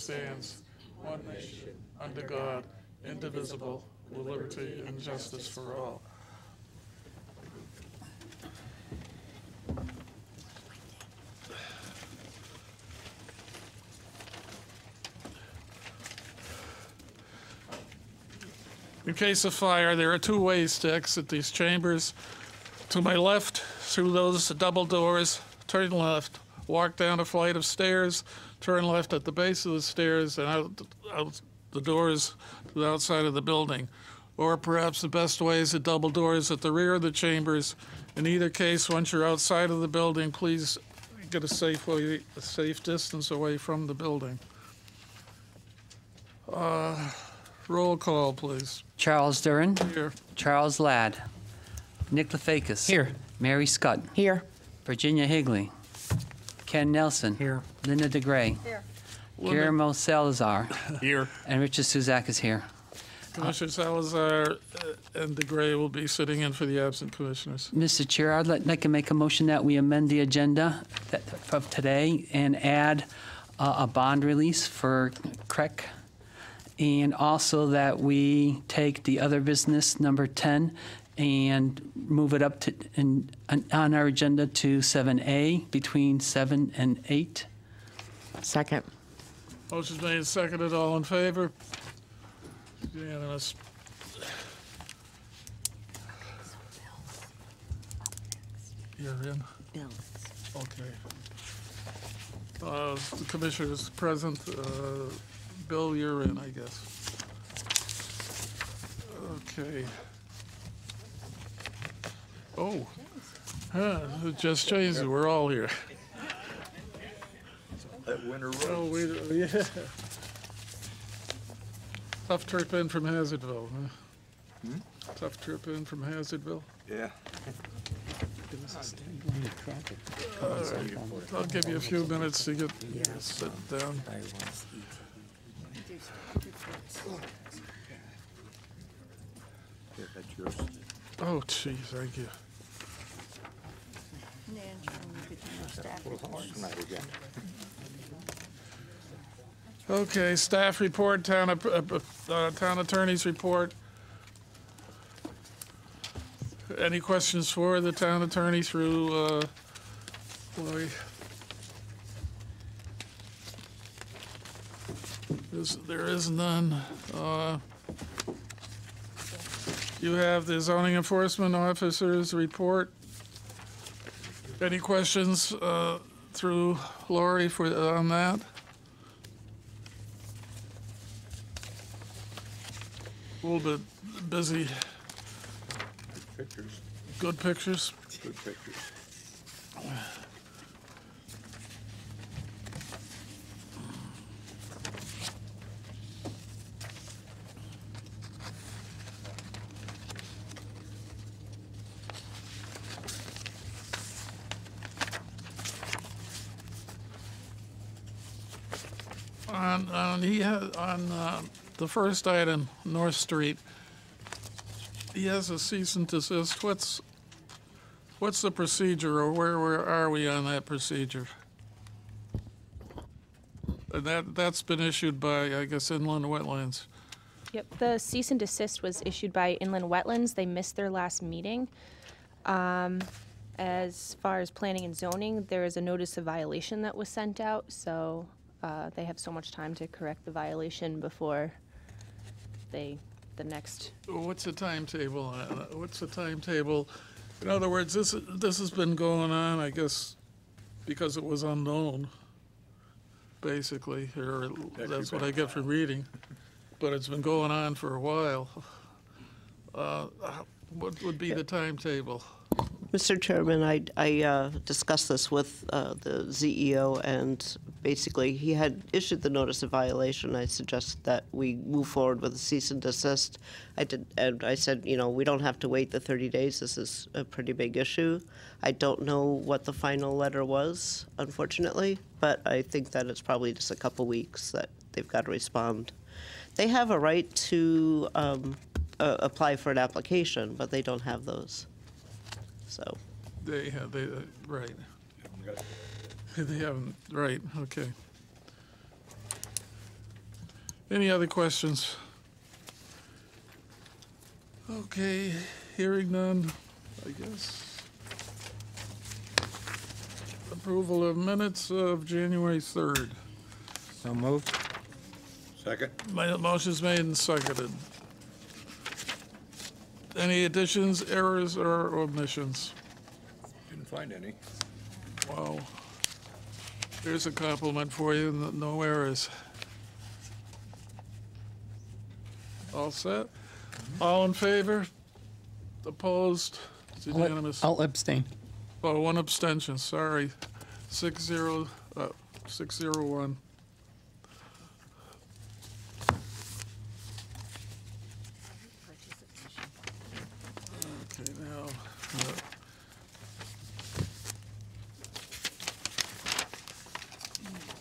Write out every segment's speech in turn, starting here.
stands, one nation, under God, indivisible, with liberty and justice for all. In case of fire, there are two ways to exit these chambers. To my left, through those double doors, turn left, walk down a flight of stairs, turn left at the base of the stairs, and out the doors to the outside of the building. Or perhaps the best way is the double doors at the rear of the chambers. In either case, once you're outside of the building, please get a safe distance away from the building. Roll call, please. Charles Duran. Here. Charles Ladd. Nick Lefakis. Here. Mary Scott. Here. Virginia Higley. Ken Nelson. Here. Linda DeGray. Here. Guillermo Salazar. Here. And Richard Suzak is here. Commissioner Salazar and DeGray will be sitting in for the absent commissioners. Mr. Chair, I'd like to make a motion that we amend the agenda of today and add a bond release for CREC, and also that we take the other business, number 10, and move it up to on our agenda to 7A, between 7 and 8. Second. Motion's made and seconded. All in favor? Unanimous. You're in? Okay. The commissioners present. Bill, you're in, I guess. Okay. Oh, it just changed. We're all here. That winter Oh, road. yeah. Tough trip in from Hazardville, huh? Tough trip in from Hazardville. Yeah. I'll give you a few minutes to get sit down. Yeah, that's yours. Oh, gee, thank you. Tonight again. Okay, staff report, town attorney's report. Any questions for the town attorney through Lori? There is none. You have the zoning enforcement officer's report. Any questions through Lori on that? A little bit busy. Pictures, Good pictures. good pictures. On the first item, North Street, he has a cease and desist. What's the procedure, or where are we on that procedure? And that's been issued by, I guess, Inland Wetlands. Yep, the cease and desist was issued by Inland Wetlands. They missed their last meeting. As far as planning and zoning, there is a notice of violation that was sent out, so they have so much time to correct the violation before the next. What's the timetable? What's the timetable? In other words, this has been going on, I guess, because it was unknown, basically, or that's what I get from reading. But it's been going on for a while. What would be the timetable? Mr. Chairman, I discussed this with the ZEO, and basically he had issued the notice of violation. I suggested that we move forward with a cease and desist. And I said, you know, we don't have to wait the 30 days. This is a pretty big issue. I don't know what the final letter was, unfortunately, but I think that it's probably just a couple weeks that they've got to respond. They have a right to apply for an application, but they don't have those. So They right. They haven't, right, okay. Any other questions? Okay, hearing none, I guess. Approval of minutes of January 3rd. So moved. Second. Motion's made and seconded. Any additions, errors, or omissions? Didn't find any. Wow. Here's a compliment for you, no errors. All set? All in favor? Opposed? It's unanimous. I'll abstain. Oh, one abstention, sorry. 6-0, 601. Okay, now,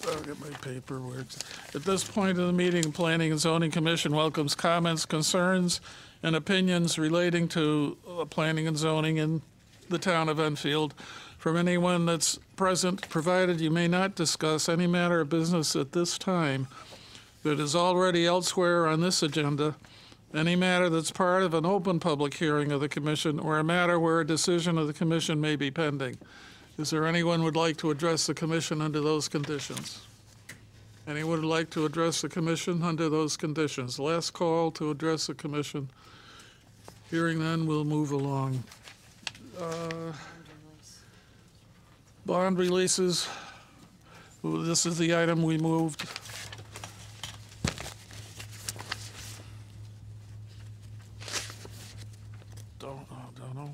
I'll get my paperwork. At this point in the meeting, the Planning and Zoning Commission welcomes comments, concerns, and opinions relating to planning and zoning in the town of Enfield from anyone that's present, provided you may not discuss any matter of business at this time that is already elsewhere on this agenda, any matter that's part of an open public hearing of the commission, or a matter where a decision of the commission may be pending. Is there anyone who would like to address the commission under those conditions? Anyone would like to address the commission under those conditions? Last call to address the commission. Hearing none, we'll move along. Bond releases. Well, this is the item we moved. Don't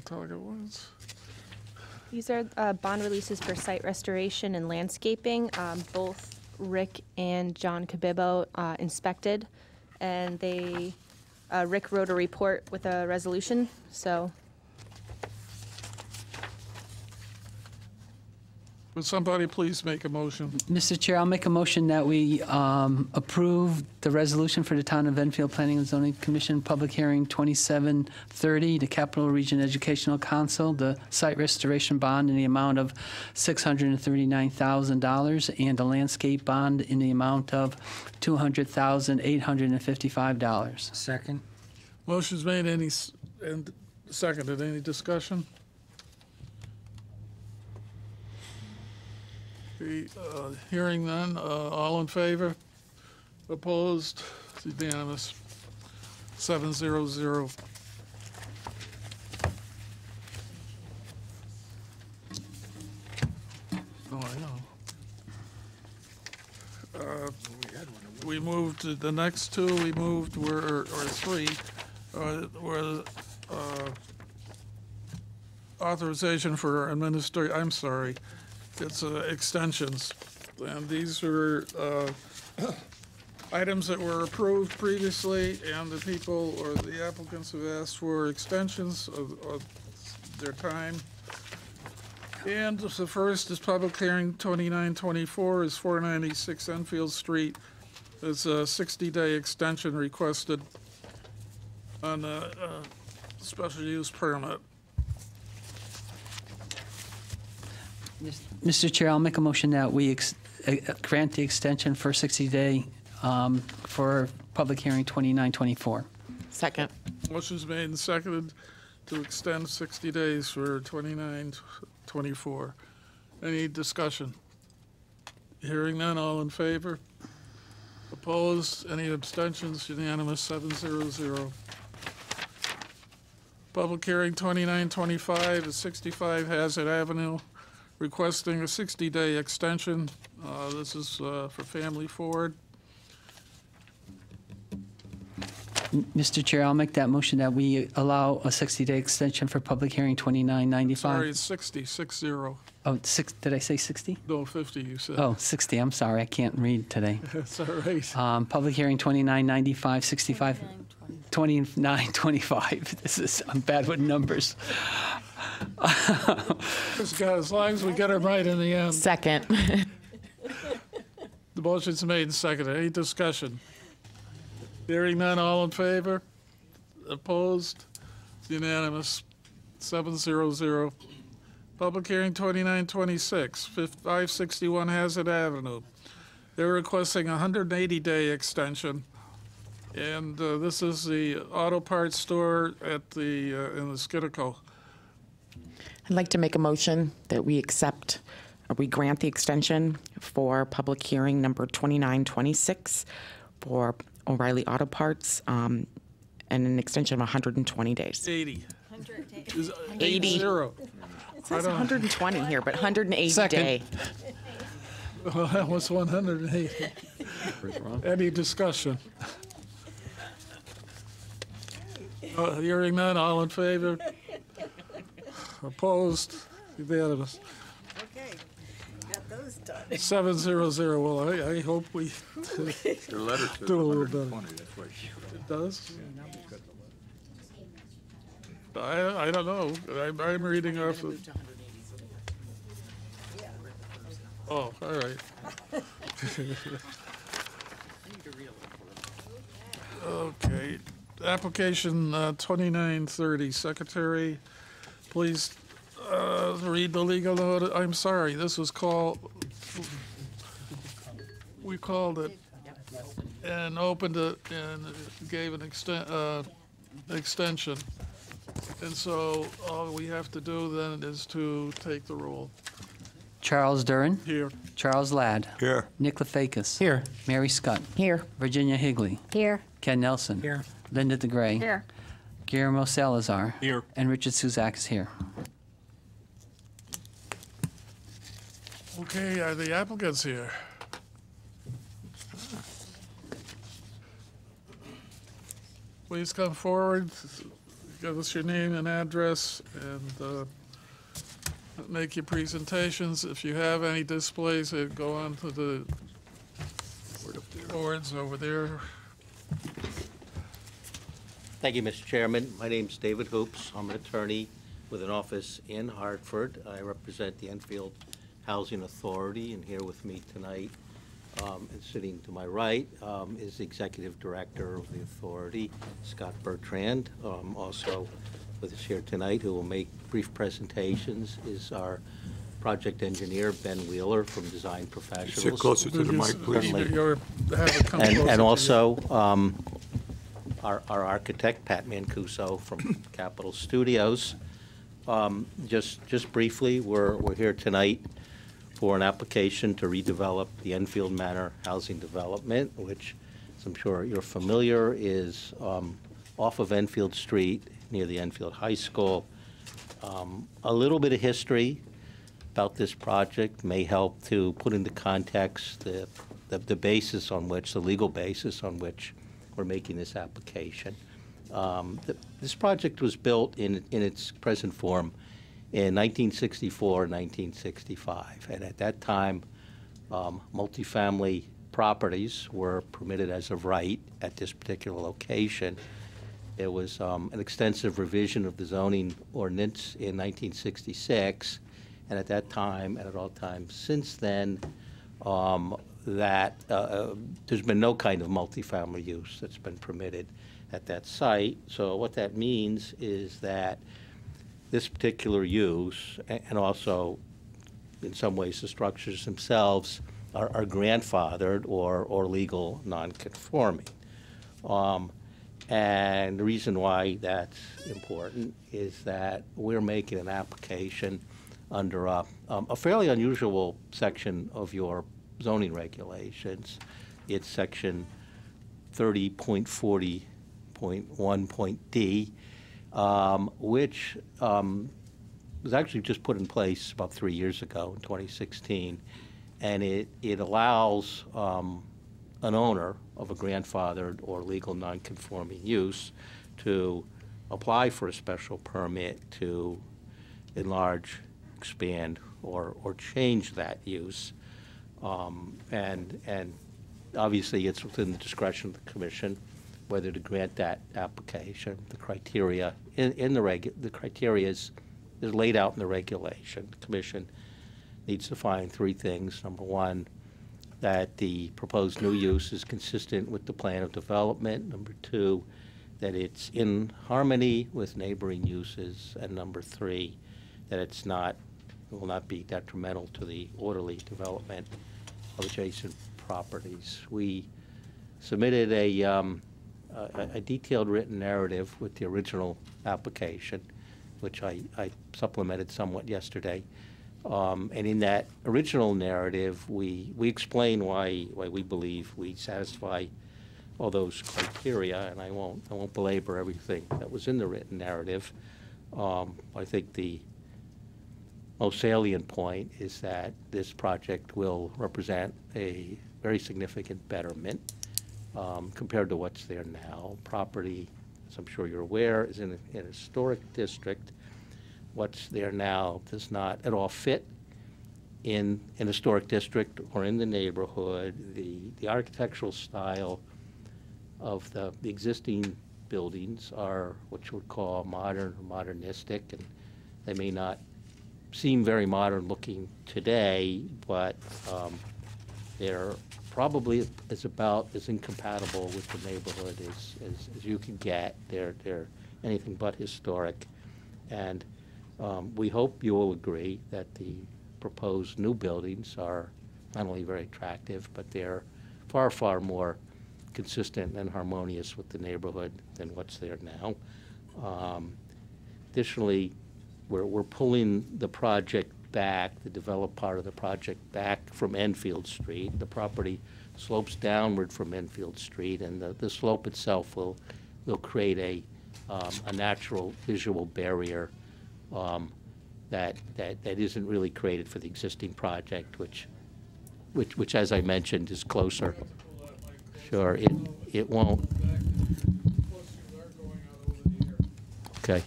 talk at once. These are bond releases for site restoration and landscaping. Both Rick and John Cabibbo inspected, and Rick wrote a report with a resolution, so. Would somebody please make a motion? Mr. Chair, I'll make a motion that we approve the resolution for the Town of Enfield Planning and Zoning Commission, public hearing 2730, the Capital Region Educational Council, the site restoration bond in the amount of $639,000 and a landscape bond in the amount of $200,855. Second. Motion's made and seconded. Any discussion? Hearing none, all in favor? Opposed? It's unanimous. 700. Oh, I know. We moved to the next two, or three, were authorization for it's extensions. And these were items that were approved previously, and the people or the applicants have asked for extensions of their time. And the first is public hearing 2924 is 496 Enfield Street. It's a 60-day extension requested on a special use permit. Mr. Chair, I'll make a motion that we grant the extension for 60-day for public hearing 2924. Second. Motion's made and seconded to extend 60 days for 2924. Any discussion? Hearing none, all in favor? Opposed? Any abstentions? Unanimous, 700. Public hearing 2925 is 65 Hazard Avenue, requesting a 60-day extension. This is for Family Ford. Mr. Chair, I'll make that motion that we allow a 60-day extension for public hearing 2995. Sorry, it's 60. Oh, did I say 60? No, 50, you said. Oh, 60, I'm sorry, I can't read today. That's all right. Public hearing 2995, 65, 2925. I'm bad with numbers. As long as we get it right in the end. Second. The motion's made and seconded. Any discussion? Hearing none, all in favor? Opposed? It's unanimous. 700. Public hearing 2926, 561 Hazard Avenue. They're requesting a 180-day extension And this is the auto parts store at the, in the Skidco. I'd like to make a motion that we accept, or we grant the extension for public hearing number 2926 for O'Reilly Auto Parts, and an extension of 120 days. 80. 80. Zero. It says 120 here, but 180 Second. day. Well, that was 180. Any discussion? Hearing none, all in favor? Opposed? Unanimous. Okay, got those done. 700. Well, I hope we Your letter says do a little better. 120, that's why she put It does? I don't know. I'm reading off of. Oh, all right. Okay. Application 2930, Secretary, please read the legal notice. I'm sorry, this was called, we called it and opened it and gave an extension. And so all we have to do then is to take the roll. Charles Durin, Here. Charles Ladd, Here. Nick Lefakis. Here. Mary Scott, Here. Virginia Higley, Here. Ken Nelson. Here. Linda DeGray. Here. Guillermo Salazar. Here. And Richard Suzak is here. Okay, are the applicants here? Please come forward, give us your name and address, and make your presentations. If you have any displays, go on to the boards over there. Thank you, Mr. Chairman. My name's David Hoops. I'm an attorney with an office in Hartford. I represent the Enfield Housing Authority, and here with me tonight, and sitting to my right, is the Executive Director of the Authority, Scott Bertrand. Also with us here tonight, who will make brief presentations, is our project engineer, Ben Wheeler from Design Professionals. Sit closer to the mic, please. Have it come closer to And you. also, our architect, Pat Mancuso from Capitol Studios. Just briefly, we're here tonight for an application to redevelop the Enfield Manor housing development, which, as I'm sure you're familiar, is off of Enfield Street near the Enfield High School. A little bit of history about this project may help to put into context the basis on which, the legal basis on which we're making this application. This project was built in its present form in 1964 and 1965. And at that time, multifamily properties were permitted as of right at this particular location. There was an extensive revision of the zoning ordinance in 1966. And at that time, and at all times since then, there's been no kind of multifamily use that's been permitted at that site. So what that means is that this particular use, and also in some ways the structures themselves, are grandfathered or legal non-conforming. And the reason why that's important is that we're making an application under a fairly unusual section of your zoning regulations. It's section 30.40.1.d, which was actually just put in place about 3 years ago in 2016. And it allows an owner of a grandfathered or legal non-conforming use to apply for a special permit to enlarge, expand, or change that use. And obviously, it's within the discretion of the commission whether to grant that application. The criteria the criteria is laid out in the regulation. The commission needs to find three things. Number one, that the proposed new use is consistent with the plan of development. Number two, that it's in harmony with neighboring uses. And number three, that it will not be detrimental to the orderly development of adjacent properties. We submitted a a detailed written narrative with the original application, which I supplemented somewhat yesterday. And in that original narrative, we explain why we believe we satisfy all those criteria, and I won't belabor everything that was in the written narrative. I think the most salient point is that this project will represent a very significant betterment compared to what's there now. Property, as I'm sure you're aware, is in a historic district. What's there now does not at all fit in an historic district or in the neighborhood. The architectural style of the existing buildings are what you would call modern or modernistic, and they may not seem very modern looking today, but they're probably about as incompatible with the neighborhood as you can get. They're anything but historic, and we hope you will agree that the proposed new buildings are not only very attractive, but they're far, far more consistent and harmonious with the neighborhood than what's there now. Additionally, we're pulling the project back, the developed part of the project back from Enfield Street. The property slopes downward from Enfield Street, and the slope itself will create a natural visual barrier that isn't really created for the existing project, which as I mentioned is closer. Sure, it won't. Okay.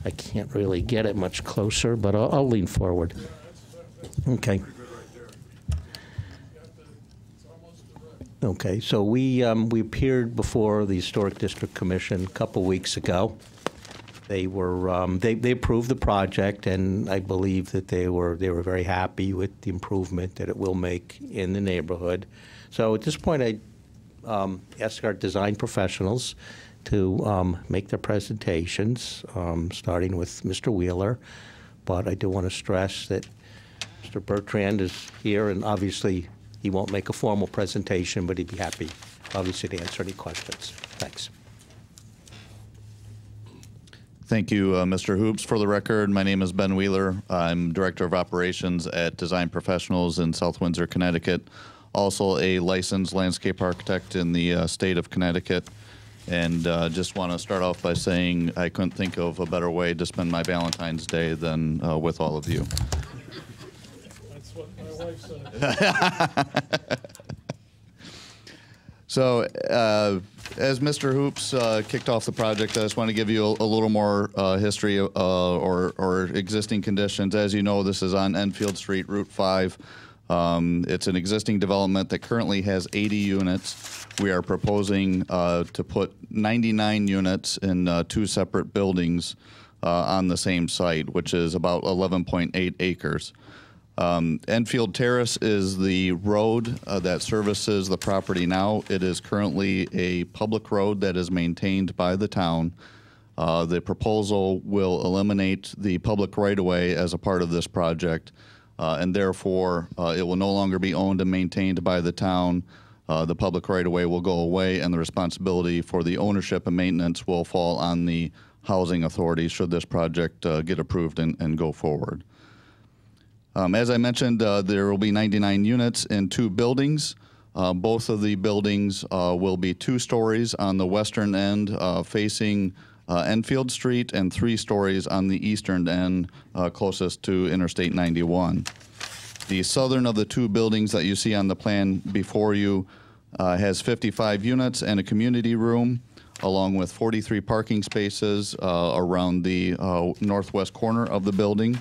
I can't really get it much closer, but I'll lean forward. Okay. Okay, so we appeared before the Historic District Commission a couple weeks ago. They were they approved the project, and I believe that they were very happy with the improvement that it will make in the neighborhood. So at this point, I ask our design professionals to make their presentations, starting with Mr. Wheeler. But I do want to stress that Mr. Bertrand is here, and obviously he won't make a formal presentation, but he'd be happy, obviously, to answer any questions. Thanks. Thank you, Mr. Hoops. For the record, my name is Ben Wheeler. I'm Director of Operations at Design Professionals in South Windsor, Connecticut. Also a licensed landscape architect in the state of Connecticut. And just want to start off by saying I couldn't think of a better way to spend my Valentine's Day than with all of you. That's what my wife said. So, as Mr. Hoops kicked off the project, I just want to give you a little more history or existing conditions. As you know, this is on Enfield Street, Route 5. It's an existing development that currently has 80 units. We are proposing to put 99 units in 2 separate buildings on the same site, which is about 11.8 acres. Enfield Terrace is the road that services the property now. It is currently a public road that is maintained by the town. The proposal will eliminate the public right-of-way as a part of this project, and therefore it will no longer be owned and maintained by the town. The public right-of-way will go away, and the responsibility for the ownership and maintenance will fall on the housing authority should this project get approved and go forward. As I mentioned, there will be 99 units in 2 buildings. Both of the buildings will be 2 stories on the western end facing Enfield Street and 3 stories on the eastern end closest to Interstate 91. The southern of the 2 buildings that you see on the plan before you has 55 units and a community room, along with 43 parking spaces around the northwest corner of the building.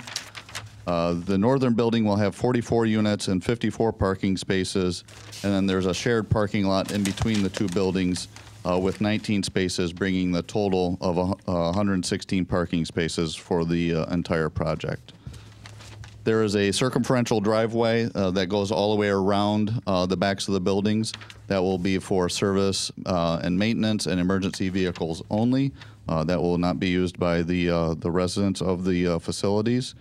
The northern building will have 44 units and 54 parking spaces, and then there's a shared parking lot in between the 2 buildings with 19 spaces, bringing the total of 116 parking spaces for the entire project. There is a circumferential driveway that goes all the way around the backs of the buildings that will be for service and maintenance and emergency vehicles only. That will not be used by the residents of the facilities.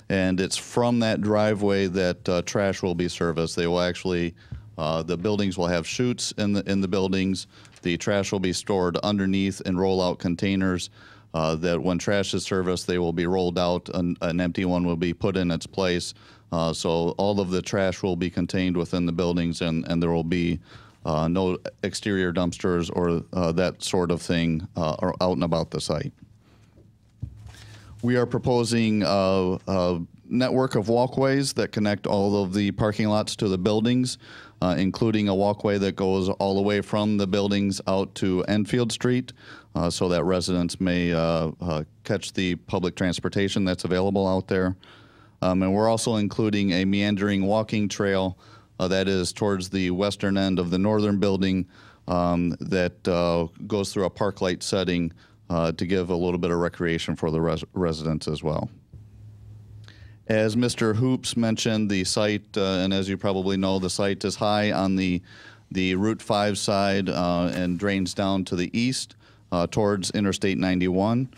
And it's from that driveway that trash will be serviced. They will actually The buildings will have chutes in the buildings. The trash will be stored underneath in roll-out containers that when trash is serviced, they will be rolled out. An empty one will be put in its place. So all of the trash will be contained within the buildings, and there will be no exterior dumpsters or that sort of thing out and about the site. We are proposing a network of walkways that connect all of the parking lots to the buildings, including a walkway that goes all the way from the buildings out to Enfield Street, so that residents may catch the public transportation that's available out there. And we're also including a meandering walking trail that is towards the western end of the northern building that goes through a park light setting to give a little bit of recreation for the residents as well. As Mr. Hoops mentioned, the site, and as you probably know, the site is high on the Route 5 side and drains down to the east towards Interstate 91.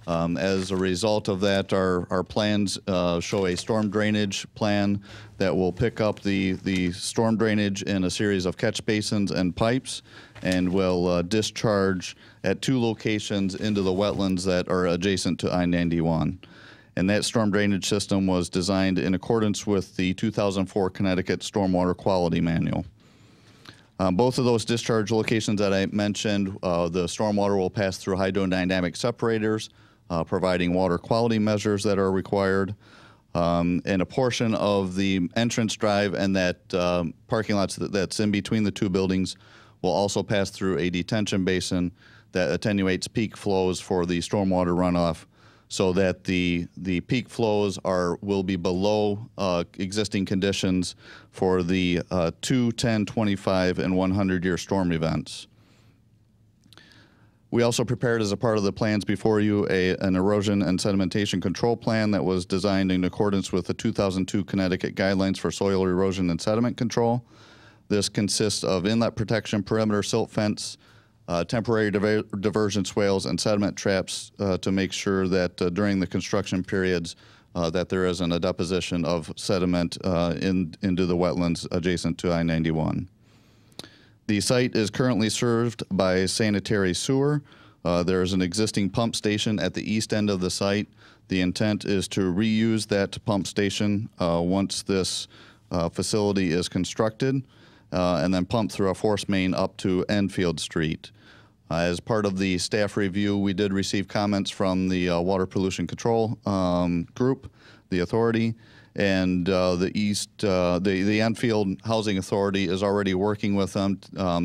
As a result of that, our plans show a storm drainage plan that will pick up the storm drainage in a series of catch basins and pipes and will discharge at 2 locations into the wetlands that are adjacent to I-91. And that storm drainage system was designed in accordance with the 2004 Connecticut Stormwater Quality Manual. Both of those discharge locations that I mentioned, the stormwater will pass through hydrodynamic separators, providing water quality measures that are required. And a portion of the entrance drive and that parking lot that's in between the 2 buildings will also pass through a detention basin that attenuates peak flows for the stormwater runoff, so that the peak flows will be below existing conditions for the 2, 10, 25, and 100-year storm events. We also prepared, as a part of the plans before you, an erosion and sedimentation control plan that was designed in accordance with the 2002 Connecticut Guidelines for Soil Erosion and Sediment Control. This consists of inlet protection, perimeter silt fence, temporary diversion swales, and sediment traps to make sure that during the construction periods that there isn't a deposition of sediment into the wetlands adjacent to I-91. The site is currently served by sanitary sewer. There is an existing pump station at the east end of the site. The intent is to reuse that pump station once this facility is constructed, and then pump through a force main up to Enfield Street. As part of the staff review, we did receive comments from the Water Pollution Control Group, the authority, and the Enfield Housing Authority is already working with them.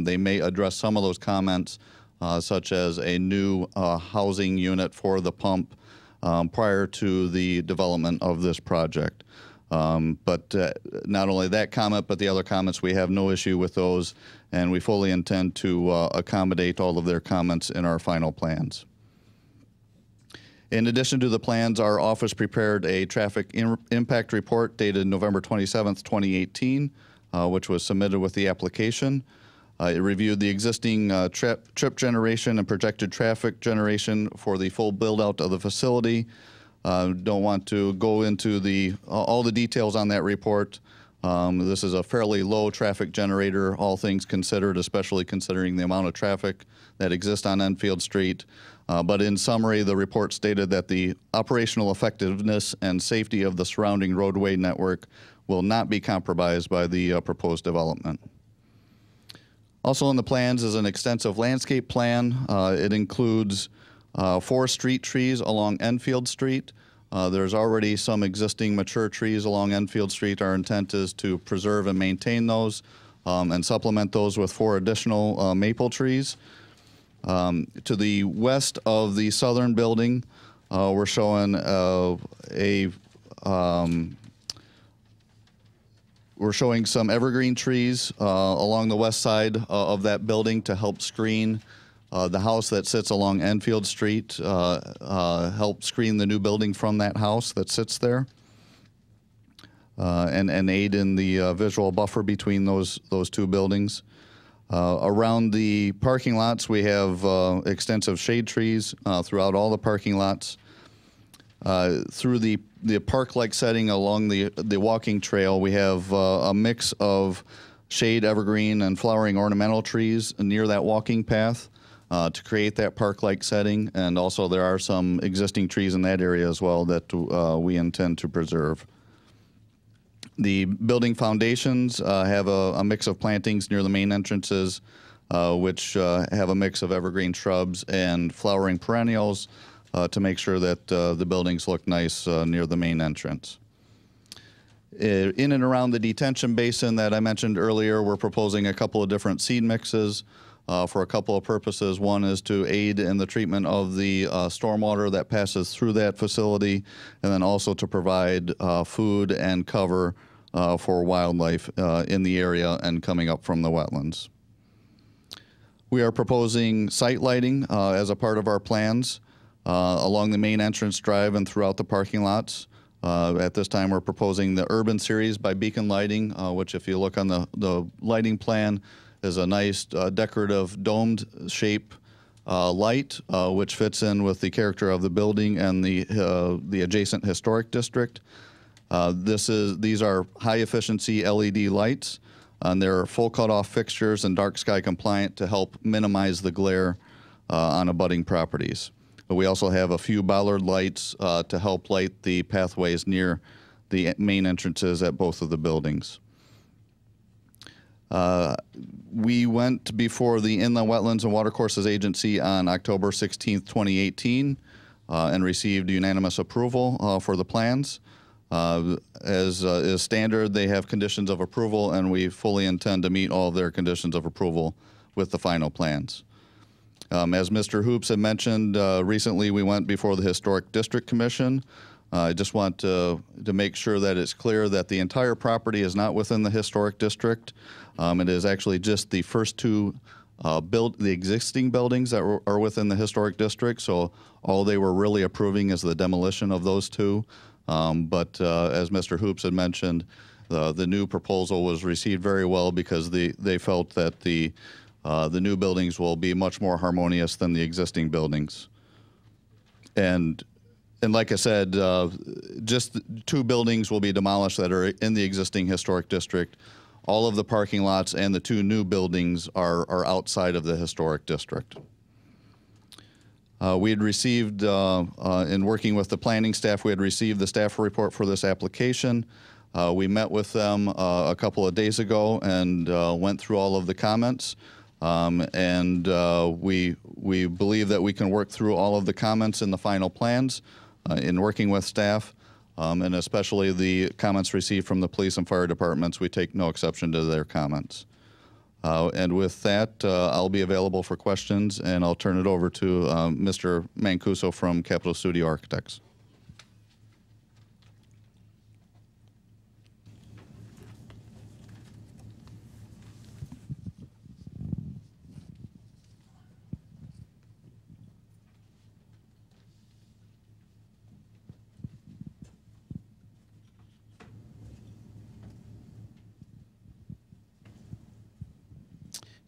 They may address some of those comments, such as a new housing unit for the pump prior to the development of this project. But not only that comment, but the other comments, we have no issue with those, and we fully intend to accommodate all of their comments in our final plans. In addition to the plans, our office prepared a traffic impact report dated November 27th, 2018, which was submitted with the application. It reviewed the existing trip generation and projected traffic generation for the full build-out of the facility. Don't want to go into all the details on that report. This is a fairly low traffic generator, all things considered, especially considering the amount of traffic that exists on Enfield Street. But in summary, the report stated that the operational effectiveness and safety of the surrounding roadway network will not be compromised by the proposed development. Also in the plans is an extensive landscape plan. It includes 4 street trees along Enfield Street. There's already some existing mature trees along Enfield Street. Our intent is to preserve and maintain those and supplement those with 4 additional maple trees. To the west of the southern building, we're showing we're showing some evergreen trees along the west side of that building to help screen the house that sits along Enfield Street, help screen the new building from that house that sits there, and aid in the visual buffer between those 2 buildings. Around the parking lots, we have extensive shade trees throughout all the parking lots. Through the park-like setting along the walking trail, we have a mix of shade, evergreen, and flowering ornamental trees near that walking path to create that park-like setting. And also there are some existing trees in that area as well that we intend to preserve. The building foundations have a mix of plantings near the main entrances, which have a mix of evergreen shrubs and flowering perennials to make sure that the buildings look nice near the main entrance. In and around the detention basin that I mentioned earlier, we're proposing a couple of different seed mixes for a couple of purposes. One is to aid in the treatment of the stormwater that passes through that facility, and then also to provide food and cover for wildlife in the area and coming up from the wetlands. We are proposing site lighting as a part of our plans along the main entrance drive and throughout the parking lots. At this time, we're proposing the Urban Series by Beacon Lighting, which if you look on the lighting plan, is a nice decorative domed shape light, which fits in with the character of the building and the adjacent historic district. These are high efficiency LED lights, and they're full cutoff fixtures and dark sky compliant to help minimize the glare on abutting properties. We also have a few bollard lights to help light the pathways near the main entrances at both of the buildings. We went before the Inland Wetlands and Watercourses Agency on October 16th, 2018, and received unanimous approval for the plans. As is standard, they have conditions of approval, and we fully intend to meet all of their conditions of approval with the final plans. As Mr. Hoops had mentioned, recently we went before the Historic District Commission. I just want to make sure that it's clear that the entire property is not within the historic district. It is actually just the first two the existing buildings that are within the historic district. So all they were really approving is the demolition of those two. But as Mr. Hoops had mentioned, the new proposal was received very well because they felt that the new buildings will be much more harmonious than the existing buildings. And like I said, just two buildings will be demolished that are in the existing historic district. All of the parking lots and the two new buildings are outside of the historic district. We had received, in working with the planning staff, we had received the staff report for this application. We met with them a couple of days ago and went through all of the comments. We believe that we can work through all of the comments in the final plans in working with staff, and especially the comments received from the police and fire departments. We take no exception to their comments. And with that, I'll be available for questions, and I'll turn it over to Mr. Mancuso from Capitol Studio Architects.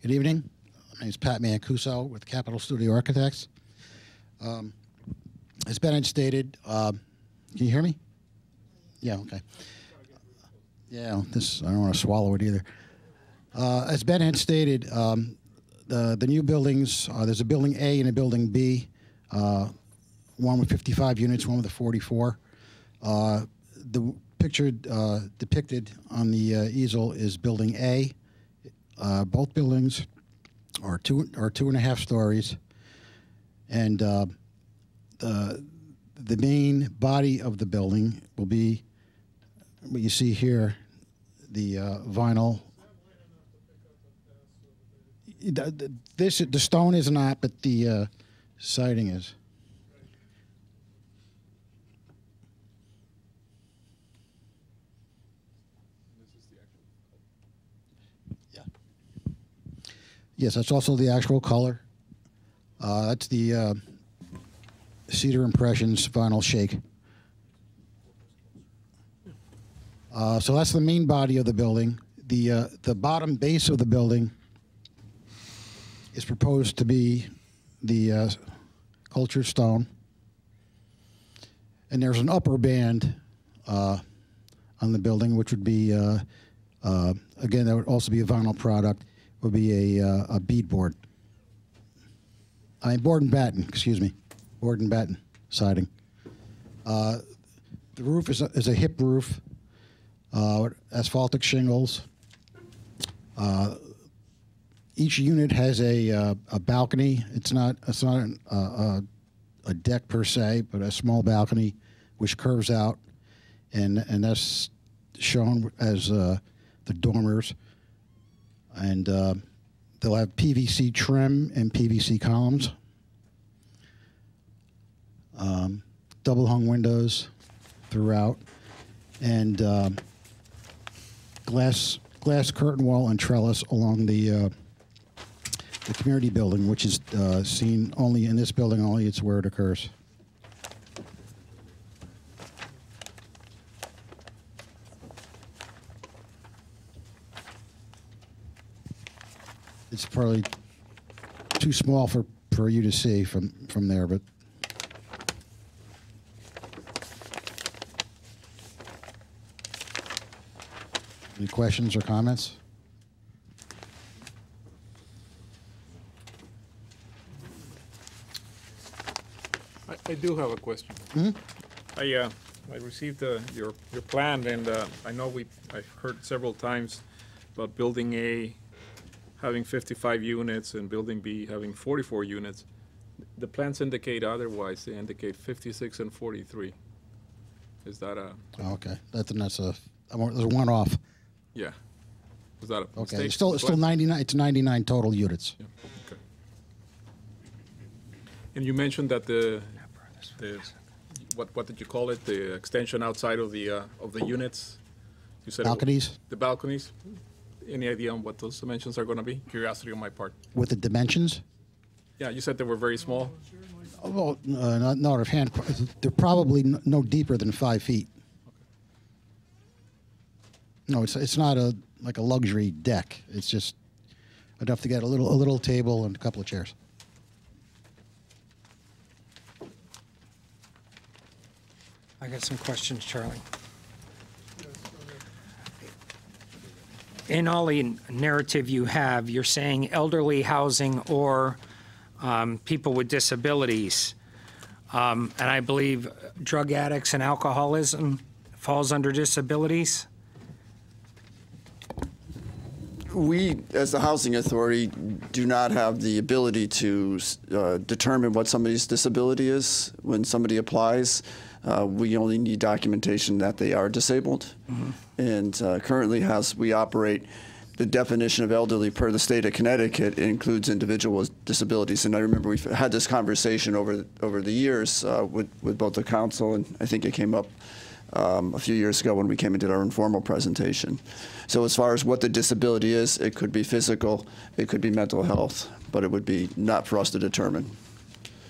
Good evening. My name is Pat Mancuso with Capitol Studio Architects. As Ben had stated, can you hear me? Yeah, okay. Yeah, I don't want to swallow it either. As Ben had stated, the new buildings, there's a building A and a building B, one with 55 units, one with 44. The picture depicted on the easel is building A. Both buildings are 2.5 stories, and the main body of the building will be what you see here, the vinyl. The stone is not, but the siding is. Yes, that's also the actual color. That's the Cedar Impressions vinyl shake. So that's the main body of the building. The bottom base of the building is proposed to be the cultured stone. And there's an upper band on the building, which would be Again, that would also be a vinyl product. Would be a bead board. Board and batten. Excuse me, board and batten siding. The roof is a hip roof. Asphaltic shingles. Each unit has a balcony. It's not a deck per se, but a small balcony which curves out, and that's shown as the dormers. And they'll have PVC trim and PVC columns. Double hung windows throughout, and glass curtain wall and trellis along the community building, which is seen only in this building. Only it's where it occurs. It's probably too small for you to see from there, but. Any questions or comments? I do have a question. I received your plan, and I know I've heard several times about building A having 55 units and building B having 44 units. The plans indicate otherwise. They indicate 56 and 43. Is that a? Oh, okay, that's a one-off. Yeah. Was that a Okay, mistake? it's still 99. It's 99 total units. Yeah. Okay. And you mentioned that the what did you call it? The extension outside of the units. You said Balconies? The balconies. Any idea on what those dimensions are going to be? Curiosity on my part. With the dimensions? Yeah, you said they were very small. Oh, well, not offhand. They're probably no deeper than 5 feet. No, it's not like a luxury deck. It's just enough to get a little table and a couple of chairs. I got some questions, Charlie. In all the narrative you have, you're saying elderly housing or people with disabilities. And I believe drug addicts and alcoholism falls under disabilities. We, as the Housing Authority, do not have the ability to determine what somebody's disability is when somebody applies. We only need documentation that they are disabled. Mm-hmm. And currently, as we operate, the definition of elderly per the state of Connecticut includes individuals with disabilities. And I remember we've had this conversation over the years with both the council, and I think it came up a few years ago when we came and did our informal presentation. So as far as what the disability is, it could be physical, it could be mental health, but it would be not for us to determine.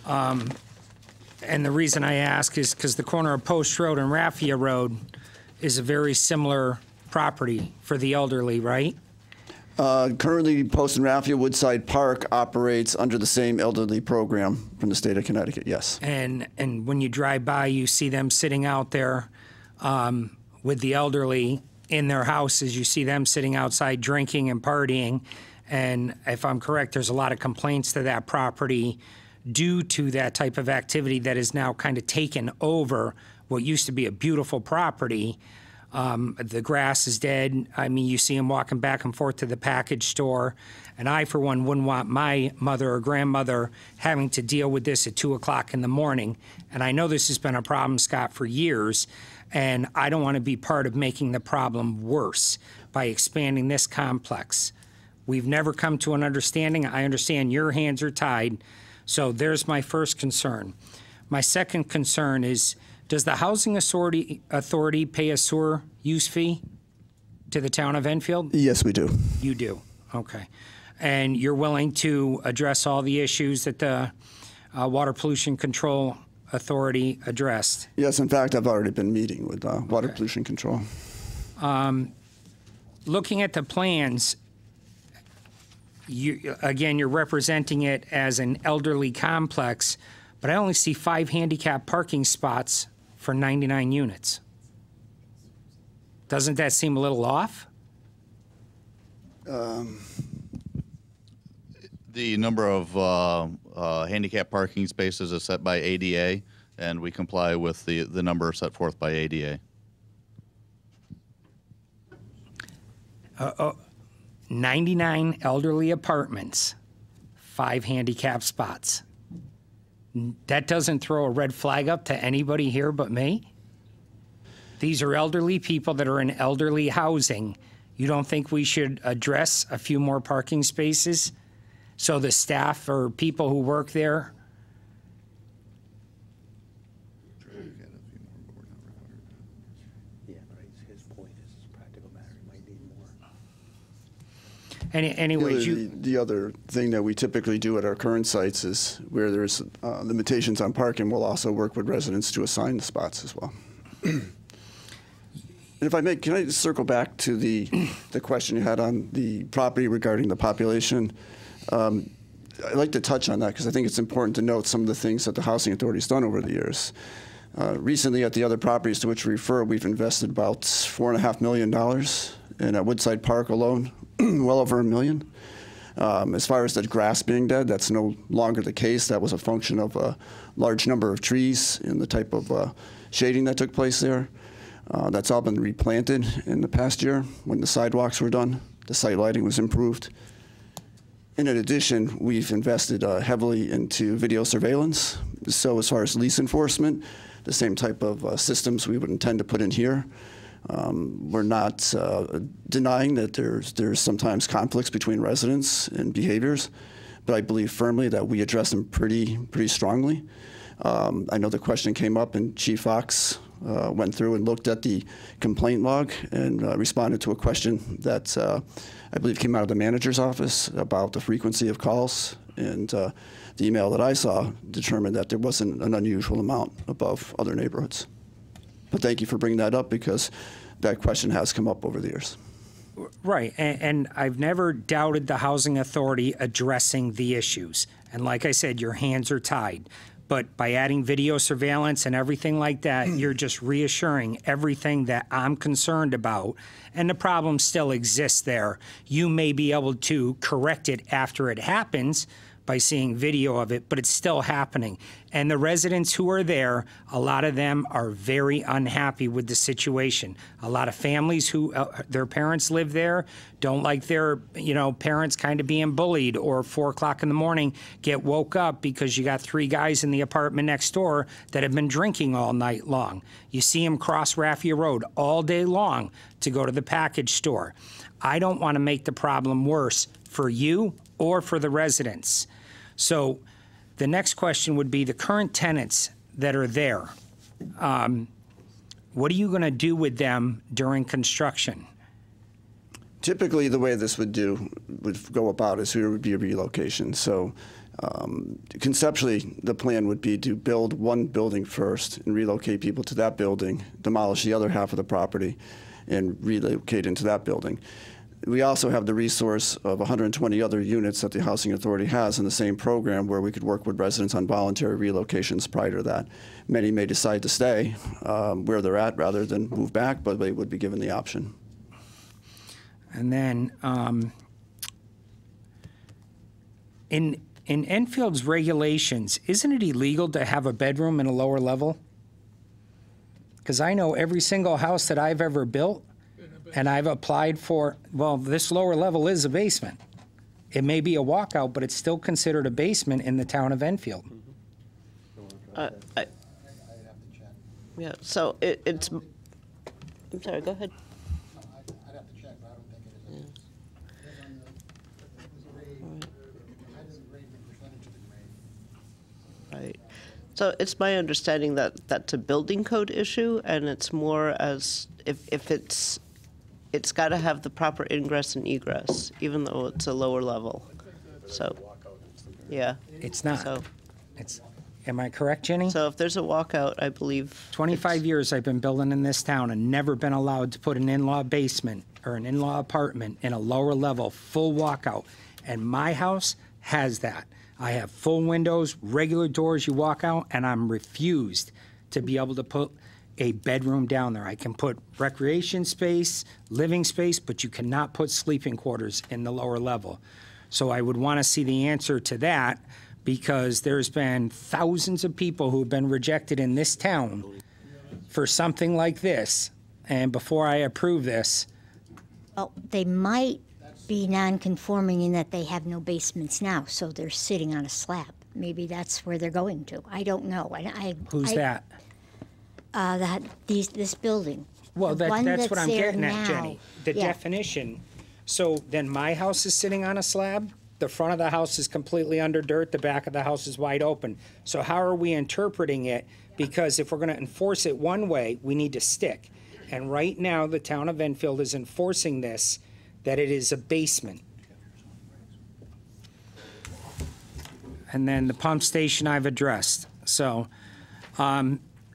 And the reason I ask is because the corner of Post Road and Raffia Road is a very similar property for the elderly, right? Currently, Post and Raffia Woodside Park operates under the same elderly program from the state of Connecticut, yes. And when you drive by, you see them sitting out there with the elderly in their houses. You see them sitting outside drinking and partying. And if I'm correct, there's a lot of complaints to that property due to that type of activity that is now kind of taken over what used to be a beautiful property. The grass is dead. I mean, you see them walking back and forth to the package store. And I, for one, wouldn't want my mother or grandmother having to deal with this at 2 o'clock in the morning. And I know this has been a problem, Scott, for years. And I don't want to be part of making the problem worse by expanding this complex. We've never come to an understanding. I understand your hands are tied. So there's my first concern. My second concern is, does the Housing Authority pay a sewer use fee to the town of Enfield? Yes, we do. You do, okay. And you're willing to address all the issues that the Water Pollution Control Authority addressed? Yes, in fact, I've already been meeting with Water Pollution Control. Looking at the plans, again, you're representing it as an elderly complex, but I only see 5 handicap parking spots for 99 units. Doesn't that seem a little off? The number of handicap parking spaces is set by ADA, and we comply with the number set forth by ADA. 99 elderly apartments, 5 handicap spots. That doesn't throw a red flag up to anybody here but me? These are elderly people that are in elderly housing. You don't think we should address a few more parking spaces so the staff or people who work there? Anyways, the other thing that we typically do at our current sites is where there's limitations on parking, we'll also work with residents to assign the spots as well. And if I may, can I just circle back to the question you had on the property regarding the population? I'd like to touch on that because I think it's important to note some of the things that the Housing Authority has done over the years. Recently, at the other properties to which we refer, we've invested about $4.5 million. And at Woodside Park alone, well over $1 million. As far as the grass being dead, that's no longer the case. That was a function of a large number of trees and the type of shading that took place there. That's all been replanted in the past year when the sidewalks were done. The site lighting was improved. And in addition, we've invested heavily into video surveillance. So as far as lease enforcement, the same type of systems we would intend to put in here. We're not denying that there's sometimes conflicts between residents and behaviors, but I believe firmly that we address them pretty strongly. I know the question came up, and Chief Fox went through and looked at the complaint log and responded to a question that I believe came out of the manager's office about the frequency of calls, and the email that I saw determined that there wasn't an unusual amount above other neighborhoods. But thank you for bringing that up because that question has come up over the years. Right, and I've never doubted the Housing Authority addressing the issues. And like I said, your hands are tied. But by adding video surveillance and everything like that, you're just reassuring everything that I'm concerned about. And the problem still exists there. You may be able to correct it after it happens by seeing video of it, but it's still happening. And the residents who are there, a lot of them are very unhappy with the situation. A lot of families who their parents live there don't like their parents kind of being bullied, or 4 o'clock in the morning get woke up because you got 3 guys in the apartment next door that have been drinking all night long. You see them cross Raffia Road all day long to go to the package store. I don't want to make the problem worse for you or for the residents. So the next question would be the current tenants that are there. What are you going to do with them during construction? Typically, the way this would go about is there would be a relocation. So conceptually, the plan would be to build one building first and relocate people to that building, demolish the other half of the property, and relocate into that building. We also have the resource of 120 other units that the Housing Authority has in the same program where we could work with residents on voluntary relocations prior to that. Many may decide to stay where they're at rather than move back, but they would be given the option. And then in Enfield's regulations, isn't it illegal to have a bedroom in a lower level? Because I know every single house that I've ever built, and I've applied for, well, this lower level is a basement. It may be a walkout, but it's still considered a basement in the town of Enfield. Yeah, so it's, I'm sorry, go ahead. I'd have to check, but I don't think it is. Right. So it's my understanding that that's a building code issue, and it's more as if it's got to have the proper ingress and egress, even though it's a lower level. So, yeah. It's not. So, am I correct, Jenny? So if there's a walkout, I believe. 25 years I've been building in this town and never been allowed to put an in-law basement or an in-law apartment in a lower level, full walkout. And my house has that. I have full windows, regular doors you walk out, and I'm refused to be able to put a bedroom down there. I can put recreation space, living space, but you cannot put sleeping quarters in the lower level. So I would want to see the answer to that, because there's been thousands of people who have been rejected in this town for something like this. And before I approve this, Well, they might be non-conforming in that they have no basements now, so they're sitting on a slab. Maybe that's where they're going to. I don't know. who's that? This building. Well, The one that's what I'm there getting at, now. Jenny. The Yeah. definition. So then my house is sitting on a slab, the front of the house is completely under dirt, the back of the house is wide open. So how are we interpreting it? Because if we're going to enforce it one way, we need to stick. And right now, the town of Enfield is enforcing this, that it is a basement. And then the pump station I've addressed. So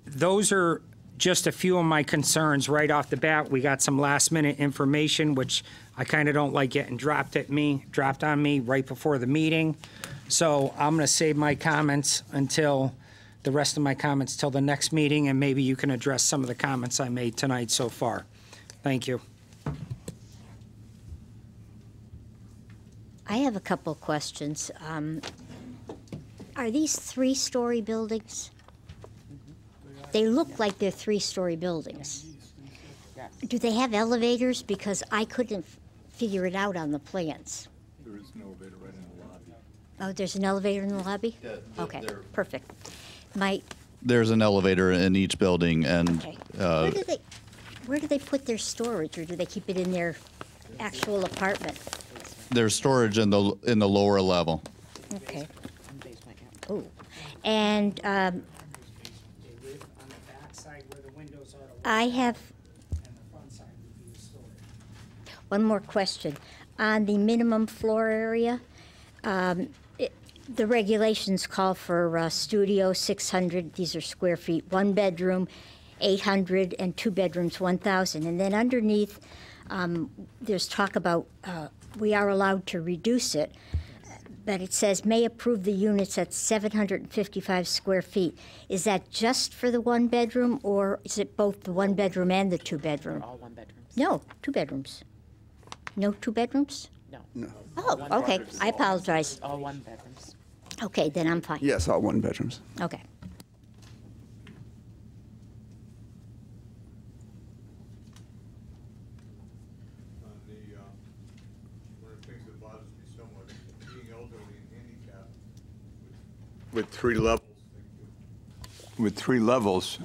those are just a few of my concerns right off the bat. We got some last minute information, which I kind of don't like getting dropped on me right before the meeting. So I'm going to save my comments until the rest of my comments till the next meeting, and maybe you can address some of the comments I made tonight so far. Thank you. I have a couple of questions. Are these three-story buildings? They look like they're three-story buildings. Do they have elevators? Because I couldn't figure it out on the plans. There is no elevator right in the lobby. Oh, there's an elevator in the lobby? Yeah, Okay, there- perfect. There's an elevator in each building, and Okay. Where do they put their storage, or do they keep it in their actual apartment? there's storage in the lower level. Okay. Oh, and I have one more question. On the minimum floor area, the regulations call for studio 600, these are square feet, one bedroom, 800, and two bedrooms, 1,000. And then underneath, there's talk about we are allowed to reduce it, but it says may approve the units at 755 square feet. Is that just for the one bedroom, or is it both the one bedroom and the two bedroom? All one bedrooms. No, two bedrooms. No two bedrooms? No. Oh, okay. I apologize. All one bedrooms. Okay, then I'm fine. Yes, all one bedrooms. Okay. One of the things that bothers me somewhat, being elderly and handicapped, with three levels,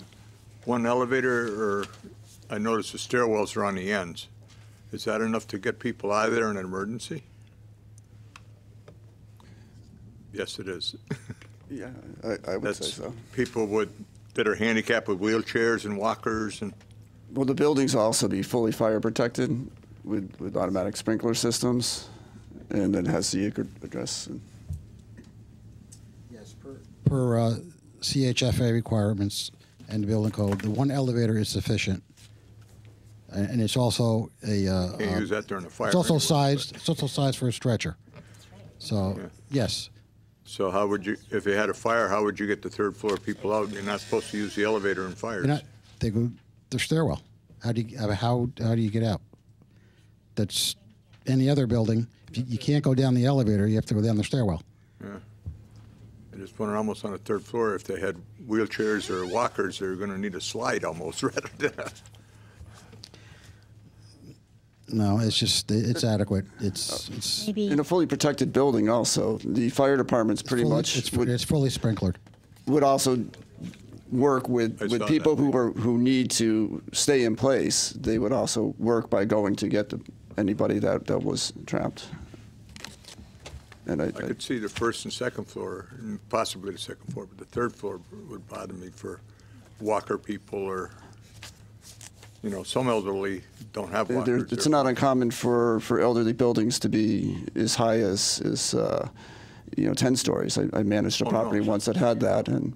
one elevator, or I notice the stairwells are on the ends. Is that enough to get people out of there in an emergency? Yes, it is. Yeah, I would say so. People that are handicapped with wheelchairs and walkers and. Will the buildings also be fully fire protected with automatic sprinkler systems? And it has the acre address? Yes, per CHFA requirements and the building code, the one elevator is sufficient. And it's also a. Can't use that during a fire. It's also anyway, sized. It's also sized for a stretcher. So yes. So how would you, if you had a fire, how would you get the third floor people out? You're not supposed to use the elevator in fires. They go their stairwell. How do you get out? That's any other building. If you can't go down the elevator, you have to go down the stairwell. Yeah. I just wonder, almost on the third floor, if they had wheelchairs or walkers, they're going to need a slide almost rather than. No, it's adequate. It's Maybe In a fully protected building also, the fire department's pretty much. it's fully sprinklered. Would also work I with saw people that. who need to stay in place. They would also work by going to get anybody that was trapped. And I could see the first and second floor, and possibly the second floor, but the third floor would bother me for walker people or, some elderly don't have walkers. it's not uncommon for elderly buildings to be as high as 10 stories. I managed a property once that had that, and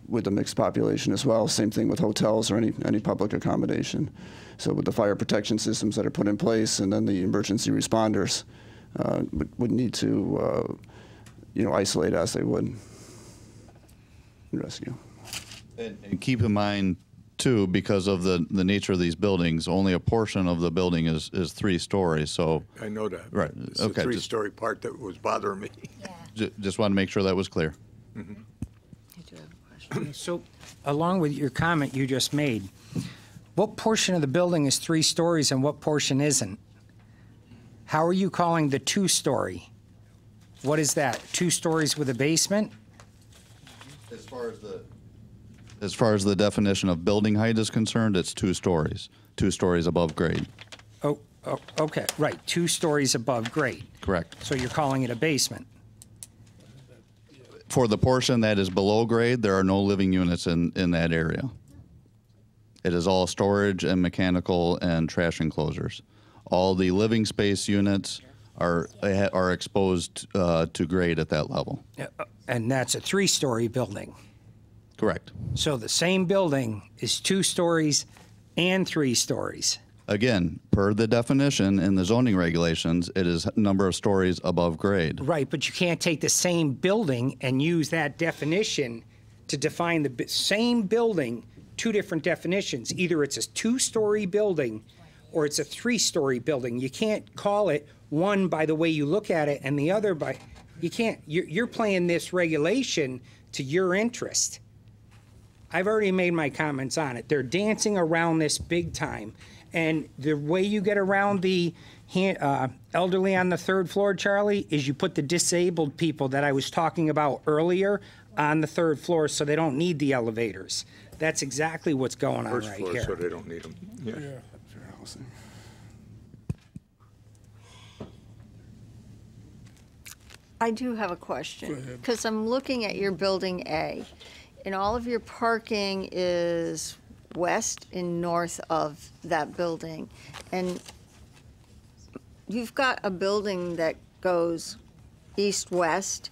with a mixed population as well. Same thing with hotels or any public accommodation. So with the fire protection systems that are put in place, and then the emergency responders would need to isolate as they would in rescue. And keep in mind, too, because of the nature of these buildings, only a portion of the building is 3 stories, so. I know that. Right, It's okay. the three-story part that was bothering me. Just want to make sure that was clear. So, along with your comment you just made, what portion of the building is 3 stories and what portion isn't? How are you calling the 2-story? What is that, 2 stories with a basement? As far as the definition of building height is concerned, it's 2 stories, 2 stories above grade. Oh, okay, right, 2 stories above grade. Correct. So you're calling it a basement? For the portion that is below grade, there are no living units in that area. It is all storage and mechanical and trash enclosures. All the living space units are exposed to grade at that level. And that's a 3-story building? Correct. So the same building is 2 stories and 3 stories? Again, per the definition in the zoning regulations, it is number of stories above grade. Right, but you can't take the same building and use that definition to define the same building, 2 different definitions. Either it's a 2-story building or it's a 3-story building. You can't call it one by the way you look at it and the other by, you can't, you're playing this regulation to your interest. I've already made my comments on it. They're dancing around this big time. And the way you get around the elderly on the 3rd floor, Charlie, is you put the disabled people that I was talking about earlier on the 3rd floor so they don't need the elevators. That's exactly what's going on First right floor, here. so they don't need them. Yeah. I do have a question, because I'm looking at your building A, and all of your parking is west and north of that building. And you've got a building that goes east-west.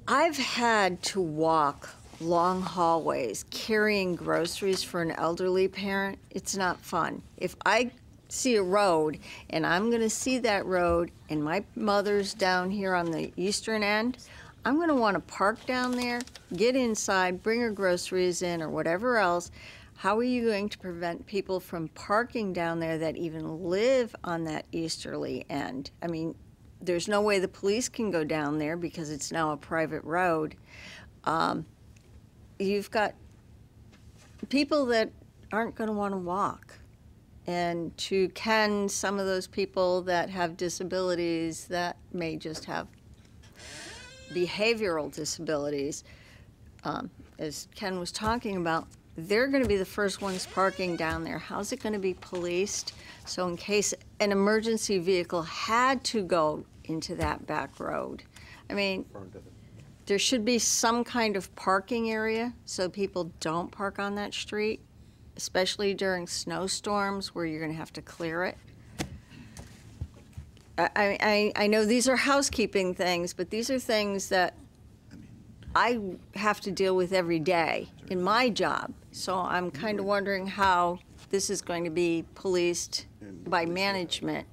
I've had to walk long hallways carrying groceries for an elderly parent. It's not fun. If I see a road and I'm going to see that road and my mother's down here on the eastern end, I'm going to want to park down there, get inside, bring her groceries in or whatever else. How are you going to prevent people from parking down there that even live on that easterly end? I mean, there's no way the police can go down there because it's now a private road. You've got people that aren't going to want to walk. And to ken some of those people that have disabilities that may just have behavioral disabilities, as Ken was talking about, they're going to be the first ones parking down there. How's it going to be policed? So in case an emergency vehicle had to go into that back road, I mean, there should be some kind of parking area so people don't park on that street, especially during snowstorms where you're going to have to clear it. I know these are housekeeping things, but these are things that I have to deal with every day in my job. So I'm kind of wondering how this is going to be policed by management.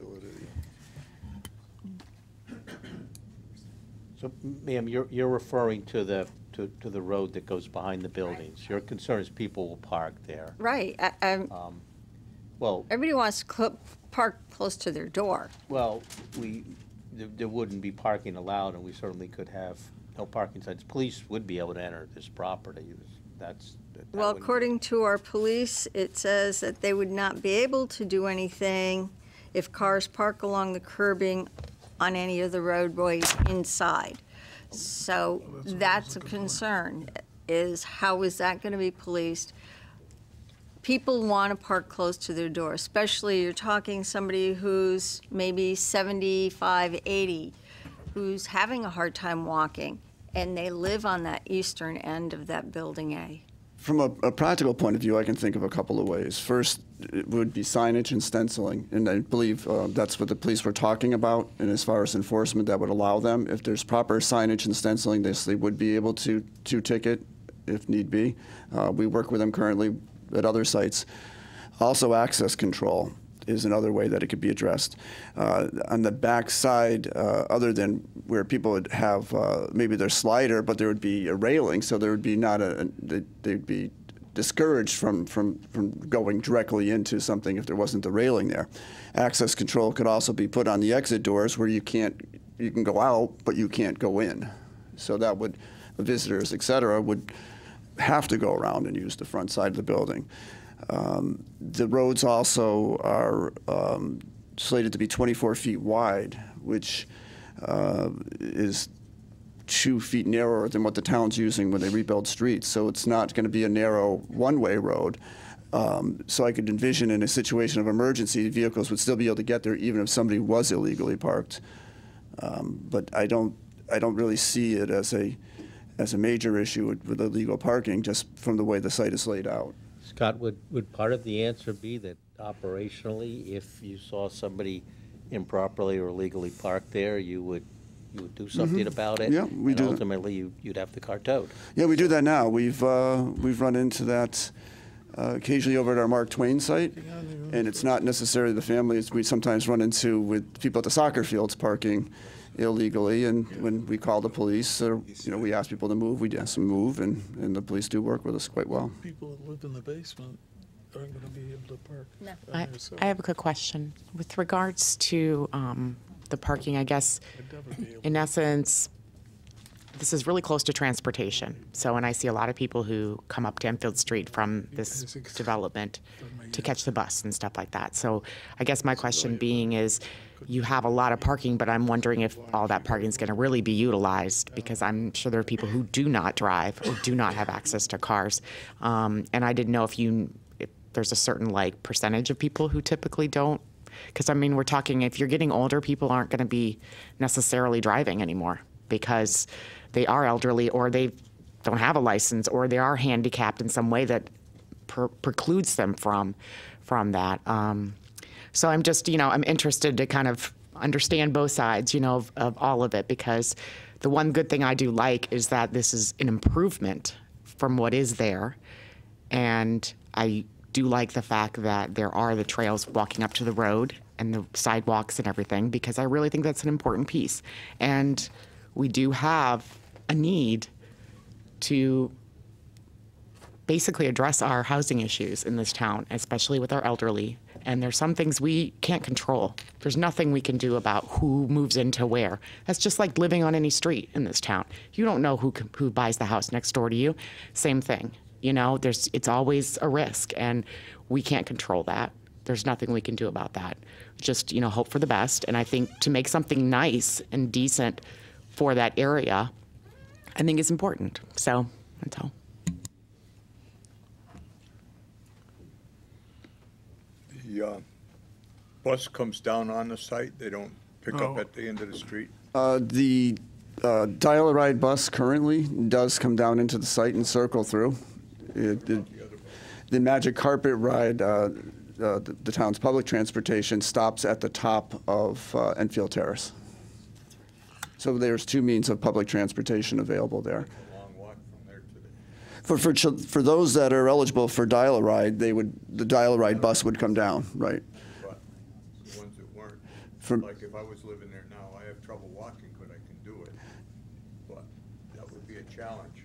So, ma'am, you're referring to the road that goes behind the buildings. Your concern is people will park there. Right. Well, everybody wants to park close to their door. Well, there wouldn't be parking allowed, and we certainly could have no parking signs. Police would be able to enter this property. Well, according to our police, it says that they would not be able to do anything if cars park along the curbing on any of the roadways inside. So that's a concern, is how is that going to be policed? People want to park close to their door, especially you're talking somebody who's maybe 75, 80, who's having a hard time walking, and they live on that eastern end of that building A. From a practical point of view, I can think of a couple of ways. First, it would be signage and stenciling, and I believe that's what the police were talking about. And as far as enforcement, that would allow them, if there's proper signage and stenciling, they would be able to ticket if need be. We work with them currently at other sites. Also, access control. is another way that it could be addressed. On the back side, other than where people would have maybe their slider, but there would be a railing, so there would be they'd be discouraged from going directly into something if there wasn't a railing there. Access control could also be put on the exit doors where you can go out, but you can't go in. So that would, visitors, et cetera, would have to go around and use the front side of the building. The roads also are slated to be 24 feet wide, which is 2 feet narrower than what the town's using when they rebuild streets. So it's not going to be a narrow one-way road. So I could envision in a situation of emergency, vehicles would still be able to get there even if somebody was illegally parked. But I don't really see it as a major issue with illegal parking, just from the way the site is laid out. Scott, would part of the answer be that operationally, if you saw somebody improperly or illegally parked there, you would do something about it? Yeah, we and do. Ultimately, you'd have the car towed. Yeah, we do that now. We've run into that occasionally over at our Mark Twain site, and it's not necessarily the families. We sometimes run into with people at the soccer fields parking illegally, and when we call the police, we ask people to move. We ask them to move, and the police do work with us quite well. People that live in the basement aren't going to be able to park. No. on there, so I have a quick question. With regards to the parking, I guess, in essence, this is really close to transportation. So when I see a lot of people who come up to Enfield Street from this development to catch the bus and stuff like that. So I guess my question being is, you have a lot of parking, but I'm wondering if all that parking is going to really be utilized, because I'm sure there are people who do not drive or do not have access to cars. And I didn't know if there's a certain percentage of people who typically don't. Because, I mean, we're talking, if you're getting older, people aren't going to be necessarily driving anymore because they are elderly, or they don't have a license, or they are handicapped in some way that precludes them from that. So I'm just, I'm interested to kind of understand both sides, of all of it, because the one good thing I do like is that this is an improvement from what is there. And I do like the fact that there are the trails walking up to the road and the sidewalks and everything, because I really think that's an important piece. And we do have a need to basically address our housing issues in this town, especially with our elderly. And there's some things we can't control. There's nothing we can do about who moves into where. That's just like living on any street in this town. You don't know who buys the house next door to you. Same thing. It's always a risk, and we can't control that. There's nothing we can do about that. Just, hope for the best. And I think to make something nice and decent for that area, I think is important. So that's all. The bus comes down on the site. They don't pick up at the end of the street. The Dial-A-Ride bus currently does come down into the site and circle through. The Magic Carpet Ride, the town's public transportation, stops at the top of Enfield Terrace. So there's two means of public transportation available there. For those that are eligible for Dial-A-Ride, the Dial-A-Ride bus would come down, right? But the ones that weren't, like if I was living there now, I have trouble walking, but I can do it. But that would be a challenge.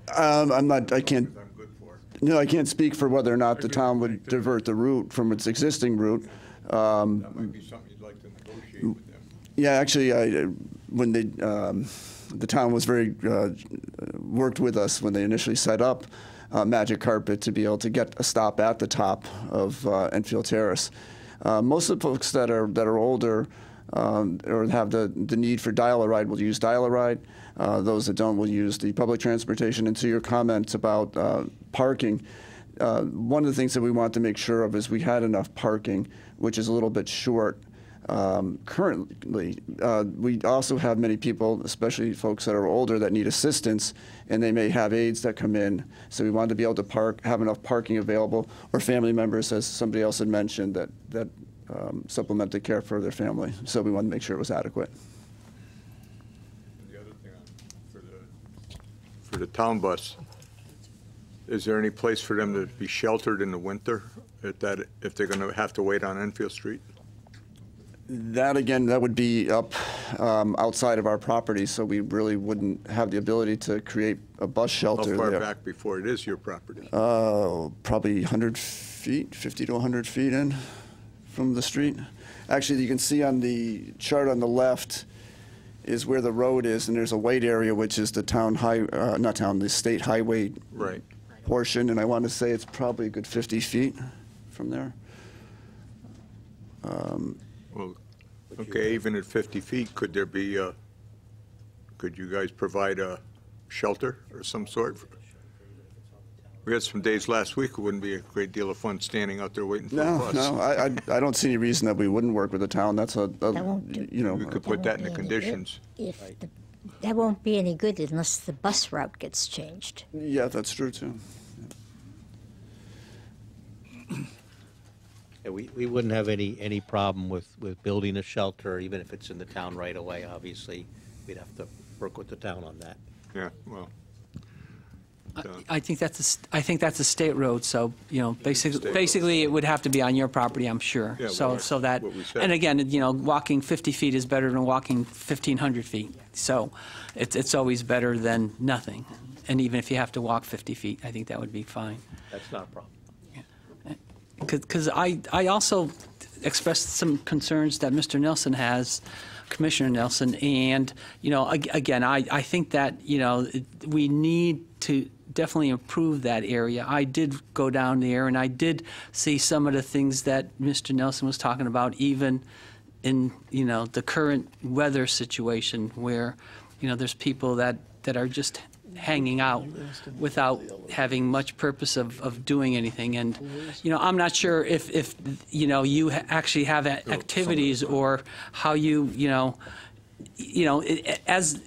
I can't. I'm good for it. No, I can't speak for whether or not the town would divert the route from its existing route. That might be something you'd like to negotiate with them. Yeah, actually, when the town was worked with us when they initially set up Magic Carpet to be able to get a stop at the top of Enfield Terrace. Most of the folks that are older or have the need for Dial-A-Ride will use Dial-A-Ride. Those that don't will use the public transportation. And to your comments about parking, one of the things that we want to make sure of is we had enough parking, which is a little bit short currently. We also have many people, especially folks that are older, that need assistance, and they may have aides that come in. So we wanted to be able to have enough parking available, or family members, as somebody else had mentioned, that supplement the care for their family. So we wanted to make sure it was adequate. And the other thing for the town bus, is there any place for them to be sheltered in the winter if they're going to have to wait on Enfield Street? That, again, that would be up outside of our property, so we really wouldn't have the ability to create a bus shelter How far there. back before it is your property? Probably 100 feet, 50 to 100 feet in from the street. Actually, you can see on the chart on the left is where the road is, and there's a white area, which is the the state highway Right. portion, and I want to say it's probably a good 50 feet from there. Well, okay, even at 50 feet, could there be, could you guys provide a shelter or some sort? We had some days last week, it wouldn't be a great deal of fun standing out there waiting for a bus. No, I don't see any reason that we wouldn't work with the town. That's you know. We could put that in the conditions. That won't be any good unless the bus route gets changed. Yeah, that's true, too. Yeah, we wouldn't have any problem with building a shelter, even if it's in the town right away, obviously. We'd have to work with the town on that. Yeah, well. I think that's a state road, so, you know, basically it would have to be on your property, I'm sure. Yeah, So, well, so that, what we said. and again, you know, walking 50 feet is better than walking 1,500 feet. So it's always better than nothing. And even if you have to walk 50 feet, I think that would be fine. That's not a problem. Because I also expressed some concerns that Mr. Nelson has, Commissioner Nelson, and, you know, again, I think that, you know, we need to definitely improve that area. I did go down there, and I did see some of the things that Mr. Nelson was talking about, even in, you know, the current weather situation where, you know, there's people that are just hanging out without having much purpose of doing anything. And, you know, I'm not sure if you know, you actually have activities or how you know, as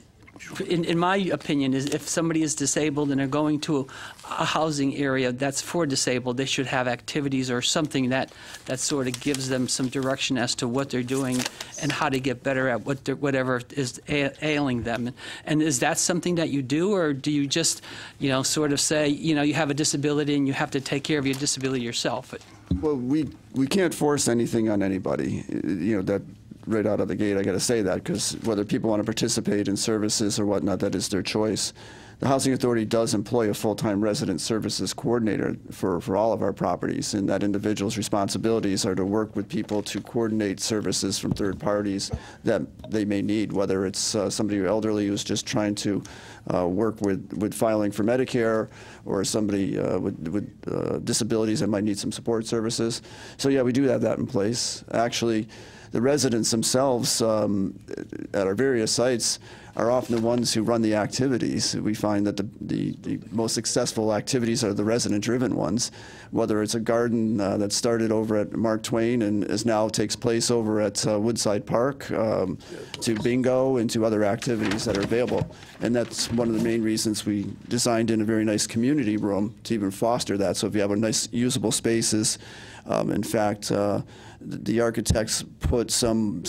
in my opinion, is if somebody is disabled and they're going to a housing area that's for disabled, they should have activities or something that sort of gives them some direction as to what they're doing and how to get better at whatever is ailing them. And is that something that you do, or do you just, you know, sort of say, you know, you have a disability and you have to take care of your disability yourself? Well, we can't force anything on anybody. You know, that right out of the gate, I got to say that, because whether people want to participate in services or whatnot, that is their choice. The Housing Authority does employ a full-time resident services coordinator for all of our properties, and that individual's responsibilities are to work with people to coordinate services from third parties that they may need, whether it's somebody elderly who's just trying to work with filing for Medicare, or somebody with disabilities that might need some support services. So yeah, we do have that in place. Actually, the residents themselves at our various sites are often the ones who run the activities. We find that the most successful activities are the resident-driven ones, whether it's a garden that started over at Mark Twain and now takes place over at Woodside Park, to bingo and to other activities that are available. And that's one of the main reasons we designed in a very nice community room to even foster that. So if you have a nice usable spaces, in fact, the architects put some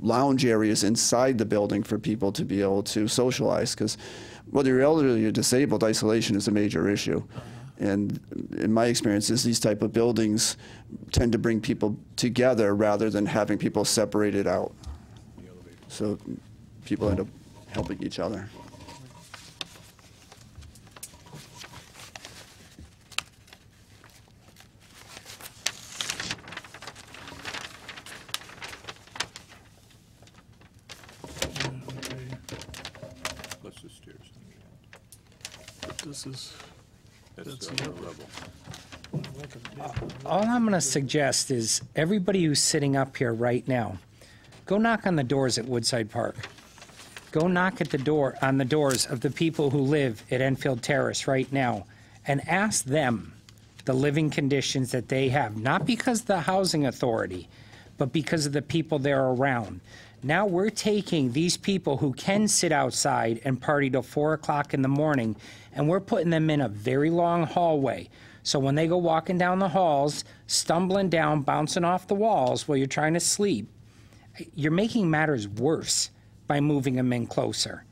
lounge areas inside the building for people to be able to socialize, because whether you're elderly or disabled, isolation is a major issue. And in my experiences, these type of buildings tend to bring people together rather than having people separated out. So people end up helping each other. Plus the stairs on the end. This is, That's the upper level. All I'm going to suggest is everybody who's sitting up here right now, go knock on the doors at Woodside Park. Go knock at on the doors of the people who live at Enfield Terrace right now and ask them the living conditions that they have, not because of the Housing Authority, but because of the people they're around. Now we're taking these people who can sit outside and party till 4 o'clock in the morning, and we're putting them in a very long hallway. So when they go walking down the halls, stumbling down, bouncing off the walls while you're trying to sleep, you're making matters worse by moving them in closer.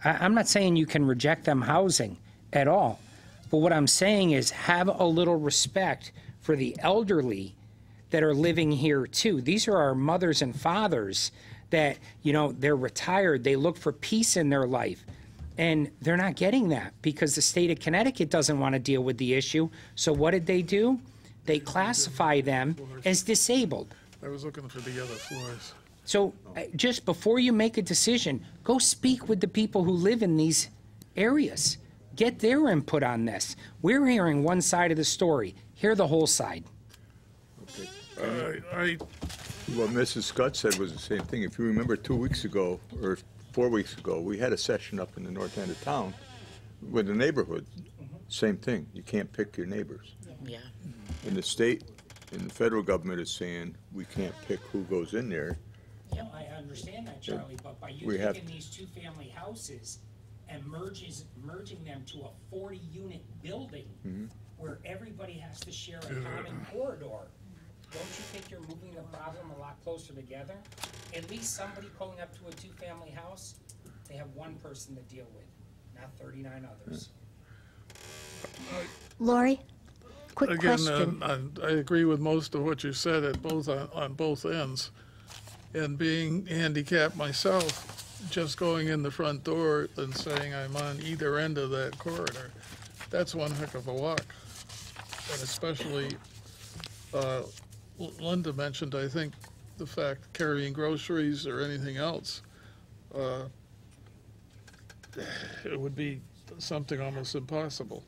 I'm not saying you can reject them housing at all, But what I'm saying is have a little respect for the elderly that are living here too. These are our mothers and fathers that, you know, they're retired. They look for peace in their life. And they're not getting that because the state of Connecticut doesn't want to deal with the issue. So what did they do? They classify them as disabled. I was looking for the other floors. So just before you make a decision, go speak with the people who live in these areas. Get their input on this. We're hearing one side of the story. Hear the whole side. What Mrs. Scott said was the same thing. If you remember 2 weeks ago, or 4 weeks ago, we had a session up in the north end of town with the neighborhood. Same thing. You can't pick your neighbors. Yeah. And the state and the federal government is saying we can't pick who goes in there. Yeah, I understand that, Charlie, but by you We have- taking these two-family houses and merging them to a 40-unit building where everybody has to share a common corridor, don't you think you're moving the problem a lot closer together? At least somebody pulling up to a two-family house, they have one person to deal with, not 39 others. Lori, quick Again, question. I agree with most of what you said at on both ends. And being handicapped myself, just going in the front door and saying I'm on either end of that corridor, that's one heck of a walk. And especially, Linda mentioned, I think, the fact carrying groceries or anything else, it would be something almost impossible.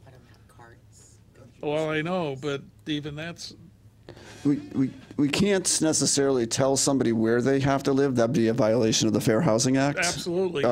Well, I know, but even that's, We can't necessarily tell somebody where they have to live. That'd be a violation of the Fair Housing Act. absolutely.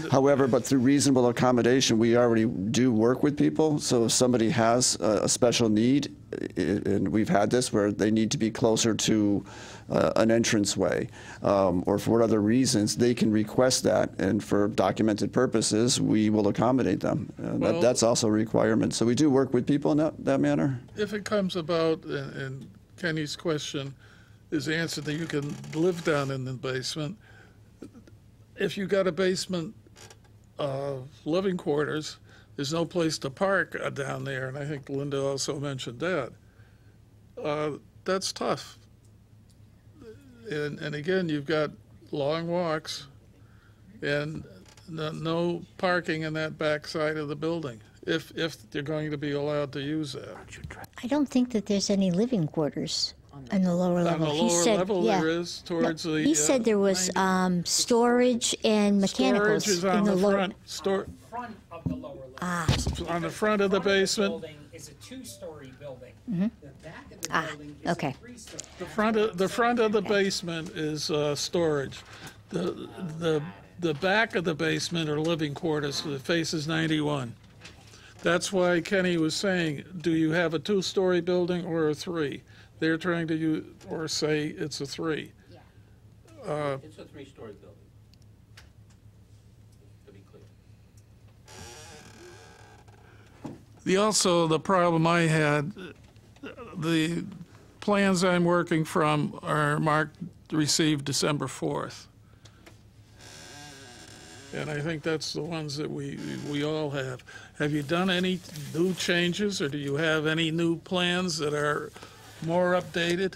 However, but through reasonable accommodation, we already do work with people. So if somebody has a special need, and we've had this where they need to be closer to an entranceway, or for what other reasons, they can request that. And for documented purposes, we will accommodate them. Well- That's also a requirement. So we do work with people in that manner. If it comes about, and Kenny's question is answered that you can live down in the basement, if you got a basement living quarters, there's no place to park down there, and I think Linda also mentioned that. That's tough. And again, you've got long walks and no parking in that back side of the building, if you're going to be allowed to use that. I don't think that there's any living quarters on the lower level. On the lower level, there is towards the. He said there was storage and mechanicals Storage is in on the the lower. front. Front of the lower level. On the front of the basement. Building is a two-story building. Mhm. The back of the building is Okay. a three-story. The front of the basement is storage. The back of the basement are living quarters. It faces 91. That's why Kenny was saying, do you have a two-story building or a three? They're trying to use, or say it's a three. It's a three-story building, to be clear. The problem I had, the plans I'm working from are marked received December 4th. And I think that's the ones that we all have. Have you done any new changes, or do you have any new plans that are more updated?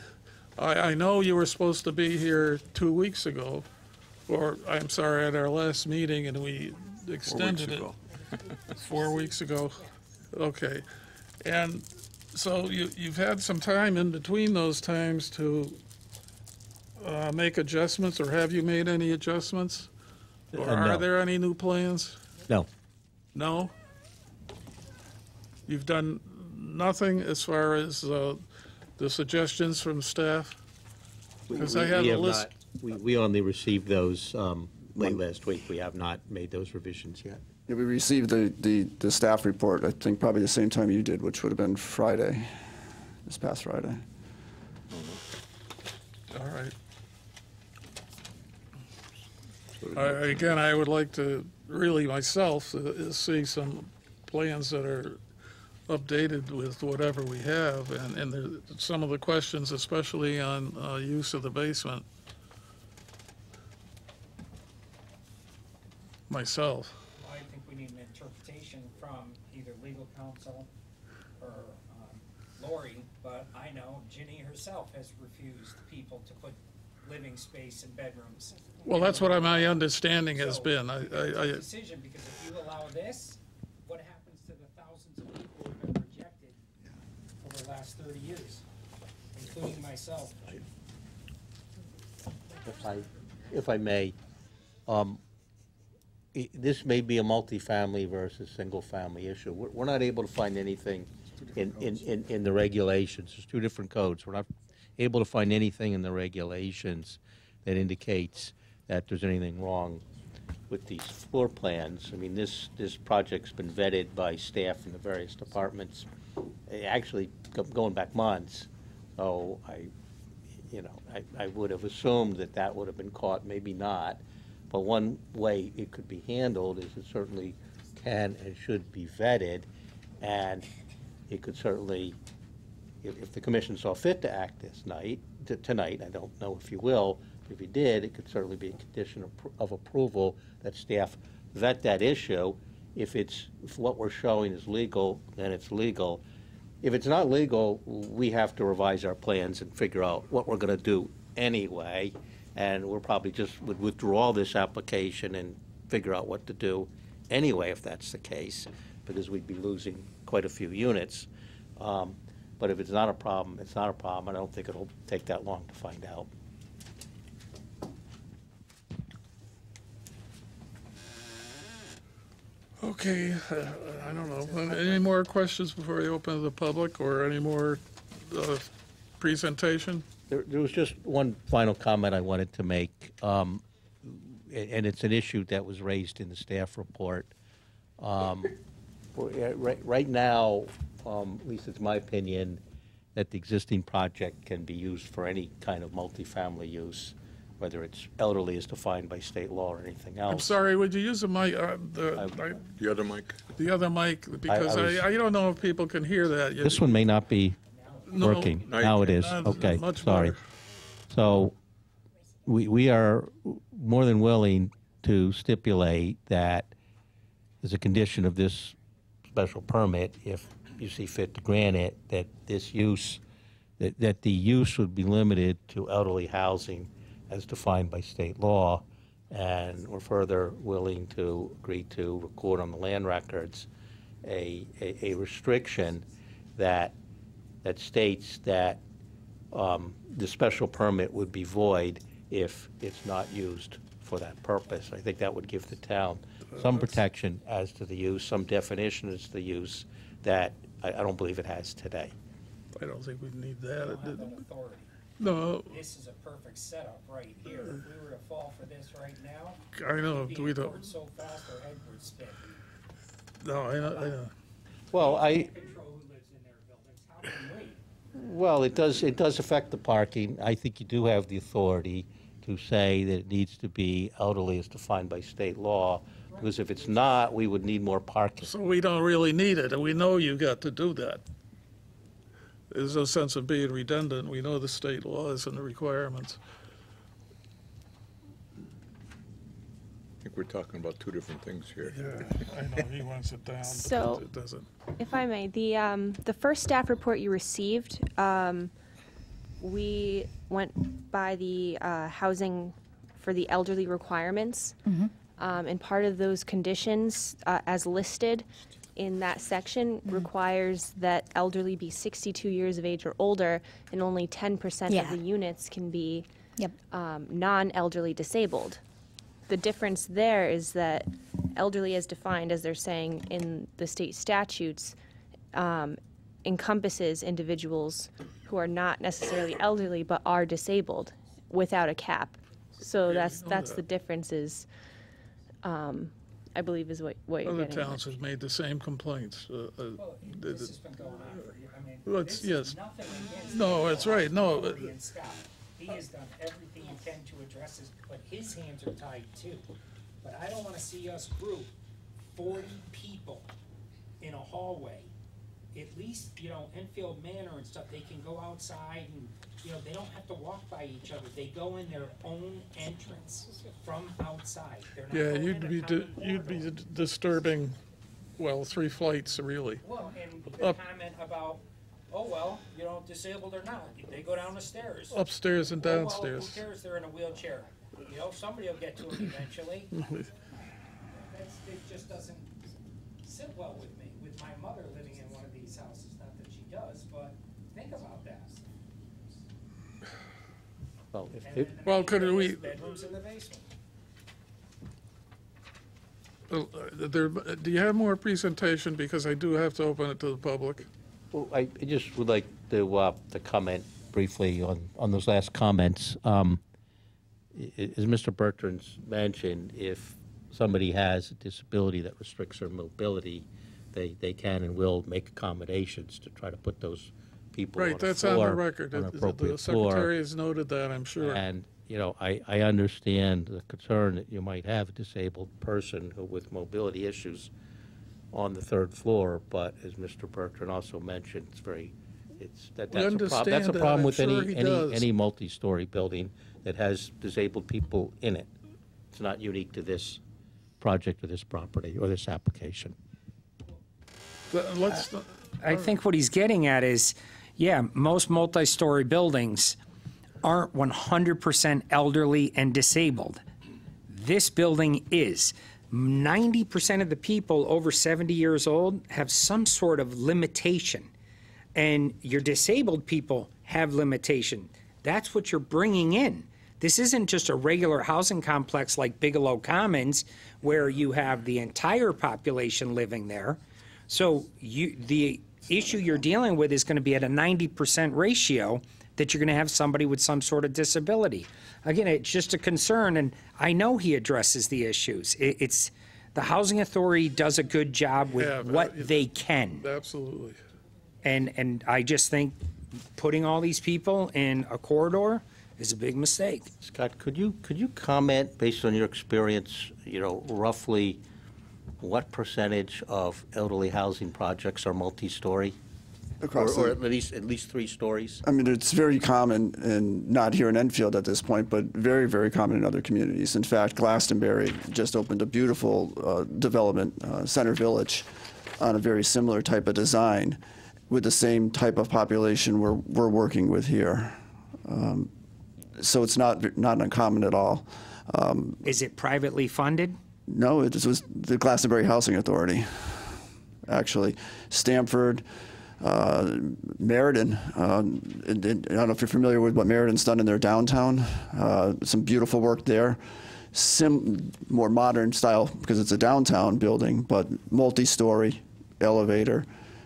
I know you were supposed to be here 2 weeks ago, or, I'm sorry, at our last meeting, and we extended it. 4 weeks ago. Okay. And so you've had some time in between those times to make adjustments, or have you made any adjustments? Or No. are there any new plans? No. No? You've done nothing as far as the suggestions from staff? Because I have We a have list. not- We only received those late last week. We have not made those revisions yet. Yeah, we received the staff report, I think probably the same time you did, which would have been Friday, this past Friday. All right. Again, I would like to, really myself, see some plans that are updated with whatever we have, and some of the questions, especially on use of the basement. Myself. I think we need an interpretation from either legal counsel or Lori, but I know Ginny herself has refused people to put living space in bedrooms. Well, that's what my understanding has been. It's a decision, because if you allow this, what happens to the thousands of people who have been rejected over the last 30 years, including myself? If I may, this may be a multifamily versus single-family issue. We're not able to find anything in the regulations. There's two different codes. We're not able to find anything in the regulations that indicates that there's anything wrong with these floor plans. I mean, this project's been vetted by staff in the various departments, actually going back months. So I would have assumed that would have been caught, maybe not. But one way it could be handled is it certainly can and should be vetted, and it could certainly, if the commission saw fit to act tonight, I don't know if you will, but if you did, it could certainly be a condition of approval that staff vet that issue. If what we're showing is legal, then it's legal. If it's not legal, we have to revise our plans and figure out what we're going to do anyway, and we'll probably just would withdraw this application and figure out what to do anyway if that's the case, because we'd be losing quite a few units. But if it's not a problem, it's not a problem. I don't think it'll take that long to find out. Okay, I don't know. Any more questions before we open to the public, or any more presentation? There was just one final comment I wanted to make, and it's an issue that was raised in the staff report. Right now, at least it's my opinion, that the existing project can be used for any kind of multifamily use, whether it's elderly as defined by state law or anything else. I'm sorry, would you use the mic, The other mic. the other mic, because I don't know if people can hear that. This one may not be No, working. Now it is. Okay, much sorry. better. So we are more than willing to stipulate that as a condition of this special permit, if you see fit to grant it, that this use, that the use would be limited to elderly housing as defined by state law, and we're further willing to agree to record on the land records a restriction that states that the special permit would be void if it's not used for that purpose. I think that would give the town some protection as to the use, some definition as to the use that I don't believe it has today. I don't think we need that. Have that authority. No, This is a perfect setup right here. If we were to fall for this right now, I know, we'd be we in don't. court so fast our head would spin. No, I know. Well, Control who lives in their buildings. How can we? Well, it does affect the parking. I think you do have the authority to say that it needs to be elderly as defined by state law, because if it's not, we would need more parking. So we don't really need it, and we know you got to do that. There's no sense of being redundant. We know the state laws and the requirements. I think we're talking about two different things here. Yeah, I know, he wants it down, So- but it doesn't. If I may, the first staff report you received, we went by the housing for the elderly requirements. And part of those conditions, as listed in that section, requires that elderly be 62 years of age or older, and only 10% Yeah. of the units can be Yep. non-elderly disabled. The difference there is that elderly as defined, as they're saying in the state statutes, encompasses individuals who are not necessarily elderly but are disabled without a cap. So that's the difference is, I believe is what you're Other getting at. towns have made the same complaints. Well, this has been going on for years. I mean, Well, this yes. is nothing against. No, the that's right. No, authority and staff. He has done everything he can to address this, but his hands are tied too. But I don't wanna see us group 40 people in a hallway. At least, Enfield Manor and stuff, they can go outside and, they don't have to walk by each other. They go in their own entrance from outside. They're not Yeah, going you'd in a be common you'd be corridor. disturbing well, 3 flights, really. Well, and the Up- comment about, oh, well, you know, disabled or not, they go down the stairs. Upstairs and Oh, well, downstairs. who cares, they're in a wheelchair. You know, somebody will get to them eventually. It just doesn't sit well with me, with my mother living in one of these houses. Not that she does, but think about that. Well, And if, Well, could we- Bedrooms in the basement. Do you have more presentation? Because I do have to open it to the public. well, I just would like to comment briefly on those last comments. As Mr. Bertrand's mentioned, if somebody has a disability that restricts their mobility, they can and will make accommodations to try to put those people on Right, a that's on floor, the record. on an The appropriate floor. Secretary has noted that, I'm sure. And, you know, I understand the concern that you might have a disabled person who with mobility issues on the 3rd floor, but as Mr. Bertrand also mentioned, that's a understand that's a that. problem I'm with sure he does. any multi-story building that has disabled people in it. It's not unique to this project or this property or this application. Let's, I think what he's getting at is, yeah, most multi-story buildings aren't 100% elderly and disabled. This building is. 90% of the people over 70 years old have some sort of limitation. And your disabled people have limitation. That's what you're bringing in. This isn't just a regular housing complex like Bigelow Commons where you have the entire population living there. So the issue you're dealing with is going to be at a 90% ratio that you're going to have somebody with some sort of disability. Again, it's just a concern, and I know he addresses the issues. It's the Housing Authority does a good job with what they can. absolutely. And I just think putting all these people in a corridor is a big mistake. Scott, could you comment, based on your experience, you know, roughly what percentage of elderly housing projects are multi-story? Across Or the- at least 3 stories? I mean, it's very common, and not here in Enfield at this point, but very, very common in other communities. In fact, Glastonbury just opened a beautiful development, Center Village, on a very similar type of design with the same type of population we're working with here. So it's not uncommon at all. Is it privately funded? No, it was the Glastonbury Housing Authority, actually. Stamford, Meriden. I don't know if you're familiar with what Meriden's done in their downtown. Some beautiful work there. More modern style because it's a downtown building, but multi-story, elevator,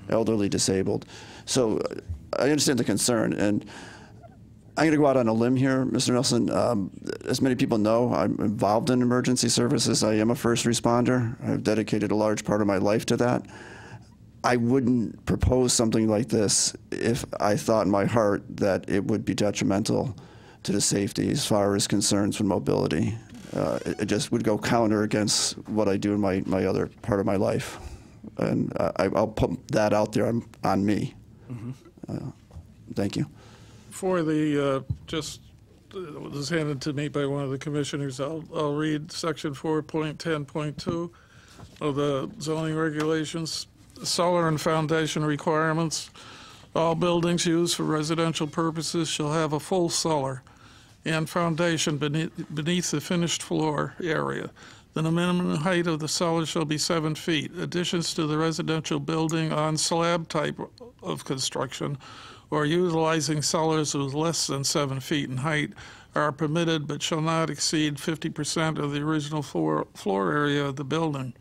elderly disabled. So I understand the concern, and I'm going to go out on a limb here, Mr. Nelson. As many people know, I'm involved in emergency services. I am a first responder. I've dedicated a large part of my life to that. I wouldn't propose something like this if I thought in my heart that it would be detrimental to the safety as far as concerns with mobility. It just would go counter against what I do in my other part of my life. And I'll put that out there on me. Thank you. For the, it was handed to me by one of the commissioners. I'll read section 4.10.2 of the zoning regulations. Solar and foundation requirements. All buildings used for residential purposes shall have a full cellar and foundation beneath the finished floor area. Then the minimum height of the cellar shall be 7 feet. Additions to the residential building on slab type of construction or utilizing cellars with less than 7 feet in height are permitted but shall not exceed 50% of the original floor area of the building,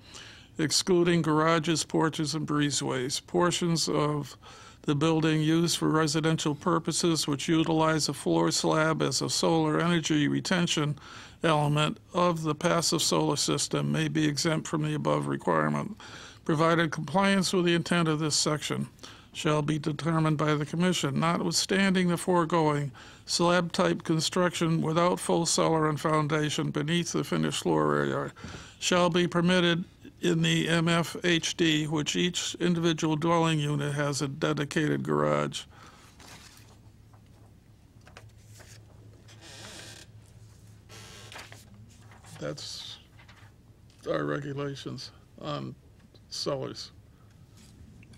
excluding garages, porches, and breezeways. Portions of the building used for residential purposes which utilize a floor slab as a solar energy retention element of the passive solar system may be exempt from the above requirement, provided compliance with the intent of this section shall be determined by the commission. Notwithstanding the foregoing, slab-type construction without full cellar and foundation beneath the finished floor area shall be permitted in the MFHD, which each individual dwelling unit has a dedicated garage. That's our regulations on cellars.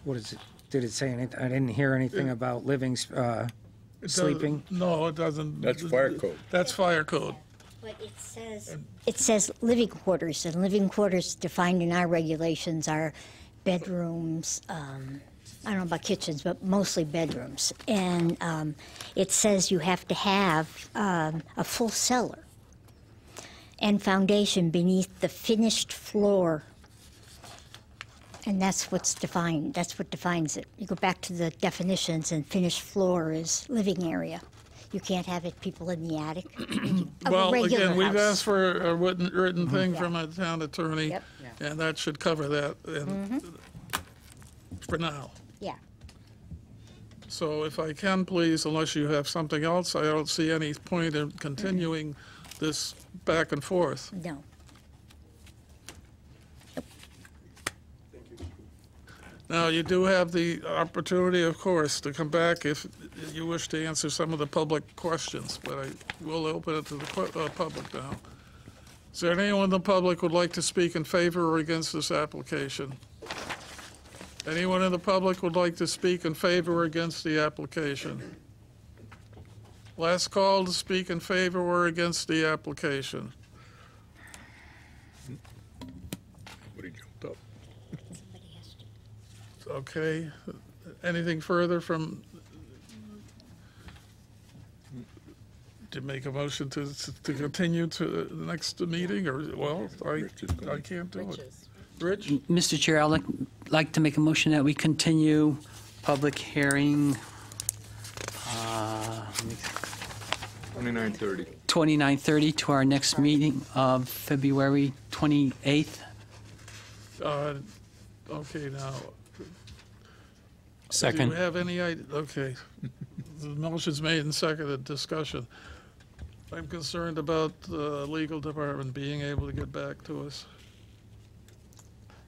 What is it? Did it say anything? I didn't hear anything about living, It doesn't- sleeping. No, it doesn't. That's fire code. That's fire code. But it says living quarters, and living quarters defined in our regulations are bedrooms, I don't know about kitchens, but mostly bedrooms. And it says you have to have a full cellar and foundation beneath the finished floor. And that's what's defined, that's what defines it. You go back to the definitions, and finished floor is living area. You can't have it people in the attic. Of a Well, regular again, we've house. asked for a written thing from a town attorney, Yep. and that should cover that for now. Yeah. So if I can, please, unless you have something else, I don't see any point in continuing this back and forth. No. Now, you do have the opportunity, of course, to come back if you wish to answer some of the public questions, but I will open it to the public now. Is there anyone in the public who would like to speak in favor or against this application? Anyone in the public would like to speak in favor or against the application? Last call to speak in favor or against the application. Somebody jumped up. Okay, anything further from, to make a motion to continue to the next meeting, or, well, I can't do it. Rich? Mr. Chair, I'd like to make a motion that we continue public hearing 29:30. 29:30 to our next meeting of February 28th. Okay, now. Second. Do you have any idea? Okay. The motion's made and seconded, discussion. I'm concerned about the legal department being able to get back to us.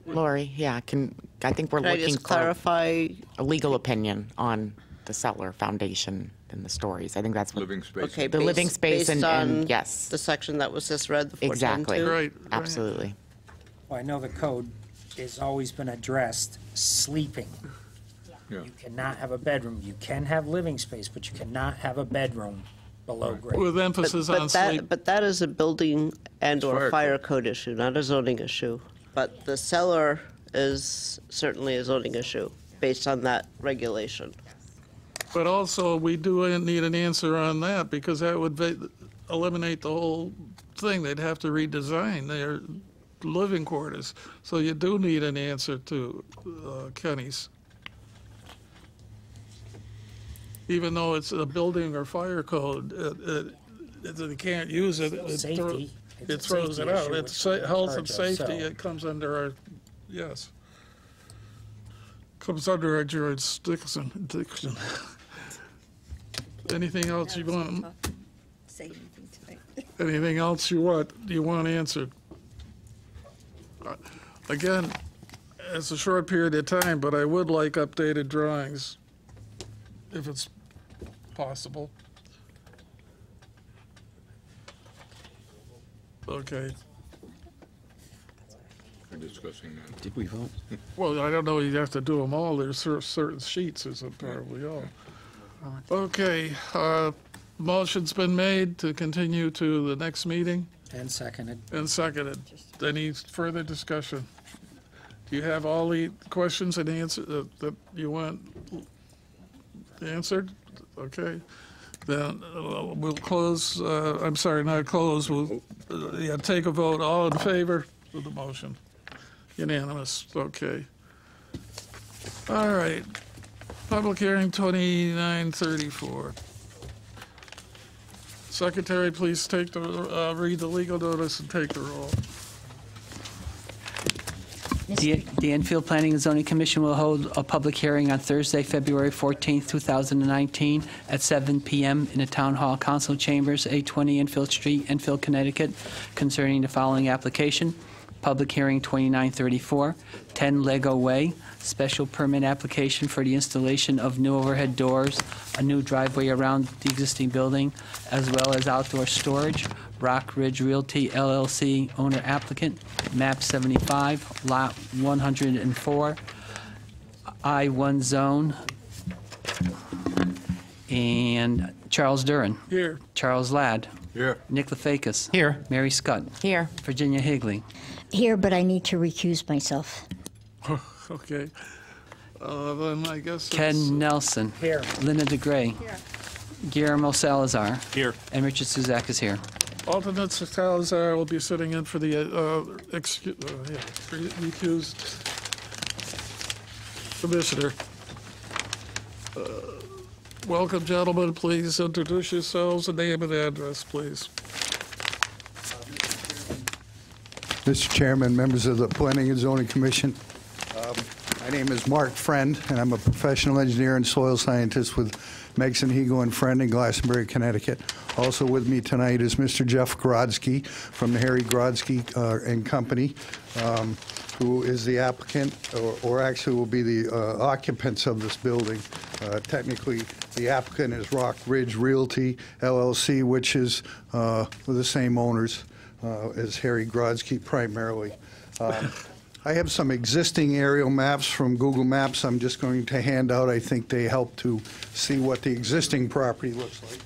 Lori, yeah, I think we're Can I looking just for clarify? a legal opinion on the cellar foundation and the stories. I think that's what. Living space. Okay, The living space based on and yes, the section that was just read, the exactly. 410-2? Right. Absolutely. Well, I know the code has always been addressed, sleeping. Yeah. You cannot have a bedroom. You can have living space, but you cannot have a bedroom below grade. With emphasis on sleep. But that is a building and/or Fire fire code issue, not a zoning issue. But the cellar is certainly a zoning issue, based on that regulation. But also, we do need an answer on that, because that would eliminate the whole thing. They'd have to redesign their living quarters. So you do need an answer to Kenny's. Even though it's a building or fire code, they can't use it. Safety. It It's a throws it safety out. issue, It's which we're in health and charge of, safety, so- it comes under our, yes. Comes under our jurisdiction. Anything else you want? Say anything tonight. Anything else you want answered? Again, it's a short period of time, but I would like updated drawings, if it's possible. Okay. We're discussing that. Did we vote? Well, I don't know, you have to do them all. There's certain sheets, isn't probably all. Okay, motion's been made to continue to the next meeting And seconded. and seconded. Any further discussion? Do you have all the questions and answers that you want answered? Okay. Then we'll close, I'm sorry, not close, we'll take a vote. All in favor of the motion? Unanimous, okay. All right. Public hearing 2934. Secretary, please take the, read the legal notice and take the roll. The Enfield Planning and Zoning Commission will hold a public hearing on Thursday, February 14th, 2019, at 7 p.m. in the Town Hall Council Chambers, 820 Enfield Street, Enfield, Connecticut, concerning the following application: Public hearing 2934, 10 Lego Way, special permit application for the installation of new overhead doors, a new driveway around the existing building, as well as outdoor storage. Rock Ridge Realty LLC, owner applicant, map 75, lot 104, I-1 zone. And Charles Duran. Here. Charles Ladd. Here. Nick Lefakis. Here. Mary Scott. Here. Virginia Higley. Here, but I need to recuse myself. Okay. Then I guess it's, Ken Nelson. Here. Linda DeGray. Here. Guillermo Salazar. Here. And Richard Suzak is here. alternate Salazar will be sitting in for the recused commissioner. Welcome, gentlemen. Please introduce yourselves and name and address, please. Mr. Chairman, members of the Planning and Zoning Commission, my name is Mark Friend, and I'm a professional engineer and soil scientist with Megson, Hego and Friend in Glastonbury, Connecticut. Also with me tonight is Mr. Jeff Grodzki from the Harry Grodzki and Company, who is the applicant, or actually will be the occupants of this building. Technically, the applicant is Rock Ridge Realty LLC, which is with the same owners as Harry Grodzki primarily. I have some existing aerial maps from Google Maps I'm just going to hand out. I think they help to see what the existing property looks like.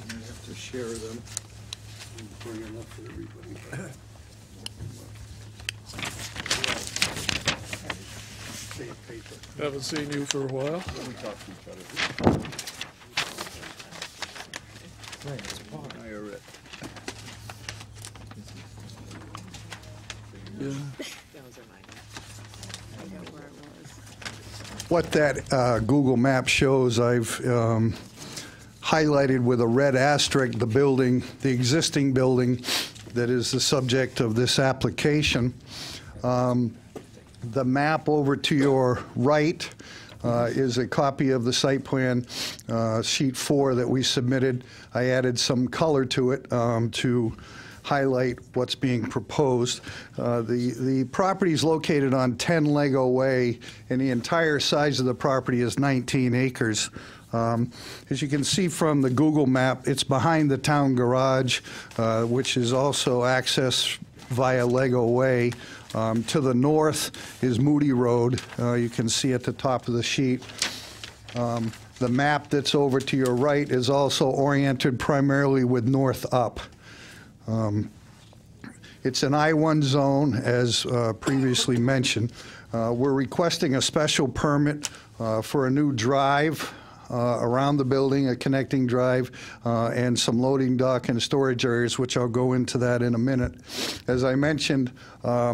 I have to share them and bring enough for everybody. Haven't seen you for a while. We talk to each other. Yeah. What that Google map shows, I've highlighted with a red asterisk the building, the existing building that is the subject of this application. The map over to your right is a copy of the site plan, sheet 4 that we submitted. I added some color to it to highlight what's being proposed. The property is located on 10 Lego Way, and the entire size of the property is 19 acres. As you can see from the Google map, it's behind the town garage, which is also accessed via Lego Way. To the north is Moody Road. You can see at the top of the sheet. The map that's over to your right is also oriented primarily with north up. It's an I-1 zone, as previously mentioned. We're requesting a special permit for a new drive around the building, a connecting drive, and some loading dock and storage areas, which I'll go into that in a minute. As I mentioned,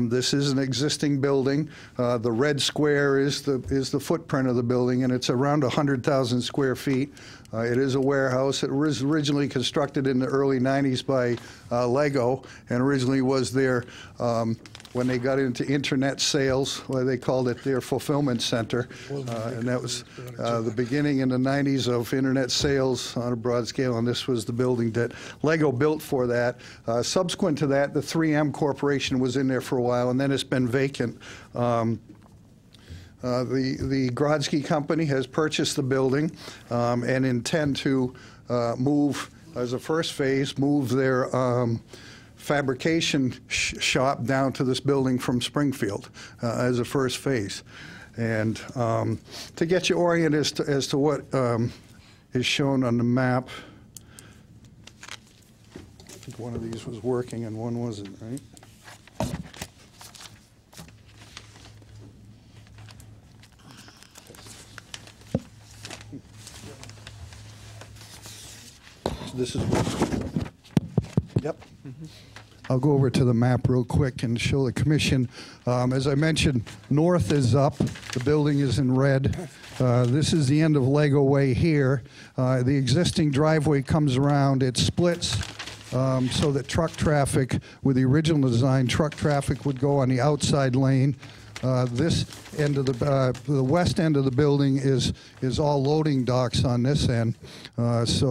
this is an existing building. The red square is the footprint of the building, and it's around 100,000 square feet. It is a warehouse. It was originally constructed in the early 90s by Lego, and originally was there when they got into internet sales, well, they called it their fulfillment center, and that was the beginning in the 90s of internet sales on a broad scale, and this was the building that Lego built for that. Subsequent to that, the 3M Corporation was in there for a while, and then it's been vacant. The Grodzki Company has purchased the building and intend to move, as a first phase, move their fabrication shop down to this building from Springfield as a first phase. And to get you oriented as to what is shown on the map, I think one of these was working and one wasn't, right? This is yep. I'll go over to the map real quick and show the commission. As I mentioned, north is up. The building is in red. This is the end of Lego Way here. The existing driveway comes around. It splits so that truck traffic, with the original design, truck traffic would go on the outside lane. This end of the west end of the building is all loading docks on this end. As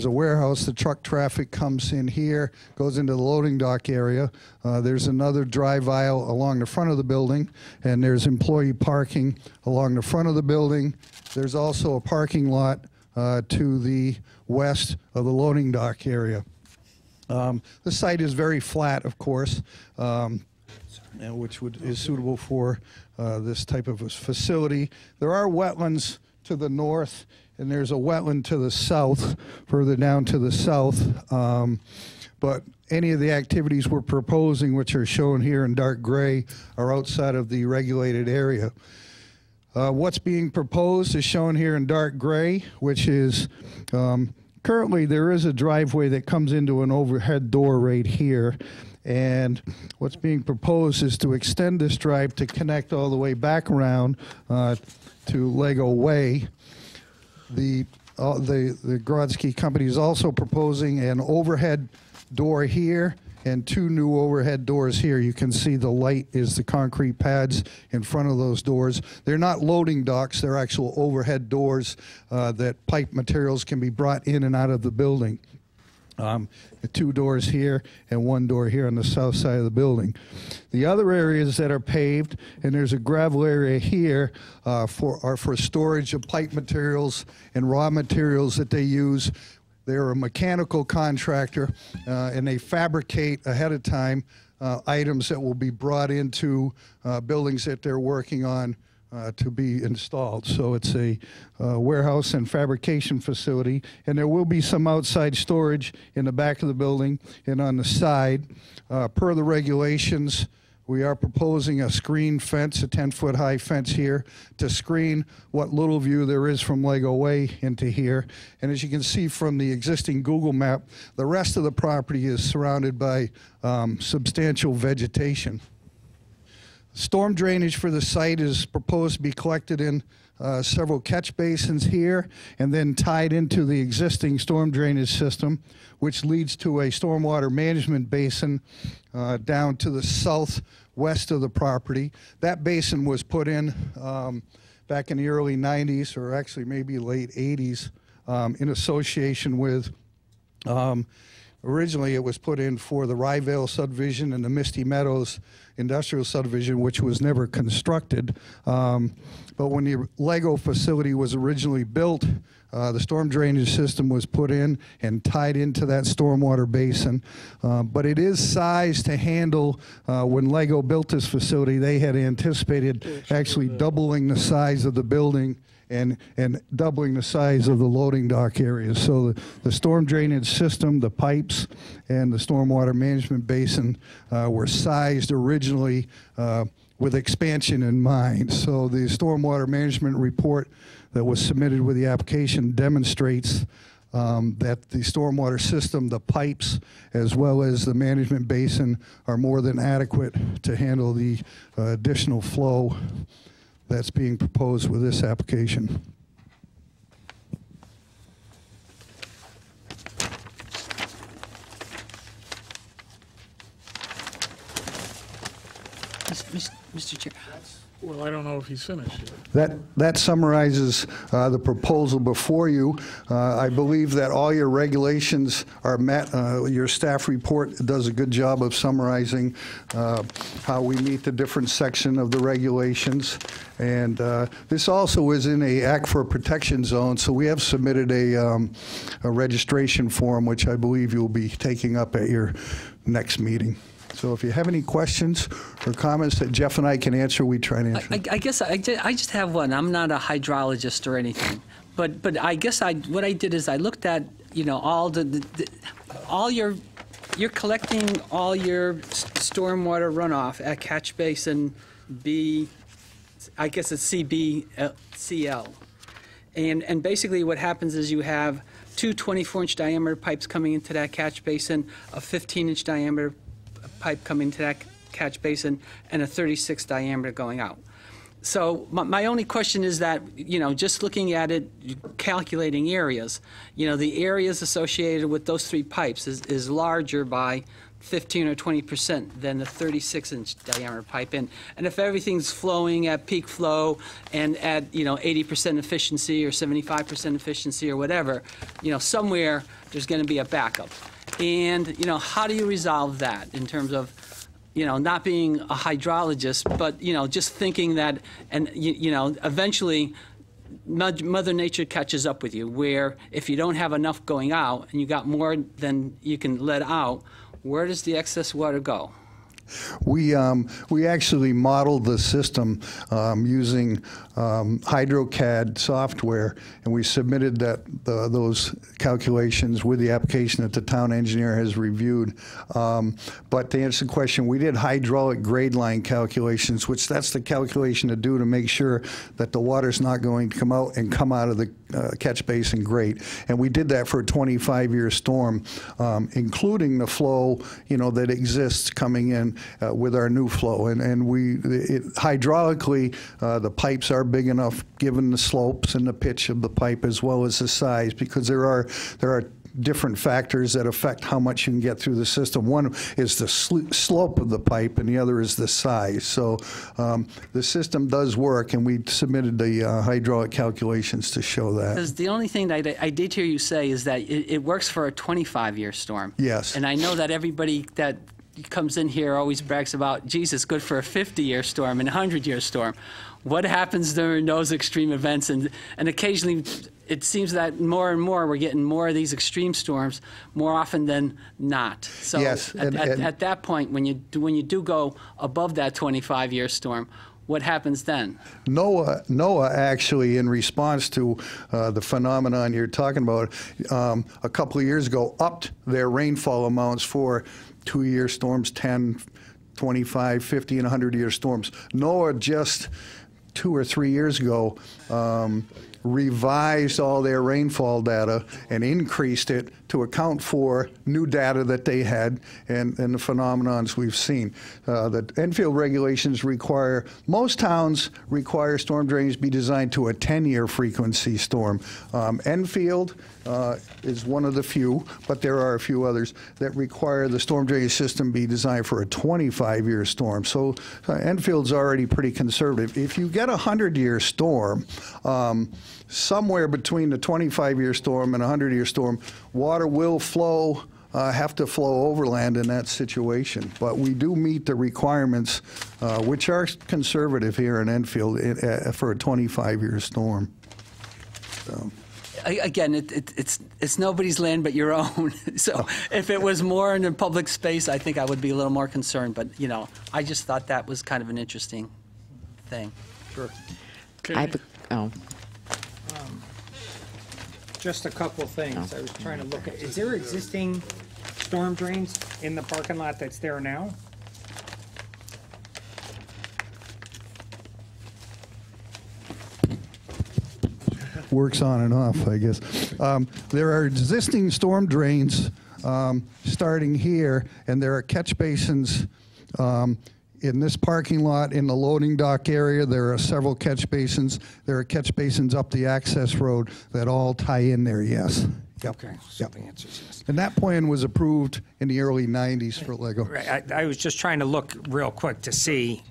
a warehouse, the truck traffic comes in here, goes into the loading dock area. There's another drive aisle along the front of the building, and there's employee parking along the front of the building. There's also a parking lot to the west of the loading dock area. The site is very flat, of course, which is suitable for this type of a facility. There are wetlands to the north, and there's a wetland to the south, further down to the south. But any of the activities we're proposing, which are shown here in dark gray, are outside of the regulated area. What's being proposed is shown here in dark gray, which is currently there is a driveway that comes into an overhead door right here. And what's being proposed is to extend this drive to connect all the way back around to Lego Way. The Grodzki company is also proposing an overhead door here and two new overhead doors here. You can see the light is the concrete pads in front of those doors. They're not loading docks, they're actual overhead doors that pipe materials can be brought in and out of the building. The two doors here and one door here on the south side of the building. The other areas that are paved, and there's a gravel area here are for storage of pipe materials and raw materials that they use. They're a mechanical contractor, and they fabricate ahead of time items that will be brought into buildings that they're working on to be installed. So it's a warehouse and fabrication facility, and there will be some outside storage in the back of the building and on the side. Per the regulations, we are proposing a screen fence, a 10-foot high fence here, to screen what little view there is from Lego Way into here. And as you can see from the existing Google map, the rest of the property is surrounded by substantial vegetation. Storm drainage for the site is proposed to be collected in several catch basins here and then tied into the existing storm drainage system, which leads to a stormwater management basin down to the southwest of the property. That basin was put in back in the early 90s, or actually maybe late 80s, in association with originally, it was put in for the Ryevale subdivision and the Misty Meadows industrial subdivision, which was never constructed. But when the Lego facility was originally built, the storm drainage system was put in and tied into that stormwater basin. But it is sized to handle, when Lego built this facility, they had anticipated actually doubling the size of the building and doubling the size of the loading dock area. So the storm drainage system, the pipes, and the stormwater management basin were sized originally with expansion in mind. So the stormwater management report that was submitted with the application demonstrates that the stormwater system, the pipes, as well as the management basin are more than adequate to handle the additional flow that's being proposed with this application. Mr. Chair. Well, I don't know if he's finished yet. That summarizes the proposal before you. I believe that all your regulations are met. Your staff report does a good job of summarizing how we meet the different section of the regulations. And this also is in a Aquifer Protection Zone, so we have submitted a registration form, which I believe you'll be taking up at your next meeting. So if you have any questions or comments that Jeff and I can answer, we try and answer. I guess I just have one. I'm not a hydrologist or anything, but I guess what I did is I looked at, you know, all you're collecting all your stormwater runoff at catch basin B, I guess it's CL, and basically what happens is you have two 24-inch diameter pipes coming into that catch basin, a 15-inch diameter pipe coming to that catch basin, and a 36 diameter going out. So my only question is that, you know, just looking at it, calculating areas, you know, the areas associated with those three pipes is larger by 15 or 20% than the 36-inch diameter pipe. And if everything's flowing at peak flow and at 80% efficiency or 75% efficiency or whatever, somewhere there's going to be a backup. And how do you resolve that in terms of not being a hydrologist, but just thinking that, and eventually Mother Nature catches up with you, where if you don't have enough going out and you got more than you can let out, where does the excess water go? We actually modeled the system using HydroCAD software, and we submitted those calculations with the application that the town engineer has reviewed. But to answer the question, we did hydraulic grade line calculations, which that's the calculation to do to make sure that the water's not going to come out of the catch basin grate. And we did that for a 25-year storm, including the flow, that exists coming in with our new flow. And hydraulically, the pipes are big enough, given the slopes and the pitch of the pipe as well as the size, because there are different factors that affect how much you can get through the system. One is the slope of the pipe, and the other is the size. So the system does work, and we submitted the hydraulic calculations to show that. Because the only thing that I did hear you say is that it works for a 25-year storm. Yes. And I know that everybody that comes in here always brags about, geez, it's good for a 50-year storm and a 100-year storm. What happens during those extreme events? And occasionally, it seems that more and more we're getting more of these extreme storms more often than not. So yes, at that point, when you do go above that 25-year storm, what happens then? NOAA actually, in response to the phenomenon you're talking about, a couple of years ago, upped their rainfall amounts for 2-year storms, 10, 25, 50, and 100-year storms. NOAA just 2 or 3 years ago revised all their rainfall data and increased it to account for new data that they had and the phenomenons we've seen. The Enfield regulations require, most towns require storm drains be designed to a 10-year frequency storm. Enfield is one of the few, but there are a few others that require the storm drainage system be designed for a 25-year storm. So Enfield's already pretty conservative. If you get a 100-year storm, somewhere between the 25-year storm and a 100-year storm, water will flow, have to flow overland in that situation. But we do meet the requirements, which are conservative here in Enfield for a 25-year storm. So. Again, it's nobody's land but your own. So if it was more in a public space, I think I would be a little more concerned. But, I just thought that was kind of an interesting thing. Sure. Just a couple things. I was trying to look at, is there existing storm drains in the parking lot that's there now? Works on and off, I guess. There are existing storm drains starting here, and there are catch basins in this parking lot. In the loading dock area, there are several catch basins. There are catch basins up the access road that all tie in there, yes. Yep. Okay, so the answer is yes. And that plan was approved in the early 90s for Lego. Right, I was just trying to look real quick to see.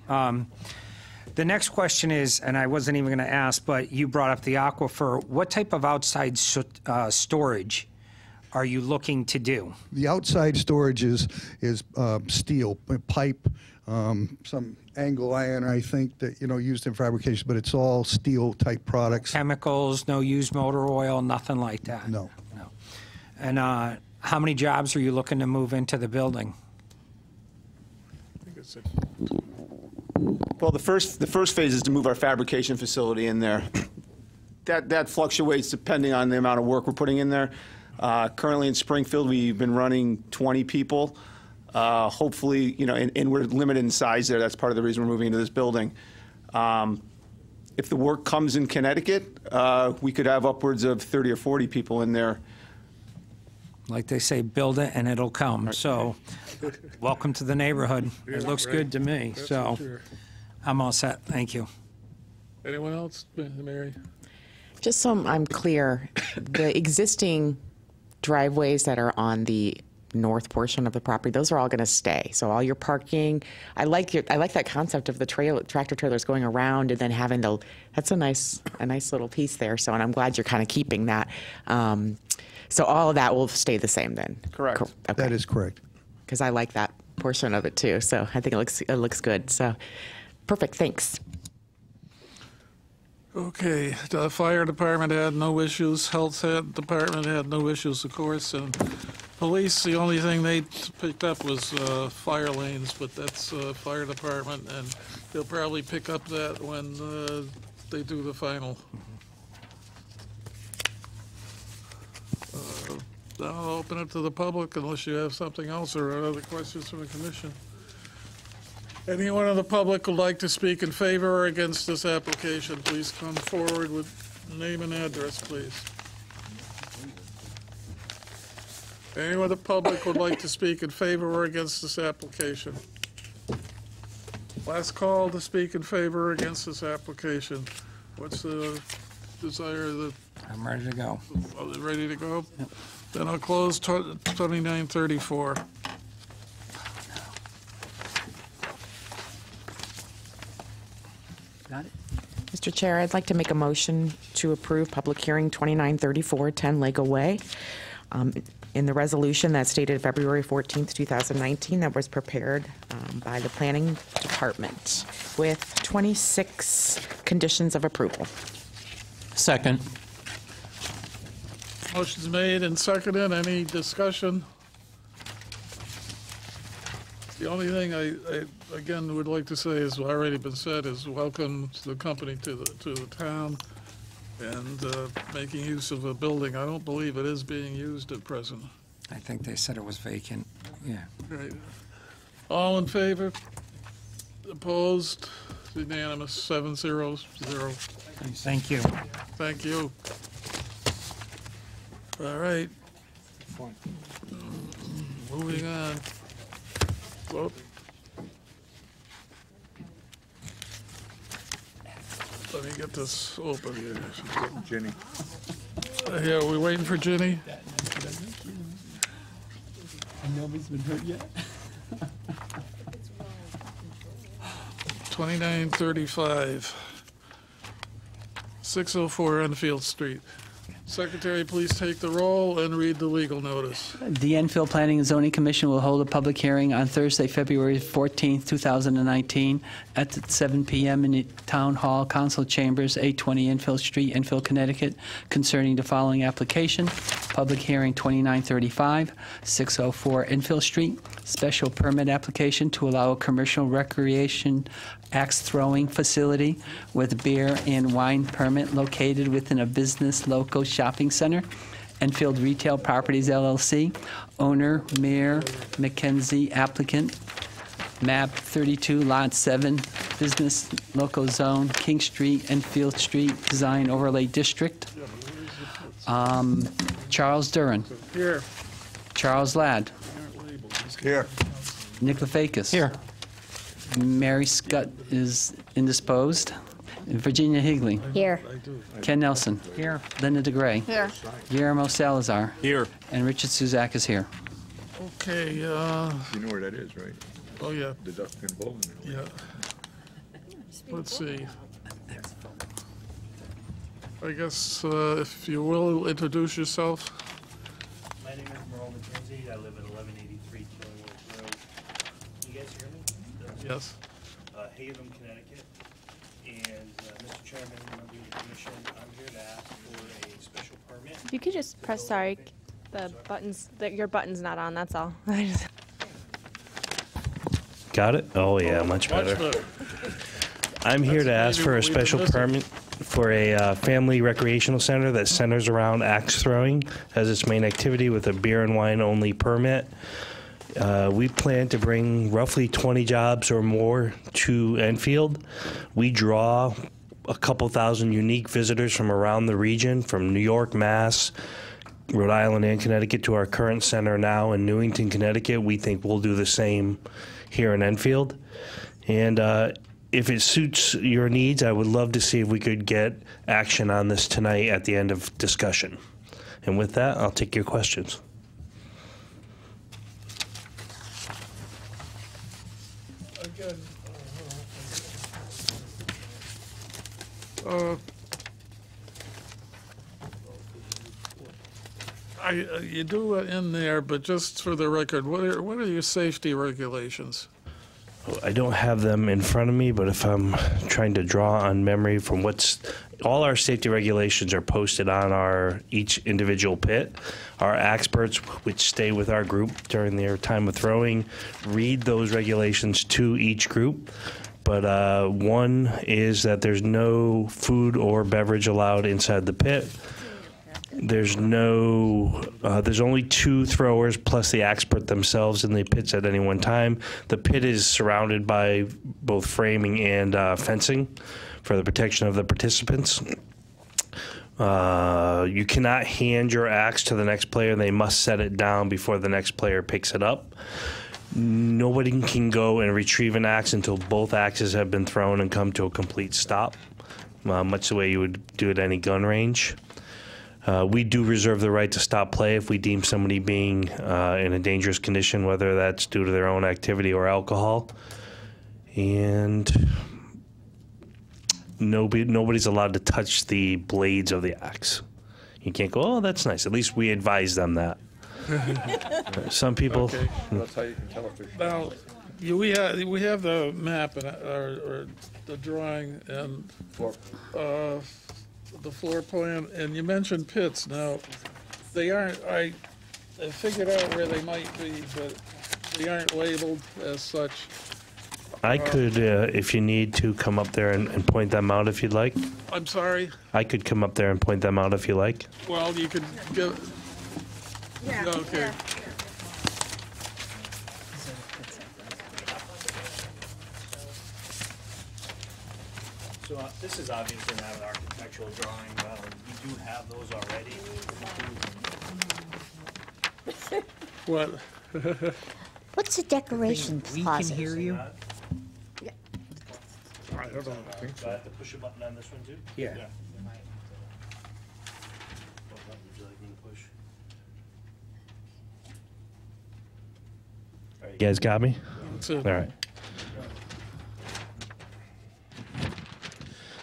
The next question is, and I wasn't even going to ask, but you brought up the aquifer. What type of outside storage are you looking to do? The outside storage is steel, pipe, some angle iron, I think, that used in fabrication, but it's all steel type products. Chemicals, no used motor oil, nothing like that. No. And how many jobs are you looking to move into the building? Well, the first phase is to move our fabrication facility in there. That fluctuates depending on the amount of work we're putting in there. Currently in Springfield, we've been running 20 people. Hopefully, and we're limited in size there. That's part of the reason we're moving into this building. If the work comes in Connecticut, we could have upwards of 30 or 40 people in there. Like they say, build it and it'll come. So, welcome to the neighborhood. It looks good to me. So, I'm all set. Thank you. Anyone else? Mary? Just so I'm clear, the existing driveways that are on the north portion of the property, those are all going to stay. So all your parking, I like that concept of the tractor trailers going around and then having that's a nice little piece there. So, and I'm glad you're kind of keeping that. So all of that will stay the same then. Correct. Okay. That is correct. Because I like that portion of it too. So I think it looks good. So perfect. Thanks. Okay, the fire department had no issues, health department had no issues, of course, and police, the only thing they picked up was fire lanes, but that's fire department, and they'll probably pick up that when they do the final. I'll open it to the public unless you have something else or other questions from the commission. Anyone in the public would like to speak in favor or against this application, please come forward with name and address, please. Anyone in the public would like to speak in favor or against this application? Last call to speak in favor or against this application. What's the desire of the... I'm ready to go. Are they ready to go? Yep. Then I'll close 2934. Got it. Mr. Chair, I'd like to make a motion to approve public hearing 2934, 10 Lego Way. In the resolution that's dated February 14th, 2019, that was prepared by the Planning Department with 26 conditions of approval. Second. Motion's made and seconded. Any discussion? The only thing I again would like to say is already been said is welcome to the company to the town and making use of a building. I don't believe it is being used at present. I think they said it was vacant. Yeah. Right. All in favor? Opposed? Unanimous. 7-0-0. Thank you. Thank you. All right. Moving on. Well, let me get this open here. Ginny. Yeah, we waiting for Ginny? Nobody's been hurt yet. 2935, 604 Enfield Street. Secretary, please take the roll and read the legal notice. The Enfield Planning and Zoning Commission will hold a public hearing on Thursday, February 14th, 2019 at 7 p.m. in the Town Hall Council Chambers, 820 Enfield Street, Enfield, Connecticut, concerning the following application. Public hearing 2935, 604 Enfield Street, special permit application to allow a commercial recreation axe throwing facility with beer and wine permit located within a business local shopping center. Enfield Retail Properties LLC, owner Mayor Mackenzie, applicant, map 32, lot 7, business local zone, King Street, Enfield Street, design overlay district. Charles Duran. Here. Charles Ladd. Here. Nick Lefakis. Here. Mary Scott is indisposed. Virginia Higley. Here. Ken Nelson. Here. Linda DeGray. Here. Guillermo Salazar. Here. And Richard Suzak is here. Okay, You know where that is, right? oh yeah, The Duck and Bowling. yeah. Let's see. I guess if you will, introduce yourself. My name is Merle McKenzie. I live at 1183 Killingworth Road. You guys hear me? Yes. Haven, Connecticut. And Mr. Chairman, members of the commission, I'm here to ask for a special permit. You could just press, sorry, the buttons, your button's not on, that's all. Got it? Oh, yeah, much better. I'm here to ask for a special permit for a family recreational center that centers around axe throwing as its main activity with a beer and wine only permit. We plan to bring roughly 20 jobs or more to Enfield. We draw a couple thousand unique visitors from around the region, from New York, Mass, Rhode Island, and Connecticut to our current center now in Newington, Connecticut. We think we'll do the same here in Enfield. And if it suits your needs, I would love to see if we could get action on this tonight at the end of discussion. And with that, I'll take your questions. You do it in there, but just for the record, what are your safety regulations? I don't have them in front of me, but if I'm trying to draw on memory from all our safety regulations are posted on our each individual pit. Our experts, which stay with our group during their time of throwing, read those regulations to each group. But one is that there's no food or beverage allowed inside the pit. There's only 2 throwers plus the expert themselves in the pits at any one time. The pit is surrounded by both framing and fencing for the protection of the participants. You cannot hand your axe to the next player. They must set it down before the next player picks it up. Nobody can go and retrieve an axe until both axes have been thrown and come to a complete stop, much the way you would do at any gun range. We do reserve the right to stop play if we deem somebody being in a dangerous condition, whether that's due to their own activity or alcohol. And nobody's allowed to touch the blades of the axe. You can't go, oh, that's nice. At least we advise them that. Some people. Okay. That's how you can tell if they're. Now, we have the map or the drawing and the floor plan, and you mentioned pits. Now, they aren't. I figured out where they might be, but they aren't labeled as such. I could, if you need to, come up there and point them out if you'd like. I'm sorry. I could come up there and point them out if you like. Well, you could give. Yeah. Okay. Yeah. So this is obviously not an architectural drawing. We do have those already. What? What's a decoration We closet? can hear you. I don't know. Do I have to push a button on this one too? Yeah. What button would you like me to push? All right, you guys got me? That's it. All right.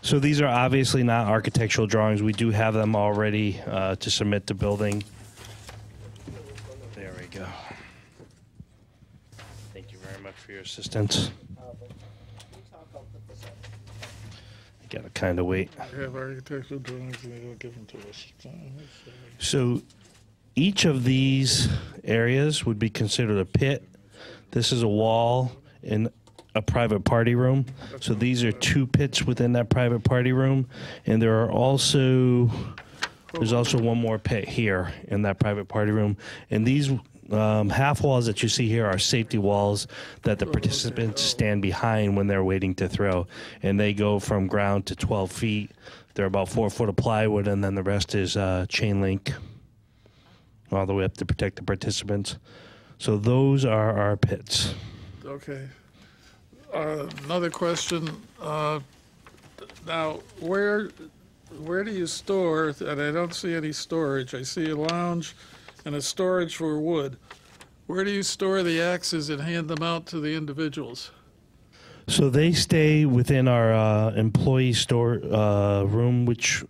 So these are obviously not architectural drawings. We do have them already to submit to building. There we go. Thank you very much for your assistance. I gotta kind of wait. We have architectural drawings and they don't give them to us. So each of these areas would be considered a pit. This is a wall in a private party room. So these are 2 pits within that private party room. And there's also one more pit here in that private party room. And these half walls that you see here are safety walls that the participants stand behind when they're waiting to throw. And they go from ground to 12 feet. They're about 4 foot of plywood, and then the rest is chain link all the way up to protect the participants. So those are our pits. Okay. Another question. Now, where do you store? And I don't see any storage. I see a lounge and a storage for wood. Where do you store the axes and hand them out to the individuals? So they stay within our employee store room, which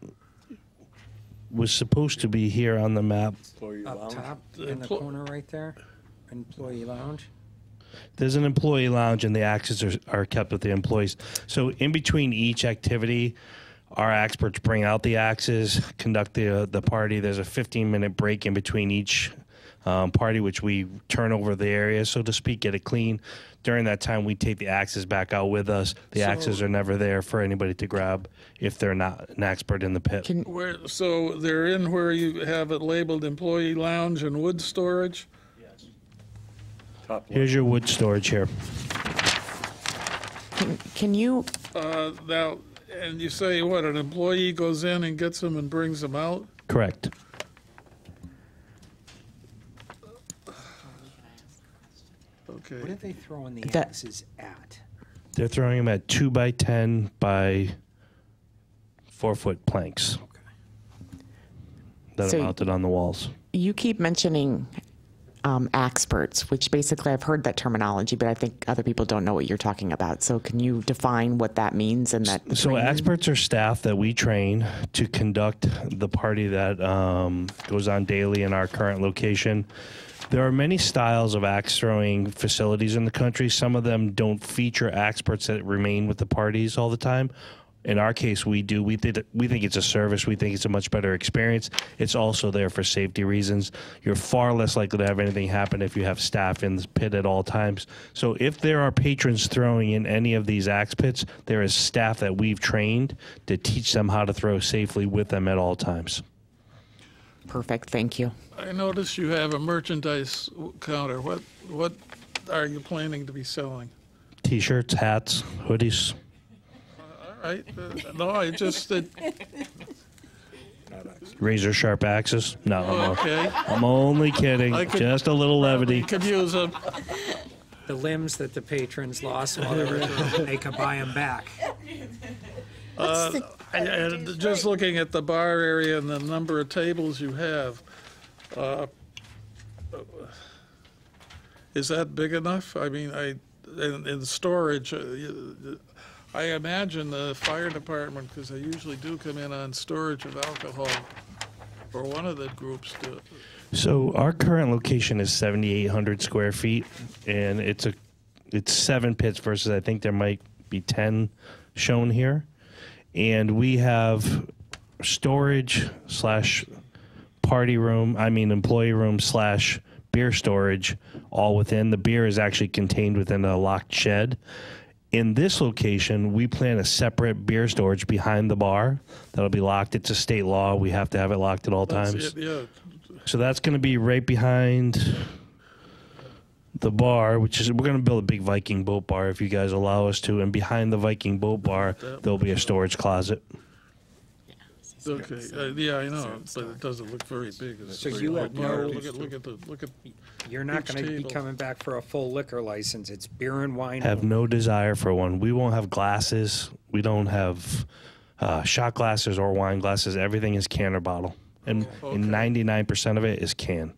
was supposed to be here on the map. Up top in the corner right there, employee lounge. There's an employee lounge, and the axes are kept with the employees. So in between each activity, our experts bring out the axes, conduct the party. There's a 15-minute break in between each party, which we turn over the area, so to speak, get it clean. During that time, we take the axes back out with us. The axes are never there for anybody to grab if they're not an expert in the pit. So they're in where you have it labeled employee lounge and wood storage? Here's your wood storage here. Can you? Now, and you say what? An employee goes in and gets them and brings them out? Correct. Okay. What are they throwing the axes at? They're throwing them at 2 by 10 by 4 foot planks that So are mounted on the walls. You keep mentioning experts, which basically I've heard that terminology, but I think other people don't know what you're talking about. So can you define what that means and that? So experts are staff that we train to conduct the party that goes on daily in our current location. There are many styles of axe throwing facilities in the country. Some of them don't feature experts that remain with the parties all the time. In our case, we do. We think it's a service. We think it's a much better experience. It's also there for safety reasons. You're far less likely to have anything happen if you have staff in the pit at all times. So if there are patrons throwing in any of these axe pits, there is staff that we've trained to teach them how to throw safely with them at all times. Perfect. Thank you. I notice you have a merchandise counter. What are you planning to be selling? T-shirts, hats, hoodies. All right. No, I just Razor sharp axes. No, Okay. I'm only kidding. Just a little levity. could use a. The limbs that the patrons lost while they were they could buy them back. And just looking at the bar area and the number of tables you have, is that big enough? I mean, in storage, I imagine the fire department, because they usually do come in on storage of alcohol, or one of the groups do. So our current location is 7,800 square feet, and it's 7 pits versus I think there might be 10 shown here. And we have storage / party room, employee room / beer storage all within. The beer is actually contained within a locked shed. In this location, we plan a separate beer storage behind the bar that'll be locked. It's a state law. We have to have it locked at all times. Yeah. So that's going to be right behind the bar, which is, we're going to build a big Viking boat bar if you guys allow us to. And behind the Viking boat bar, there'll be a storage closet. Okay, yeah, I know, but it doesn't look very big. It's So very you have large. no- Look at. You're not each going to be table. coming back for a full liquor license. It's beer and wine. Have no desire for one. We won't have glasses. We don't have shot glasses or wine glasses. Everything is can or bottle. And 99% of it is can.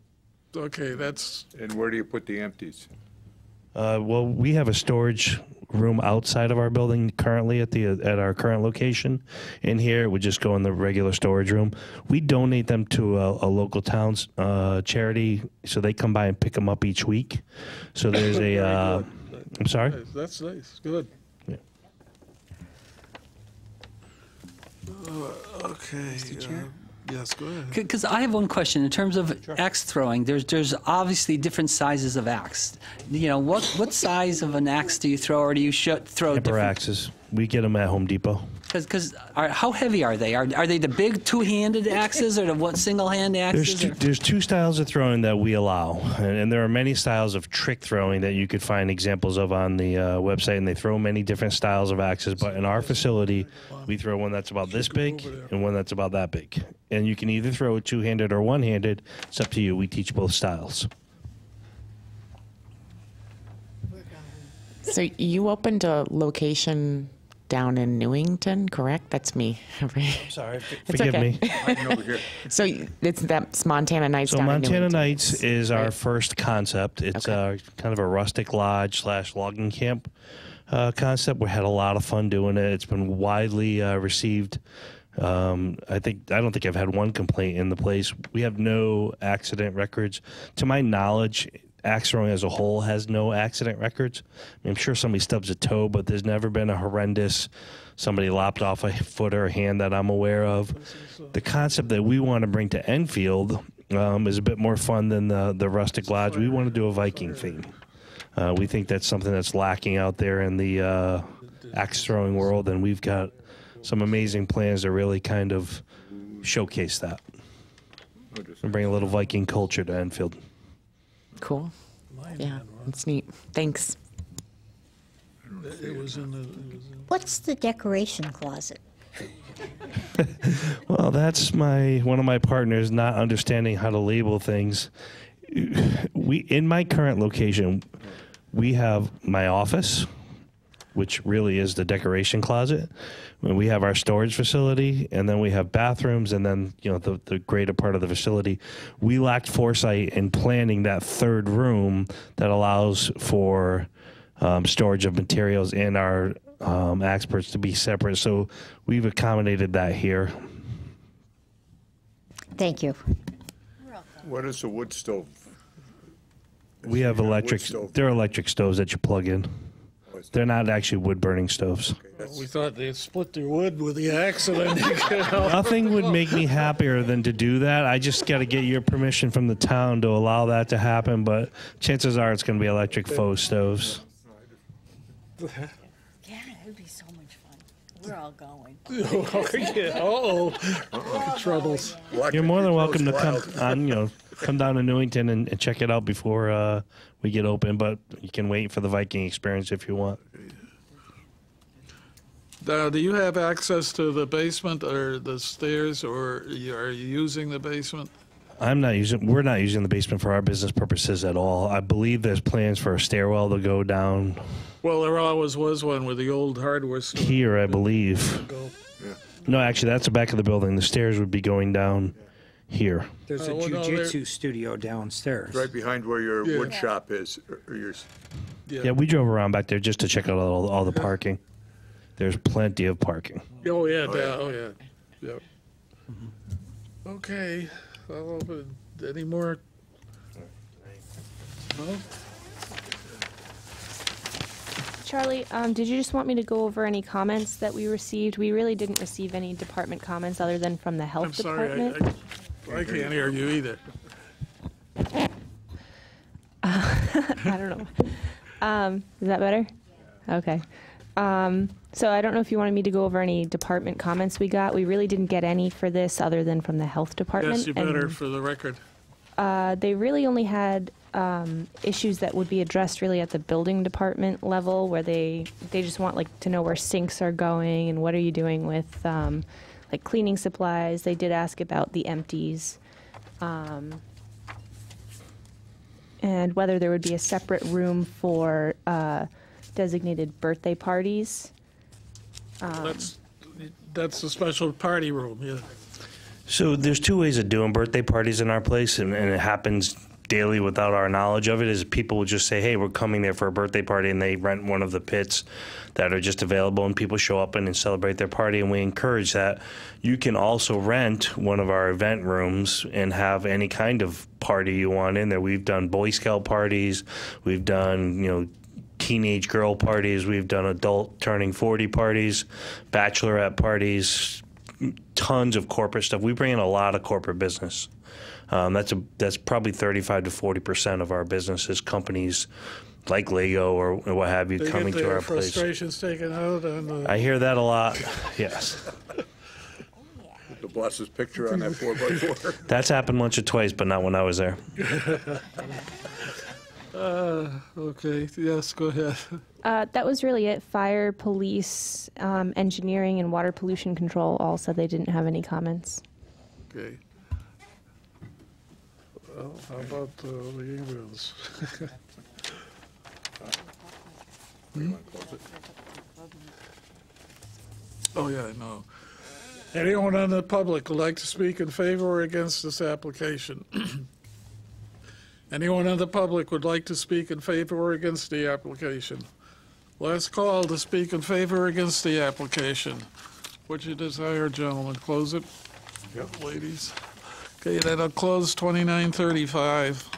Okay, that's. And where do you put the empties? Well, we have a storage room outside of our building currently at our current location. In here, it would just go in the regular storage room. We donate them to a local town's charity, so they come by and pick them up each week. So there's a. I'm sorry. That's nice. Good. Yeah. Okay. Yes, go ahead. Because I have one question in terms of axe throwing. There's obviously different sizes of axe. You know, what size of an axe do you throw, or do you throw Hamper different? axes. We get them at Home Depot. Because how heavy are they? Are they the big two-handed axes or the what single-hand axes? There's two styles of throwing that we allow, and there are many styles of trick throwing that you could find examples of on the website, and they throw many different styles of axes. But in our facility, we throw one that's about this big and one that's about that big. And you can either throw it two-handed or one-handed. It's up to you. We teach both styles. So you opened a location down in Newington, correct? That's me. Sorry, It's forgive okay. me. So that's Montana Nights So down in Montana Newington. Nights is our first concept. It's kind of a rustic lodge / logging camp concept. We had a lot of fun doing it. It's been widely received. I don't think I've had one complaint in the place. We have no accident records. To my knowledge, axe throwing as a whole has no accident records. I'm sure somebody stubs a toe, but there's never been a horrendous somebody lopped off a foot or a hand that I'm aware of. The concept that we want to bring to Enfield is a bit more fun than the rustic lodge. We want to do a Viking theme. We think that's something that's lacking out there in the axe throwing world, and we've got some amazing plans to really kind of showcase that and bring a little Viking culture to Enfield. Cool. Yeah, it's neat. Thanks. It was in the. What's the decoration closet? Well, that's one of my partners not understanding how to label things. In my current location, we have my office, which really is the decoration closet. When we have our storage facility, and then we have bathrooms, and then the greater part of the facility. We lacked foresight in planning that third room that allows for storage of materials and our experts to be separate. So we've accommodated that here. Thank you. What is a wood stove? We have electric. They're electric stoves that you plug in. They're not actually wood burning stoves. We thought they'd split their wood with the accident. Nothing would make me happier than to do that. I just got to get your permission from the town to allow that to happen, but chances are it's going to be electric faux stoves. Yeah, it would be so much fun. We're all going. Troubles. You're more than welcome to come down to Newington and check it out before we get open, but you can wait for the Viking experience if you want. Do you have access to the basement or the stairs, or are you using the basement? We're not using the basement for our business purposes at all. I believe there's plans for a stairwell to go down Well, there always was one with the old hardware store. here, I believe. No, actually, that's the back of the building. The stairs would be going down here. There's a jiu-jitsu studio downstairs. Right behind where your wood shop is. Or your, Yeah, we drove around back there just to check out all the parking. There's plenty of parking. Oh, yeah. Yep. Okay. I'll open. Any more? No? Charlie, did you just want me to go over any comments that we received? We really didn't receive any department comments other than from the health I'm sorry, department. I can't hear you either. I don't know. Is that better? Okay. So I don't know if you wanted me to go over any department comments we got. We really didn't get any for this other than from the health department. Yes, you better and, for the record. they really only had issues that would be addressed really at the building department level, where they just want to know where sinks are going and what are you doing with like cleaning supplies. They did ask about the empties. And whether there would be a separate room for designated birthday parties. That's a special party room, yeah. So there's two ways of doing birthday parties in our place, and it happens daily without our knowledge of it. Is people will just say, hey, we're coming there for a birthday party, and they rent one of the pits that are just available, and people show up and celebrate their party, and we encourage that. You can also rent one of our event rooms and have any kind of party you want in there. We've done Boy Scout parties, we've done, teenage girl parties, we've done adult turning 40 parties, bachelorette parties, tons of corporate stuff. We bring in a lot of corporate business. That's probably 35 to 40% of our business is companies like Lego or what have you coming to our place. Frustrations taken out on I hear that a lot. Yes. the boss's picture on that 4x4. That's happened once or twice, but not when I was there. Okay, yes, go ahead. That was really it. Fire, police, engineering, and water pollution control all said they didn't have any comments. Okay. Well, how about the ambulance? Oh, yeah, I know. Anyone on the public would like to speak in favor or against this application? Anyone in the public would like to speak in favor or against the application? Last call to speak in favor or against the application. What you desire, gentlemen, close it? Yep. Ladies. Okay, then I'll close 2935.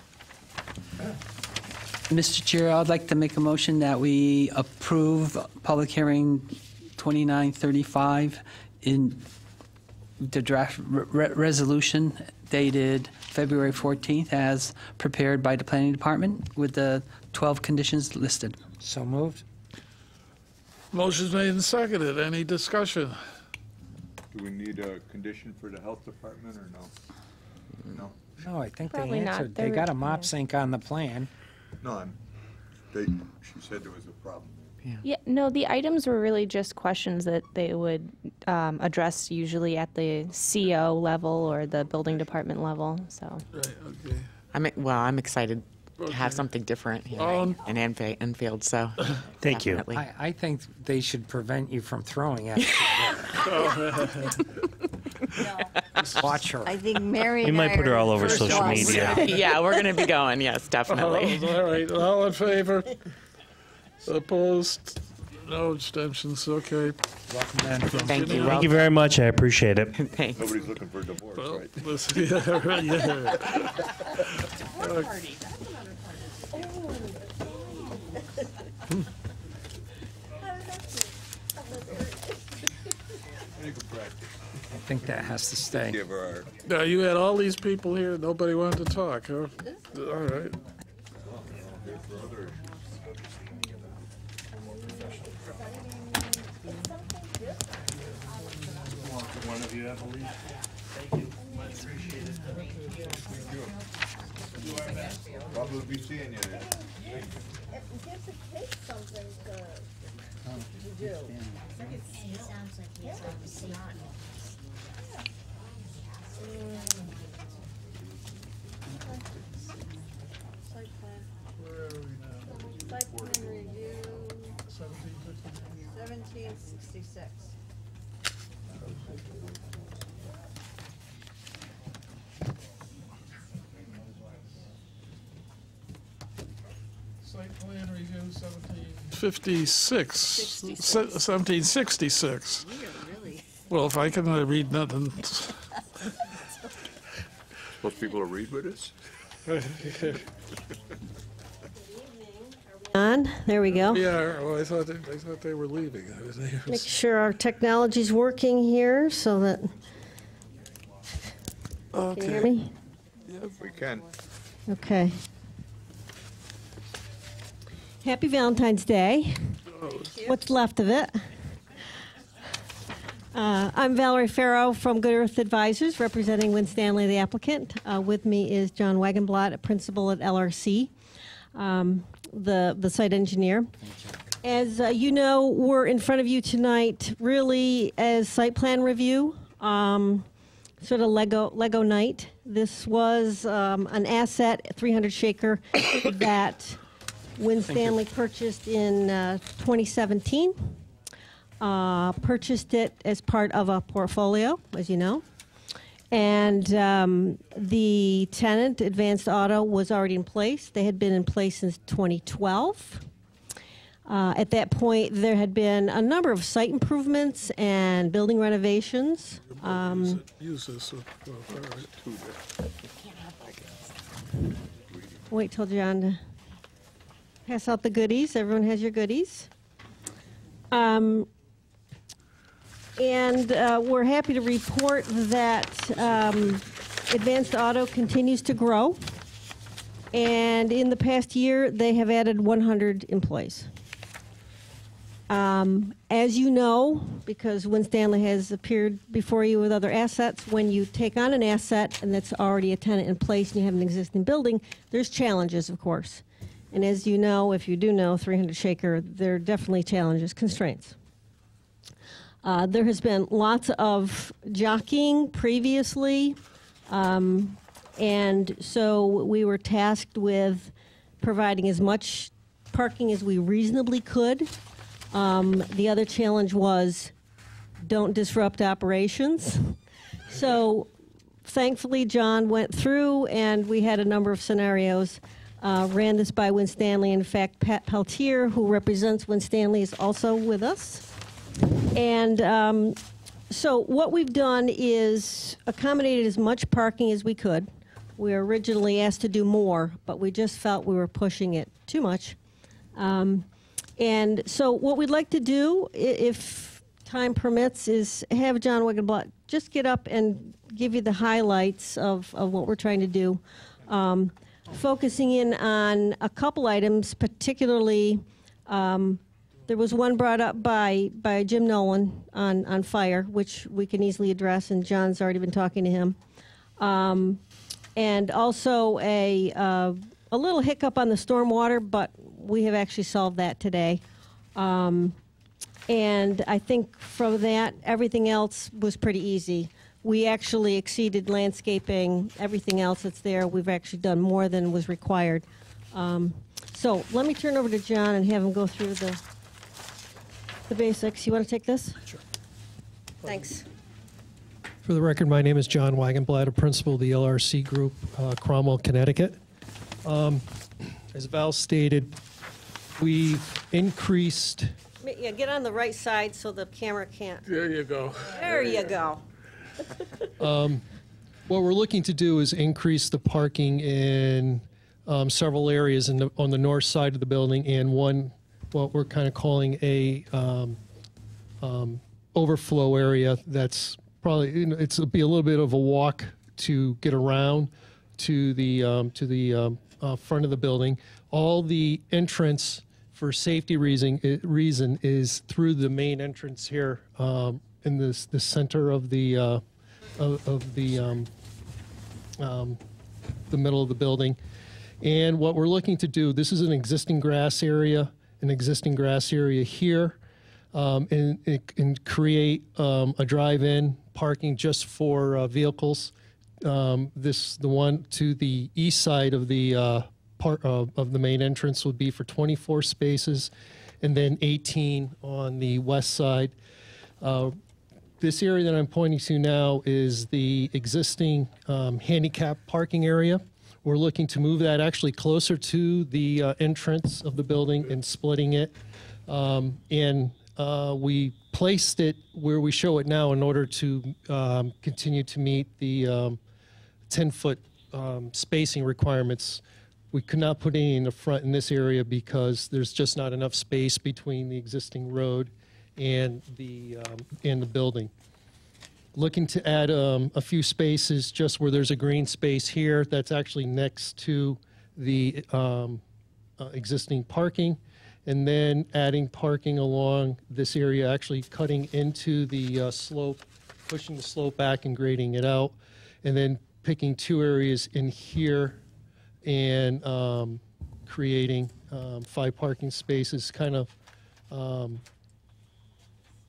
Mr. Chair, I'd like to make a motion that we approve public hearing 2935 in the draft resolution dated February 14th as prepared by the Planning Department with the 12 conditions listed. So moved. Motion's made and seconded. Any discussion? Do we need a condition for the health department or no? No. No, I think Probably they not. answered. They got a mop sink on the plan. No, she said there was a problem. Yeah, no, the items were really just questions that they would address usually at the CO level or the building department level. So. Right. Okay. I'm excited to have something different here Oh. in Enfield, so. Thank you. definitely. I think they should prevent you from throwing at Watch her. I think Mary We and might I put her are all over first social ones. media. Yeah, we're going to be going, yes, definitely. All right, all in favor? Opposed? No abstentions, okay. Thank you. Thank you very much. I appreciate it. Thanks. Nobody's looking for a divorce, Well, right? this- yeah, right, yeah. I think that has to stay. Give her Now, you had all these people here, nobody wanted to talk, huh? All right. One of you, I believe. Thank you. Much appreciated. Probably be seeing you then. Site plan review, 1766. Site plan review 1756. 1766. Well, if I can read nothing. Supposed people to read with us? On, there we go. Yeah, well, I thought they were leaving. Make sure our technology's working here so that, can you hear me? If we can. Okay. Happy Valentine's Day. What's left of it. I'm Valerie Farrow from Good Earth Advisors, representing Win Stanley, the applicant. With me is John Wagenblatt, a principal at LRC, the site engineer. As you know, we're in front of you tonight really as site plan review, sort of Lego night. This was an asset, 300 Shaker, that Win Stanley purchased in 2017. Purchased it as part of a portfolio, as you know. And the tenant, Advanced Auto, was already in place. They had been in place since 2012. At that point, there had been a number of site improvements and building renovations. Use this. All right. Wait till John to pass out the goodies. Everyone has your goodies. And we're happy to report that Advanced Auto continues to grow. And in the past year, they have added 100 employees. As you know, because Win Stanley has appeared before you with other assets, when you take on an asset and that's already a tenant in place and you have an existing building, there's challenges, of course. And as you know, if you do know 300 Shaker, there are definitely challenges, constraints. There has been lots of jockeying previously, and so we were tasked with providing as much parking as we reasonably could. The other challenge was don't disrupt operations. So thankfully, John went through, and we had a number of scenarios. Ran this by Win Stanley. In fact, Pat Peltier, who represents Win Stanley, is also with us. And so what we've done is accommodated as much parking as we could. We were originally asked to do more, but we just felt we were pushing it too much. And so what we'd like to do, if time permits, is have John Wagenblatt just get up and give you the highlights of what we're trying to do. Focusing in on a couple items, particularly there was one brought up by Jim Nolan on fire, which we can easily address, and John's already been talking to him. And also a little hiccup on the stormwater, but we have actually solved that today. And I think from that, everything else was pretty easy. We actually exceeded landscaping, everything else that's there. We've actually done more than was required. So let me turn over to John and have him go through the basics. You want to take this? Sure. Thanks. For the record, my name is John Wagenblatt, a principal of the LRC Group, Cromwell, Connecticut. As Val stated, we increased. Yeah, get on the right side so the camera can't. There you go. There you go. What we're looking to do is increase the parking in several areas on the north side of the building, and one, what we're kind of calling a overflow area. That's probably, it'll be a little bit of a walk to get around to the front of the building. All the entrance for safety reason is through the main entrance here in the center of the middle of the building. And what we're looking to do, this is an existing grass area here, and create a drive-in parking just for vehicles. The one to the east side of the part of the main entrance would be for 24 spaces, and then 18 on the west side. This area that I'm pointing to now is the existing handicap parking area. We're looking to move that actually closer to the entrance of the building and splitting it. We placed it where we show it now in order to continue to meet the 10-foot spacing requirements. We could not put any in the front in this area because there's just not enough space between the existing road and the building. Looking to add a few spaces just where there's a green space here that's actually next to the existing parking, and then adding parking along this area, actually cutting into the slope, pushing the slope back and grading it out, and then picking two areas in here and creating 5 parking spaces, kind of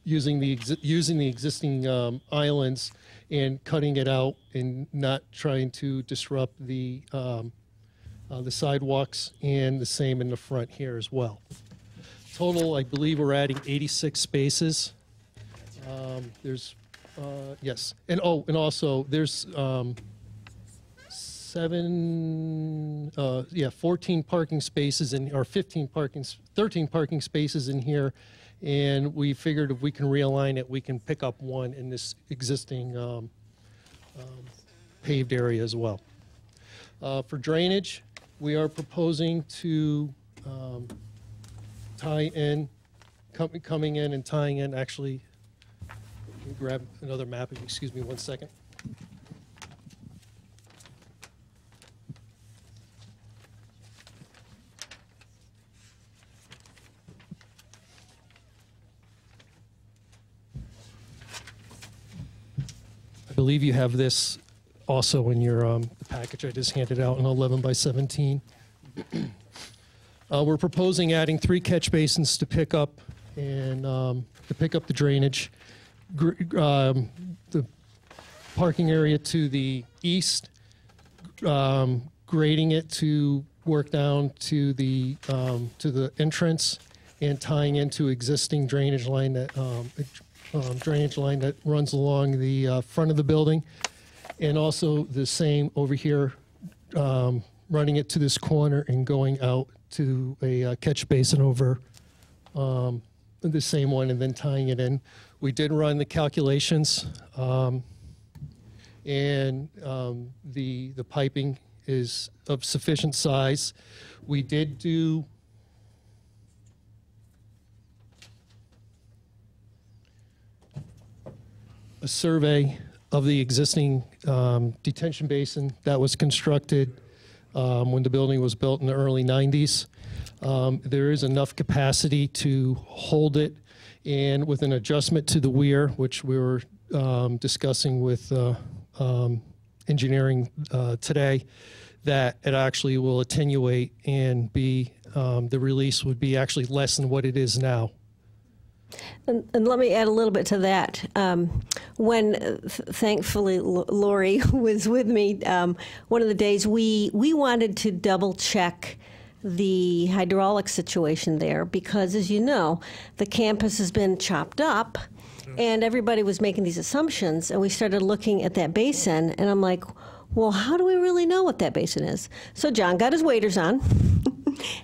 using the existing islands and cutting it out and not trying to disrupt the sidewalks, and the same in the front here as well. Total, I believe we're adding 86 spaces. Yes, and also there's 14 parking spaces or 13 parking spaces in here. And we figured if we can realign it, we can pick up one in this existing paved area as well. For drainage, we are proposing to tie in, coming in and tying in, actually, let me grab another map, excuse me 1 second. I believe you have this also in your the package I just handed out, an 11 by 17. We're proposing adding 3 catch basins to pick up the drainage. The parking area to the east, grading it to work down to the entrance, and tying into existing drainage line that runs along the front of the building, and also the same over here, running it to this corner and going out to a catch basin over the same one, and then tying it in. We did run the calculations, and the piping is of sufficient size. We did do a survey of the existing detention basin that was constructed when the building was built in the early 90s. There is enough capacity to hold it, and with an adjustment to the weir, which we were discussing with engineering today, that it actually will attenuate and be, the release would be actually less than what it is now. And let me add a little bit to that. When, thankfully, Lori was with me, one of the days we wanted to double check the hydraulic situation there because, as you know, the campus has been chopped up and everybody was making these assumptions, and we started looking at that basin, and I'm like, well, how do we really know what that basin is? So John got his waders on,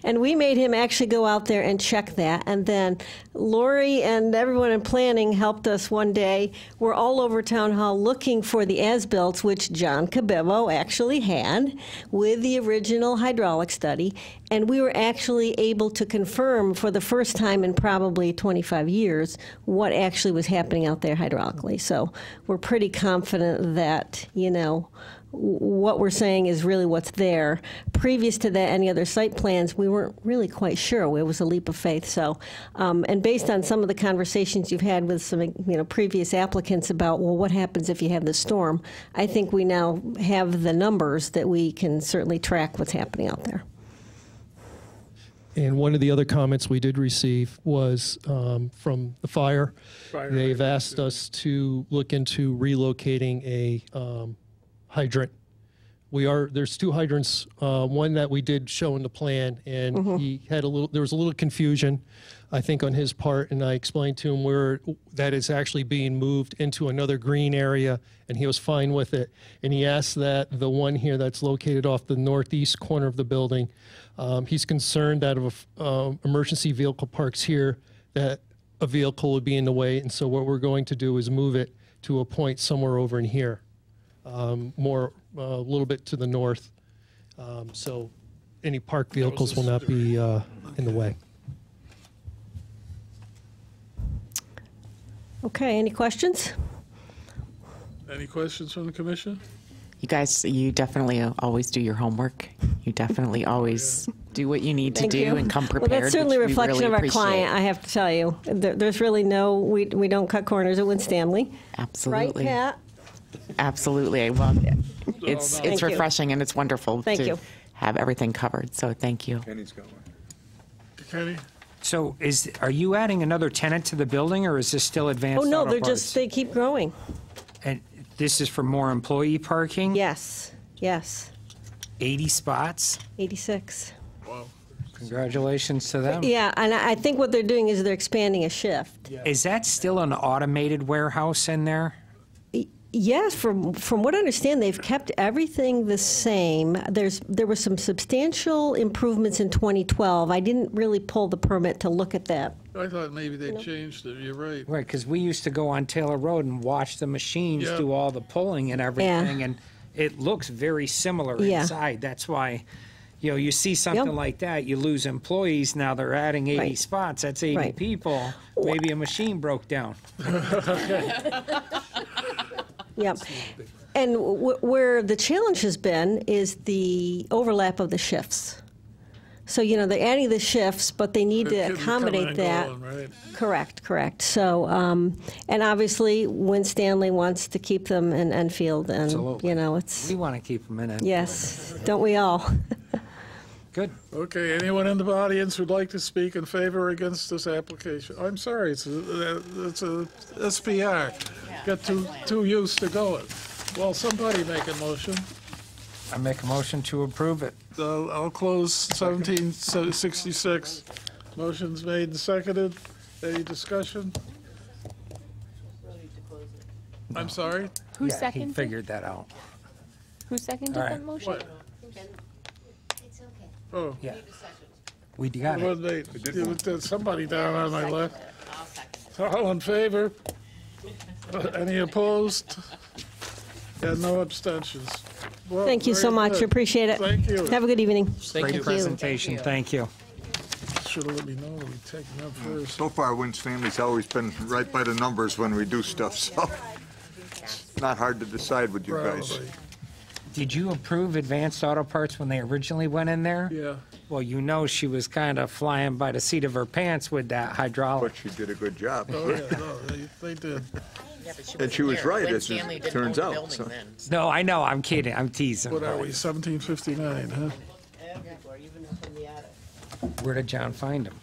and we made him actually go out there and check that. And then Lori and everyone in planning helped us one day. We're all over town hall looking for the as-built, which John Cabello actually had with the original hydraulic study. And we were actually able to confirm for the first time in probably 25 years what actually was happening out there hydraulically. So we're pretty confident that, you know, what we're saying is really what's there. Previous to that, any other site plans, we weren't really quite sure. It was a leap of faith. So, and based on some of the conversations you've had with some, you know, previous applicants about, well, what happens if you have the storm? I think we now have the numbers that we can certainly track what's happening out there. And one of the other comments we did receive was from the fire. They've asked us to look into relocating a hydrant. There's two hydrants, one that we did show in the plan, and he had there was a little confusion, I think, on his part, and I explained to him where that is actually being moved into another green area, and he was fine with it. And he asked that the one here that's located off the northeast corner of the building, he's concerned that if emergency vehicle parks here, that a vehicle would be in the way, and so what we're going to do is move it to a point somewhere over in here. A little bit to the north, so any parked vehicles will not be in the way. Okay, any questions? Any questions from the commission? You guys, you definitely always do your homework. You definitely always do what you need to do and come prepared. Well, that's certainly a which we reflection really of our appreciate. client, I have to tell you. There's really no, we don't cut corners at Winstanley. Absolutely. Right, Pat? Absolutely. Well, it's Thank you. refreshing and it's wonderful Thank to you. have everything covered. So thank you. Kenny's got one. Kenny? So are you adding another tenant to the building, or is this still Advanced Oh, no, Auto they're Parts? just, they keep growing. And this is for more employee parking? Yes, yes, 80 spots? 86. Congratulations to them. Yeah, and I think what they're doing is they're expanding a shift. Is that still an automated warehouse in there? Yes, from what I understand, they've kept everything the same. There were some substantial improvements in 2012. I didn't really pull the permit to look at that. I thought maybe they changed it. You're right. Right, because we used to go on Taylor Road and watch the machines Yeah. do all the pulling and everything, and it looks very similar Yeah. inside. That's why, you know, you see something like that, you lose employees. Now they're adding 80 spots. That's 80 people. Maybe a machine broke down. Yep. And where the challenge has been is the overlap of the shifts. So, you know, they're adding the shifts, but they need to accommodate that. Correct. So, and obviously, Winstanley wants to keep them in Enfield, and, Absolutely. you know, it's... We want to keep them in it. Yes, don't we all? Good. Okay, anyone in the audience who'd like to speak in favor or against this application? I'm sorry, it's a SPR. Got too used to going. Well, somebody make a motion. I make a motion to approve it. I'll close 1766. Motion's made and seconded. Any discussion? I'm sorry? Who He seconded? figured that out. Who seconded All right. that motion? What? Oh. Yeah. We got Well, there's somebody down on my left. All in favor? Any opposed? And no abstentions. Well, Thank you so very much, good. Appreciate it. Thank you. Have a good evening. Great presentation. Thank you. Should have let me know we'd taken up first. So far, Winstanley's always been right by the numbers when we do stuff, so it's not hard to decide with you guys. Probably. Did you approve Advanced Auto Parts when they originally went in there? Yeah. Well, you know she was kind of flying by the seat of her pants with that hydraulic. But she did a good job. Oh, yeah, no, they did. And she was right, as it turns out. So. No, I know. I'm kidding. I'm teasing. What are we, 1759, huh? Where did John find him?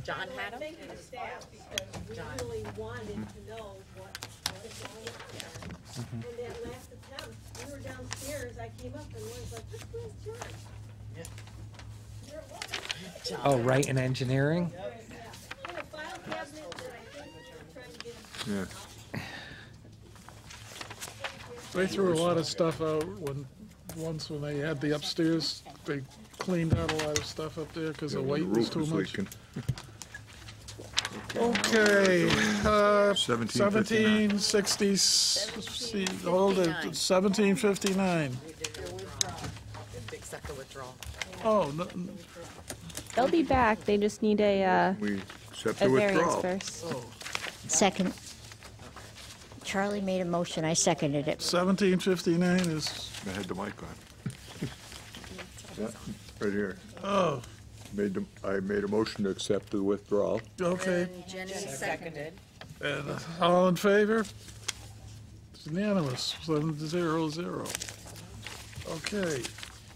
John had him? really wanted to know what was going on. And that last attempt, we were downstairs, I came up and was like, where's John? There it was. Oh, right, in engineering? Yeah. They threw a lot of stuff out once when they had the upstairs. They cleaned out a lot of stuff up there because the weight was too much. Okay, 1760, hold it, 1759. Accept the withdrawal. Oh, no, They'll be back. They just need a We accept a the variance withdrawal. first. Second. Charlie made a motion, I seconded it. 1759 is, I had the mic on. Yeah, right here. oh, I made a motion to accept the withdrawal. okay. Jenny seconded. And all in favor? It's unanimous, 7-0-0. Okay.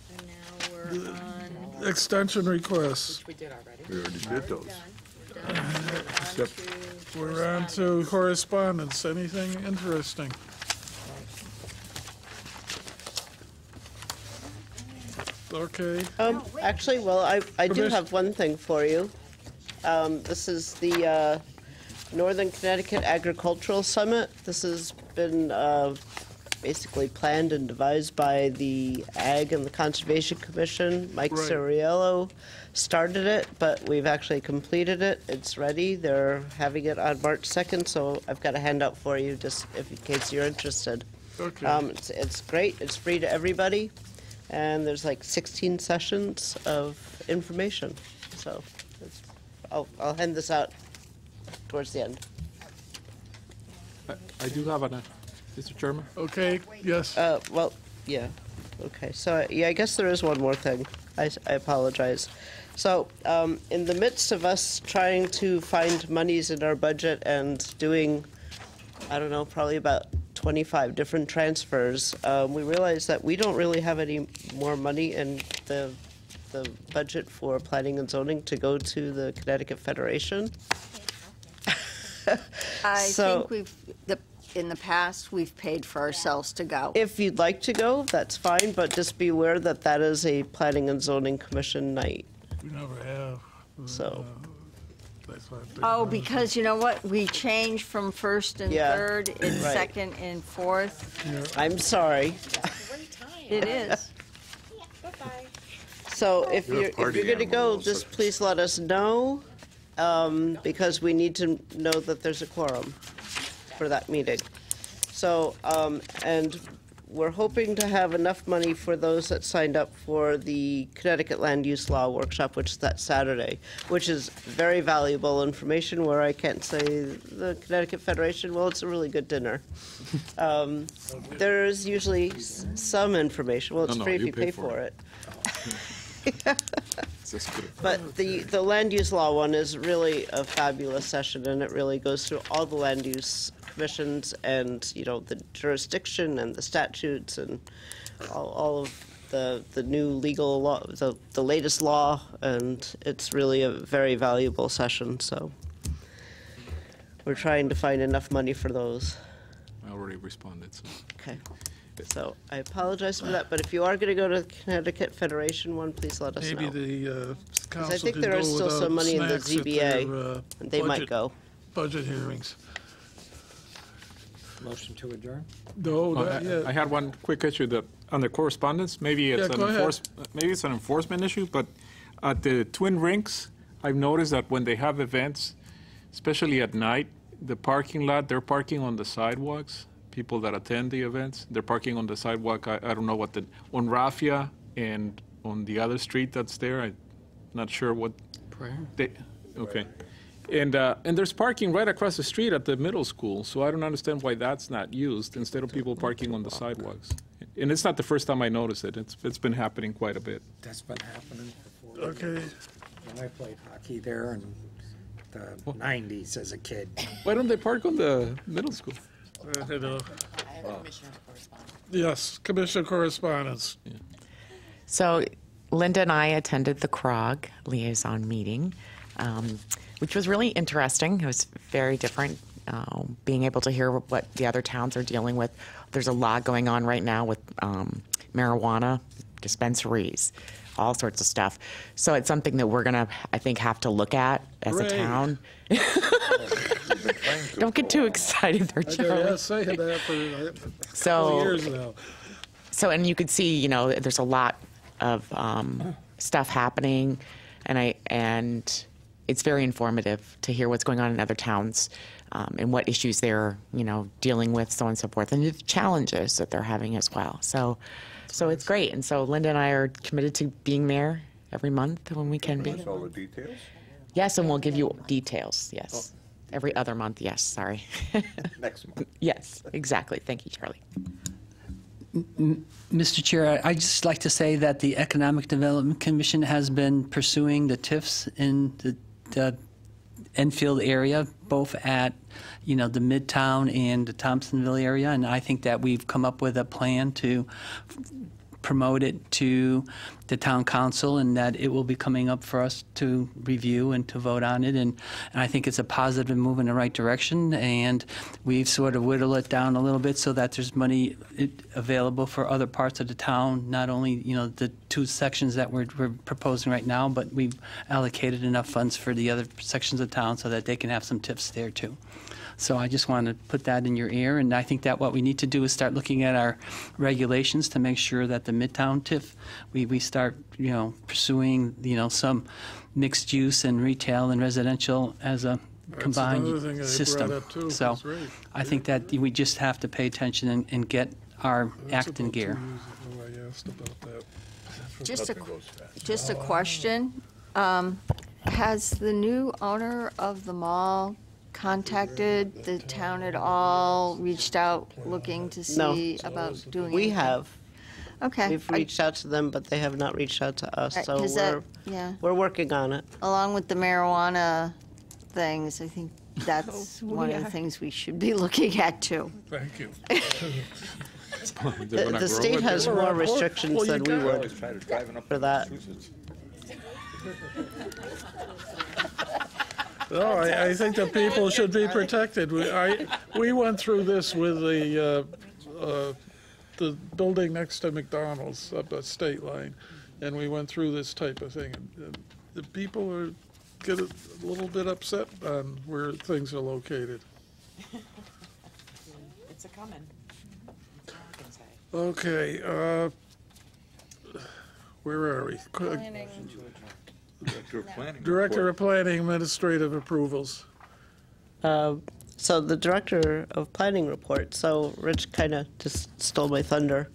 And now we're on. Extension requests. We did already. We already did those. Except We're on to correspondence. Anything interesting? Okay. Actually, well, I do Commission- have one thing for you. This is the Northern Connecticut Agricultural Summit. This has been basically planned and devised by the Ag and the Conservation Commission. Mike Right. Soriello started it, but we've actually completed it. It's ready. They're having it on March 2nd, so I've got a handout for you just in case you're interested. Okay. It's great. It's free to everybody, and there's like 16 sessions of information. So I'll hand this out towards the end. I do have an, Mr. Chairman. Okay, yes. Well, yeah. Okay, so yeah, I guess there is one more thing. I apologize. So in the midst of us trying to find monies in our budget and doing, I don't know, probably about 25 different transfers, we realized that we don't really have any more money in the budget for planning and zoning to go to the Connecticut Federation. I So- think in the past, we've paid for ourselves to go. If you'd like to go, that's fine, but just be aware that that is a planning and zoning commission night. We never have. So. That's why I think- Oh, because you know what? We changed from first and Yeah, third and right. second and fourth. I'm sorry. It is. So if You're a you're party going to animal, go, all of a just sudden. please let us know, because we need to know that there's a quorum for that meeting. So, and we're hoping to have enough money for those that signed up for the Connecticut Land Use Law Workshop, which is that Saturday, which is very valuable information where I can't say the Connecticut Federation, well, it's a really good dinner. There's usually some information. Well, it's No, free if you you pay pay for for it. Just kidding. But the land use law one is really a fabulous session, and it really goes through all the land use commissions and, you know, the jurisdiction and the statutes and all of the new legal law, the latest law, and it's really a very valuable session, so we're trying to find enough money for those. I already responded, so. Okay. So I apologize for that, but if you are going to go to the Connecticut Federation one, please let us know. Maybe the council I think can there go is still without some money in the snacks at ZBA, their, and they might budget- go. Budget hearings. Motion to adjourn? No, Oh, not I yet. had one quick issue that, on the correspondence, maybe it's Yeah, an go ahead. maybe it's an enforcement issue, but at the Twin Rinks, I've noticed that when they have events, especially at night, the parking lot, they're parking on the sidewalks. People that attend the events, they're parking on the sidewalk. I don't know what on Raffia and on the other street that's there. I'm not sure what. Okay. And there's parking right across the street at the middle school, so I don't understand why that's not used instead of people parking on the sidewalks. And it's not the first time I noticed it. It's been happening quite a bit. That's been happening before. Okay. When I played hockey there in the 90s as a kid. Why don't they park on the middle school? I know. Yes, commission correspondence. So Linda and I attended the CROG liaison meeting, which was really interesting. It was very different, being able to hear what the other towns are dealing with. There's a lot going on right now with marijuana dispensaries, all sorts of stuff. So it's something that we're gonna, I think, have to look at as a Hooray. town. Don't get too excited there, Charlie. I've been saying that for a couple So- of years now. So, and you could see, you know, there's a lot of stuff happening, and it's very informative to hear what's going on in other towns and what issues they're, you know, dealing with, so on and so forth, and the challenges that they're having as well. So it's great. And so Linda and I are committed to being there every month when we can be. That's all the details? Yes, and we'll give you details. Yes, every other month. Yes, sorry. Next month. Yes, exactly. Thank you, Charlie. Mr. Chair, I'd just like to say that the Economic Development Commission has been pursuing the TIFs in the Enfield area, both at, you know, the Midtown and the Thompsonville area, and I think that we've come up with a plan to promote it to the town council, and that it will be coming up for us to review and to vote on it. And I think it's a positive move in the right direction, and we've sort of whittled it down a little bit so that there's money available for other parts of the town, not only, you know, the two sections that we're proposing right now, but we've allocated enough funds for the other sections of town so that they can have some tips there too. So I just want to put that in your ear, and I think that what we need to do is start looking at our regulations to make sure that the Midtown TIF, we start, you know, pursuing, you know, some mixed use and retail and residential as a That's another thing combined I system. brought up too, So that's right. I think that we just have to pay attention and get our That's act in about 2 gear. years ago I asked about that. Just a question. Has the new owner of the mall contacted the town at all, reached out looking to No. see about doing We anything? have. Okay. We've reached out to them, but they have not reached out to us, Right, so 'cause that- yeah. we're working on it. Along with the marijuana things, I think that's one of the things we should be looking at too. Thank you. The state has more restrictions than we would for that. No, I think the people should be protected. We went through this with the building next to McDonald's up at State Line, and we went through this type of thing. And the people get a little bit upset on where things are located. It's a coming. Okay, where are we? Director of Planning Administrative Approvals. So the Director of Planning report, so Rich kind of just stole my thunder.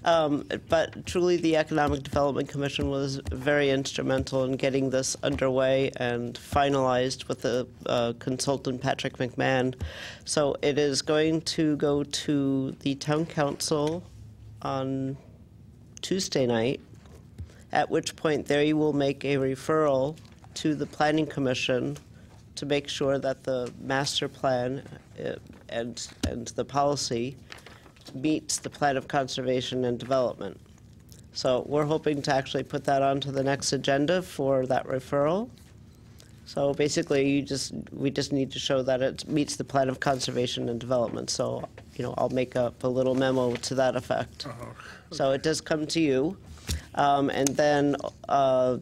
But truly, the Economic Development Commission was very instrumental in getting this underway and finalized with the consultant Patrick McMahon. So it is going to go to the Town Council on Tuesday night, at which point there you will make a referral to the Planning Commission to make sure that the master plan and the policy meets the plan of conservation and development. So we're hoping to actually put that onto the next agenda for that referral. So basically, we just need to show that it meets the plan of conservation and development. So, you know, I'll make up a little memo to that effect. So it does come to you. And then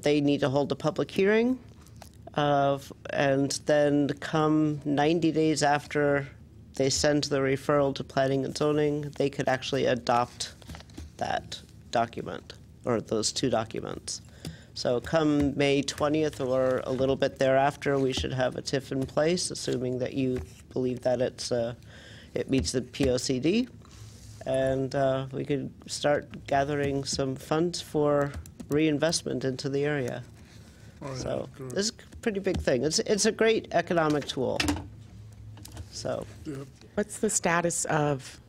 they need to hold a public hearing. And then come 90 days after they send the referral to planning and zoning, they could actually adopt that document, or those two documents. So come May 20th or a little bit thereafter, we should have a TIF in place, assuming that you believe that it meets the POCD. And we could start gathering some funds for reinvestment into the area. So this is a pretty big thing. It's a great economic tool. So, What's the status of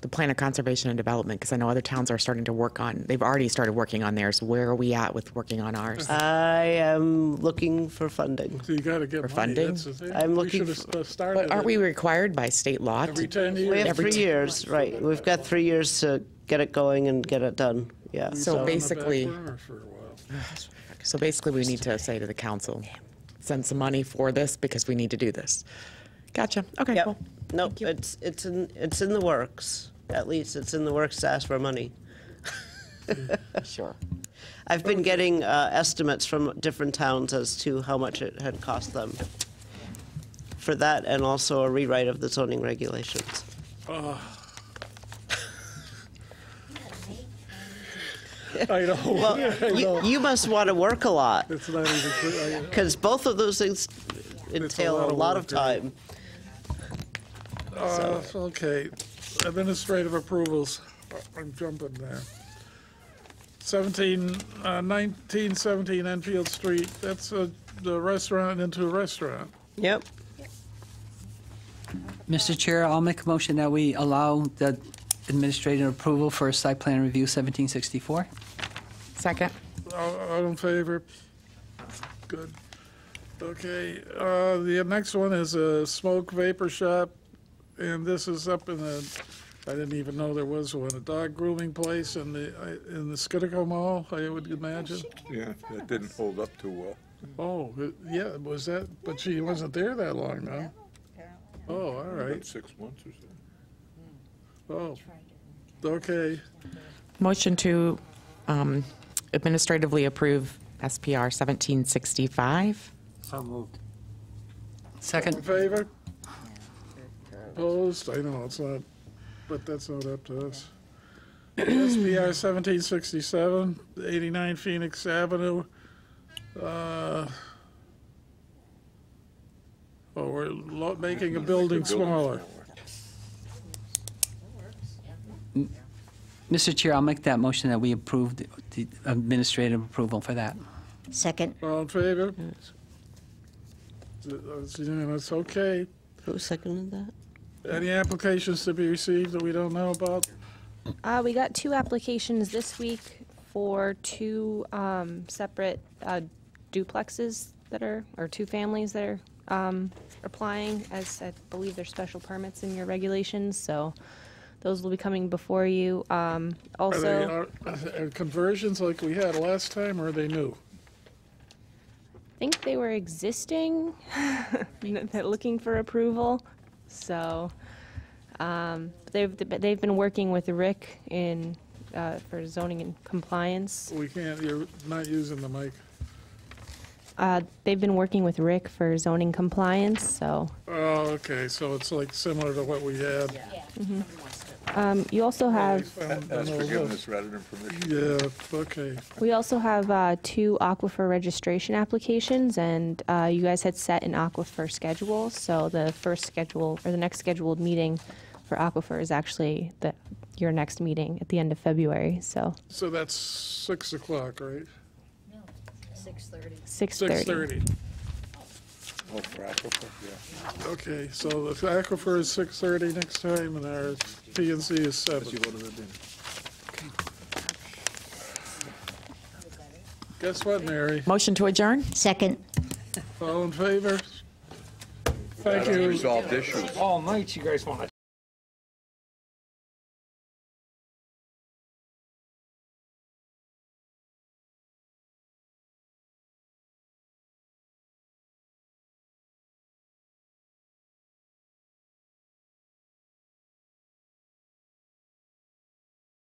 the plan of conservation and development? Because I know other towns are starting to work on, they've already started working on theirs. Where are we at with working on ours? I am looking for funding. So you got to get For money. funding? That's the thing. I'm We looking should have started. But aren't we required by state law? Every 10 years? We have Every 3 years, right. We've got 3 years to get it going and get it done. Yeah. So basically, On the back burner for a while. so basically we need to say to the council, send some money for this because we need to do this. Gotcha. Okay, Yep. cool. Nope, it's in the works. At least it's in the works to ask for money. Sure. I've been getting estimates from different towns as to how much it had cost them for that, and also a rewrite of the zoning regulations. I know. Well, I know. you must want to work a lot, It's not even true. because both of those things entail a lot of time. Okay, administrative approvals, I'm jumping there. 1917 Enfield Street, that's the restaurant into a restaurant. Yep. Mr. Chair, I'll make a motion that we allow the administrative approval for site plan review 1764. Second. All in favor? Good. Okay, the next one is a smoke vapor shop, and this is up in the, I didn't even know there was one, a dog grooming place in the Skidco Mall, I would imagine. Yeah, that didn't hold up too well. Oh, yeah, was that, but she wasn't there that long, no? Oh, all right. About 6 months or so. Oh, okay. Motion to administratively approve SPR 1765. So moved. All in Second. favor? Opposed? I know, it's not, but that's not up to us. SPR 1767, 89 Phoenix Avenue. We're making a building smaller. Mr. Chair, I'll make that motion that we approve the administrative approval for that. Second. All in favor? It's unanimous, okay. Who seconded that? Any applications to be received that we don't know about? We got 2 applications this week for 2 separate duplexes that are, or 2 families that are applying, as I believe they're special permits in your regulations, so those will be coming before you. Also, Are they conversions like we had last time, or are they new? I think they were existing, they're looking for approval, so they've been working with Rick in for zoning and compliance. We can't, you're not using the mic. They've been working with Rick for zoning compliance, so. Oh, okay, so it's like similar to what we had. You also have, That's forgiveness rather than permission. Yeah, okay. we also have 2 aquifer registration applications, and you guys had set an aquifer schedule, so the next scheduled meeting for aquifer is actually your next meeting at the end of February, so. So that's 6 o'clock, right? 6:30. 6:30. 6:30. Oh, for aquifer, yeah. Okay, so the aquifer is 6:30 next time, and our P&C is 7. Guess what, Mary? Motion to adjourn? Second. All in favor? Thank you. Resolved issues. All night you guys want to